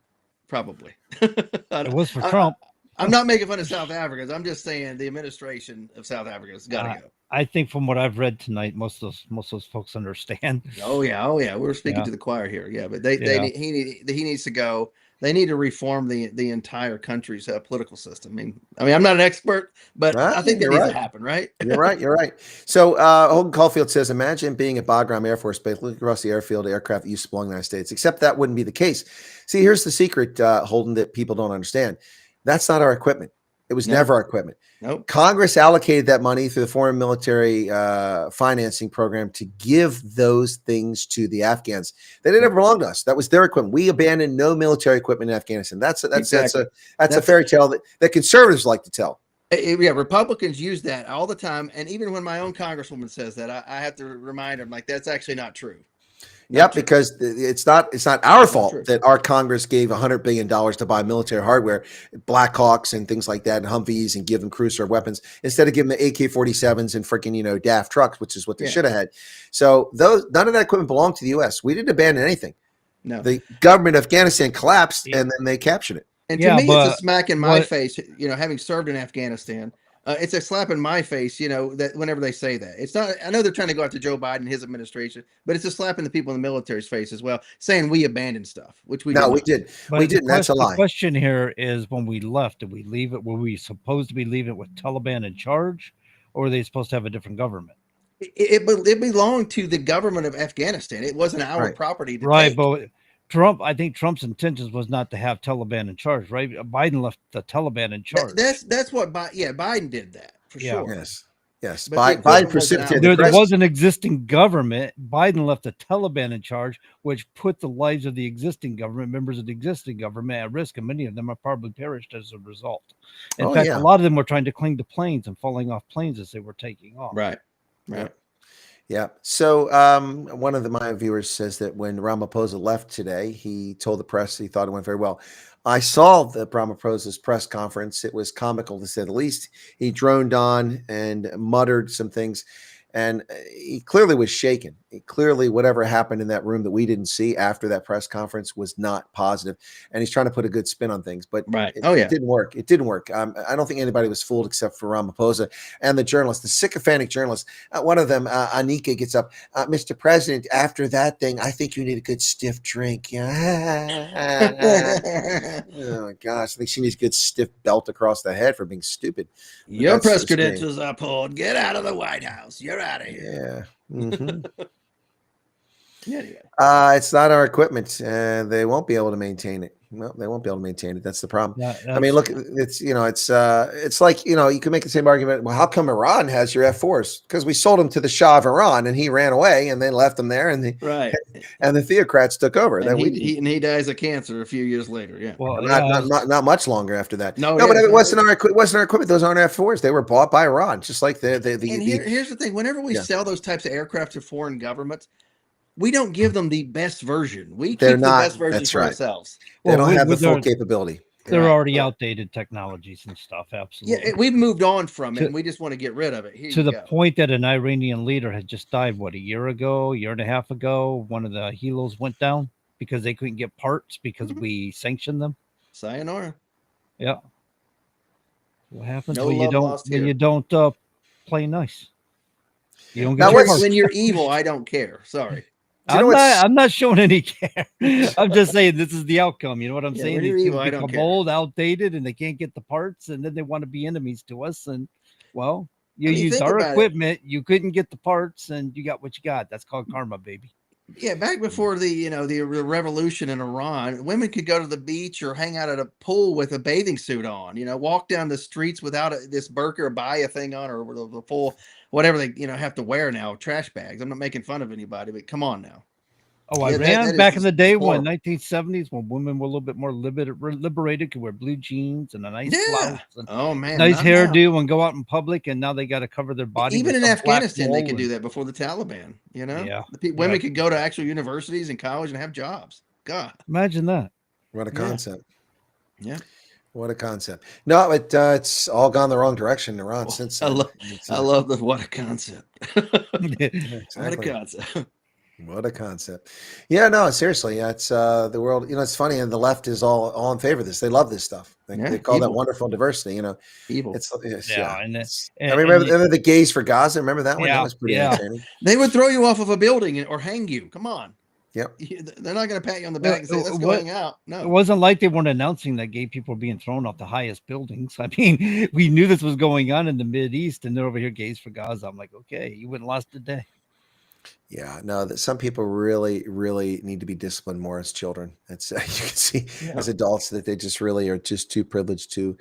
probably. It was for Trump. I'm not making fun of South Africans. I'm just saying the administration of South Africa has got to go. I think from what I've read tonight, most of those folks understand. Oh yeah. We're speaking to the choir here. Yeah, but he needs to go. They need to reform the entire country's political system. I mean, I'm not an expert, but I think that needs to happen, right? You're right. So Holden Caulfield says, imagine being at Bagram Air Force Base, looking across the airfield, aircraft that used to belong to the United States, except that wouldn't be the case. See, here's the secret, Holden, that people don't understand. That's not our equipment. It was never our equipment. Nope. Congress allocated that money through the Foreign Military Financing Program to give those things to the Afghans. They didn't ever belong to us. That was their equipment. We abandoned no military equipment in Afghanistan. That's a fairy tale that conservatives like to tell. Yeah, Republicans use that all the time, and even when my own congresswoman says that, I have to remind them that's actually not true. Yep, because it's not our fault that our Congress gave $100 billion to buy military hardware, Blackhawks and things like that, and Humvees, and give them cruiser weapons instead of giving them the AK-47s and freaking DAF trucks, which is what they should have had. So none of that equipment belonged to the U.S. We didn't abandon anything. No, the government of Afghanistan collapsed, and then they captured it. And to me, it's a smack in my face. Having served in Afghanistan. It's a slap in my face, that whenever they say that. It's not, I know they're trying to go after Joe Biden and his administration, but it's a slap in the people in the military's face as well, saying we abandoned stuff, which we did. We didn't. That's a lie. The question here is, when we left, did we leave it? Were we supposed to be leaving it with Taliban in charge, or were they supposed to have a different government? It belonged to the government of Afghanistan. It wasn't our property. But I think Trump's intentions was not to have Taliban in charge, right? Biden left the Taliban in charge. That's what Biden did that for sure. Yes. Biden precipitated. There was an existing government. Biden left the Taliban in charge, which put the lives of the existing government, members of the existing government, at risk, and many of them have probably perished as a result. In fact, a lot of them were trying to cling to planes and falling off planes as they were taking off. Right. Yeah. So one of my viewers says that when Ramaphosa left today, he told the press he thought it went very well. I saw the Ramaphosa's press conference. It was comical, to say the least. He droned on and muttered some things, and he clearly was shaken. Clearly, whatever happened in that room that we didn't see after that press conference was not positive, and he's trying to put a good spin on things, but it didn't work. It didn't work. I don't think anybody was fooled except for Ramaphosa and the journalists, the sycophantic journalists. One of them, Anika, gets up. Mr. President, after that thing, I think you need a good stiff drink. Oh my gosh, I think she needs a good stiff belt across the head for being stupid. Your press credentials are pulled. Get out of the White House. You're out of here. Yeah. Mm-hmm. Anyway. It's not our equipment. They won't be able to maintain it. No, they won't be able to maintain it. That's the problem. I mean, look, it's like, you can make the same argument. Well, how come Iran has your F-4s? Because we sold them to the Shah of Iran, and he ran away, and then left them there, and the theocrats took over. And he dies of cancer a few years later. Yeah, well, not much longer after that. No, but it wasn't our equipment. Those aren't F-4s. They were bought by Iran, just like the. Here's the thing: whenever we sell those types of aircraft to foreign governments, we don't give them the best version. We keep the best version for ourselves. They don't have the full capability. They're already outdated technologies and stuff. Absolutely. Yeah, we've moved on from it, and we just want to get rid of it. To the point that an Iranian leader had just died, a year and a half ago? One of the helos went down because they couldn't get parts because we sanctioned them. Sayonara. Yeah. What happens when you don't play nice? You don't get when you're evil, I don't care. Sorry. I'm not showing any care. I'm just saying this is the outcome. You know what I'm saying? When you're These evil, things I don't become care. old, outdated, and they can't get the parts, and then they want to be enemies to us. And well, you I mean, used think our about it. equipment, you couldn't get the parts, and you got what you got. That's called karma, baby. Yeah, back before the revolution in Iran, women could go to the beach or hang out at a pool with a bathing suit on. Walk down the streets without this burqa or baya thing on, or the full whatever they have to wear now, trash bags. I'm not making fun of anybody, but come on now. Oh, Yeah, Iran that back is in the day when horrible. 1970s, when women were a little bit more liberated, could wear blue jeans and a nice Yeah. blouse and Oh man, nice not now. hairdo and go out in public, and now they got to cover their body. Even with in some black Afghanistan, they wool could do and- that before the Taliban. Yeah. Women Yeah. could go to actual universities and college and have jobs. God, Imagine that. What a Yeah. concept. Yeah. What a concept. No, it's all gone the wrong direction in Iran since I then. love the what a concept. Exactly. What a concept. What a concept. Yeah, no, seriously. It's the world, it's funny, and the left is all in favor of this. They love this stuff. They call that evil. wonderful diversity, Evil. It's Yeah, yeah. and I remember the gays for Gaza. Remember that one? Yeah, That was pretty yeah. entertaining. They would throw you off of a building or hang you. Come on. Yep. They're not going to pat you on the back and say, let's go hang out. It No. wasn't like they weren't announcing that gay people were being thrown off the highest buildings. I mean, we knew this was going on in the Mideast, and they're over here gays for Gaza. I'm like, okay, you wouldn't lost a day. Yeah, no, that some people really, really need to be disciplined more as children. It's you can see as adults that they just really are just too privileged, too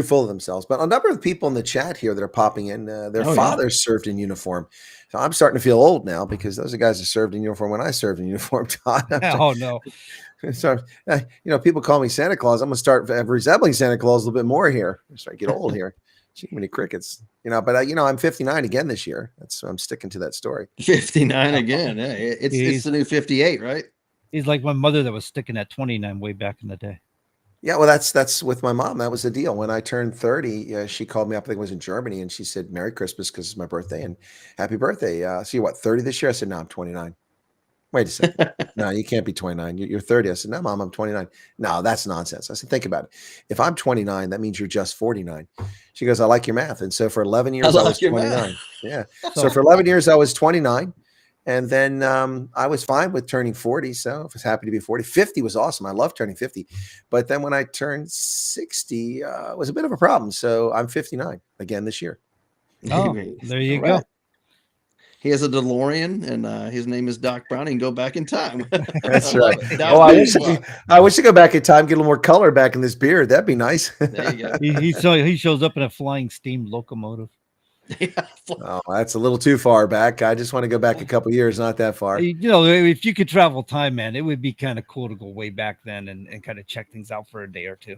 full of themselves. But a number of people in the chat here that are popping in, their fathers served in uniform. So I'm starting to feel old now because those are guys that served in uniform when I served in uniform. Todd. Oh no. So people call me Santa Claus. I'm gonna start resembling Santa Claus a little bit more here. I'm starting to get old here. Gee, many crickets, but I'm 59 again this year. I'm sticking to that story. 59 again. Yeah, it's the new 58, right? He's like my mother that was sticking at 29 way back in the day. Yeah, well, that's with my mom. That was the deal. When I turned 30, she called me up. I think it was in Germany, and she said, "Merry Christmas," because it's my birthday, and happy birthday. So you're what, 30 this year? I said, "No, I'm 29." Wait a second. No, you can't be 29. You're 30. I said, "No, Mom, I'm 29." No, that's nonsense. I said, "Think about it. If I'm 29, that means you're just 49." She goes, "I like your math." And so for 11 years, I was 29. Yeah. So for 11 years, I was 29. And then I was fine with turning 40. So I was happy to be 40. 50 was awesome. I love turning 50. But then when I turned 60, it was a bit of a problem. So I'm 59 again this year. Oh, there you go. He has a DeLorean, and his name is Doc Brown. He can go back in time. That's right. Oh, I wish to go back in time, get a little more color back in this beard. That'd be nice. There you go. He shows up in a flying steam locomotive. Oh, that's a little too far back. I just want to go back a couple years, not that far. If you could travel time, man, it would be kind of cool to go way back then and kind of check things out for a day or two.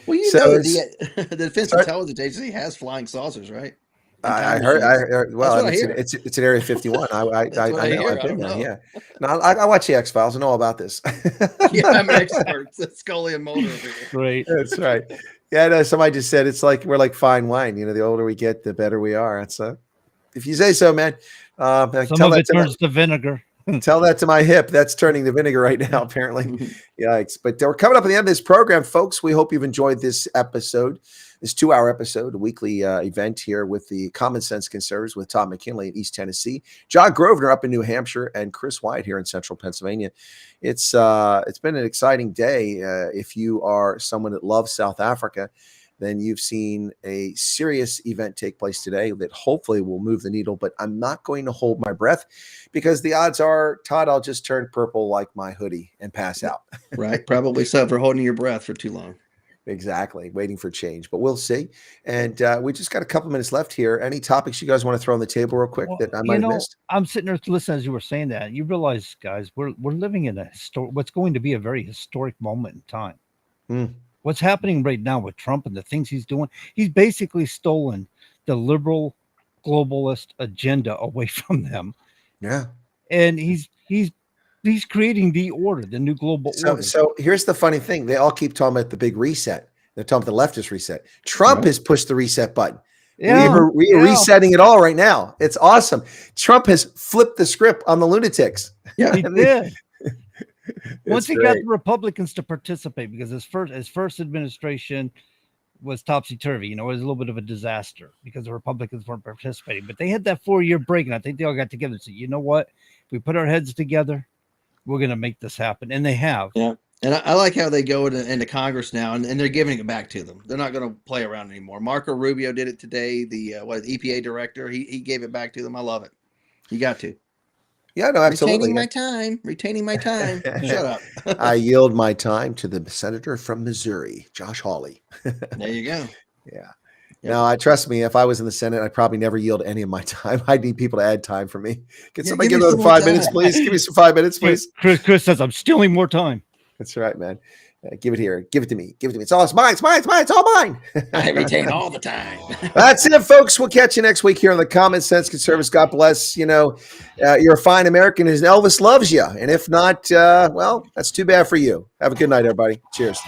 Well, the Defense Intelligence Agency has flying saucers, right? I heard. Well, it's an Area 51. I know. I've been there. Yeah. No, I watch the X Files. I know all about this. Yeah, I'm an expert. Scully and Mulder over here. Right. That's right. Yeah. No, somebody just said it's like we're like fine wine. The older we get, the better we are. That's if you say so, man. Some of it turns to vinegar. Tell that to my hip. That's turning to vinegar right now, apparently. Yikes. But we're coming up at the end of this program, folks. We hope you've enjoyed this episode, this 2-hour episode, a weekly event here with the Common Sense Conservatives with Todd McKinley in East Tennessee, John Grosvenor up in New Hampshire, and Chris Wyatt here in Central Pennsylvania. It's been an exciting day. If you are someone that loves South Africa, then you've seen a serious event take place today that hopefully will move the needle. But I'm not going to hold my breath because the odds are, Todd, I'll just turn purple like my hoodie and pass out. Right. Probably so, for holding your breath for too long. Exactly. Waiting for change, but we'll see. And we just got a couple minutes left here. Any topics you guys want to throw on the table real quick that I might have missed? I'm sitting there listening as you were saying that. You realize, guys, we're living in what's going to be a very historic moment in time. What's happening right now with Trump and the things he's doing, he's basically stolen the liberal globalist agenda away from them. Yeah. And he's creating the order, the new global order. So here's the funny thing. They all keep talking about the big reset. They're talking about the leftist reset. Trump has pushed the reset button. Yeah, we're resetting it all right now. It's awesome. Trump has flipped the script on the lunatics. Yeah, he did. Once he got the Republicans to participate, because his first administration was topsy-turvy, it was a little bit of a disaster because the Republicans weren't participating. But they had that 4-year break, and I think they all got together and said, you know what? we put our heads together, we're going to make this happen. And they have. Yeah. And I like how they go into Congress now, and they're giving it back to them. They're not going to play around anymore. Marco Rubio did it today. The EPA director, he gave it back to them. I love it. You got to. Yeah, no, absolutely. Retaining my time. Shut up. I yield my time to the senator from Missouri, Josh Hawley. There you go. Yeah. No, I trust me. If I was in the Senate, I'd probably never yield any of my time. I'd need people to add time for me. Can somebody give me 5 minutes, please? Give me some 5 minutes, please. Chris says I'm stealing more time. That's right, man. Give it here. Give it to me. Give it to me. It's mine. It's mine. It's mine. It's all mine. I retain all the time. That's it, folks. We'll catch you next week here on the Common Sense Conservatives. God bless. You're a fine American, and Elvis loves you. And if not, well, that's too bad for you. Have a good night, everybody. Cheers.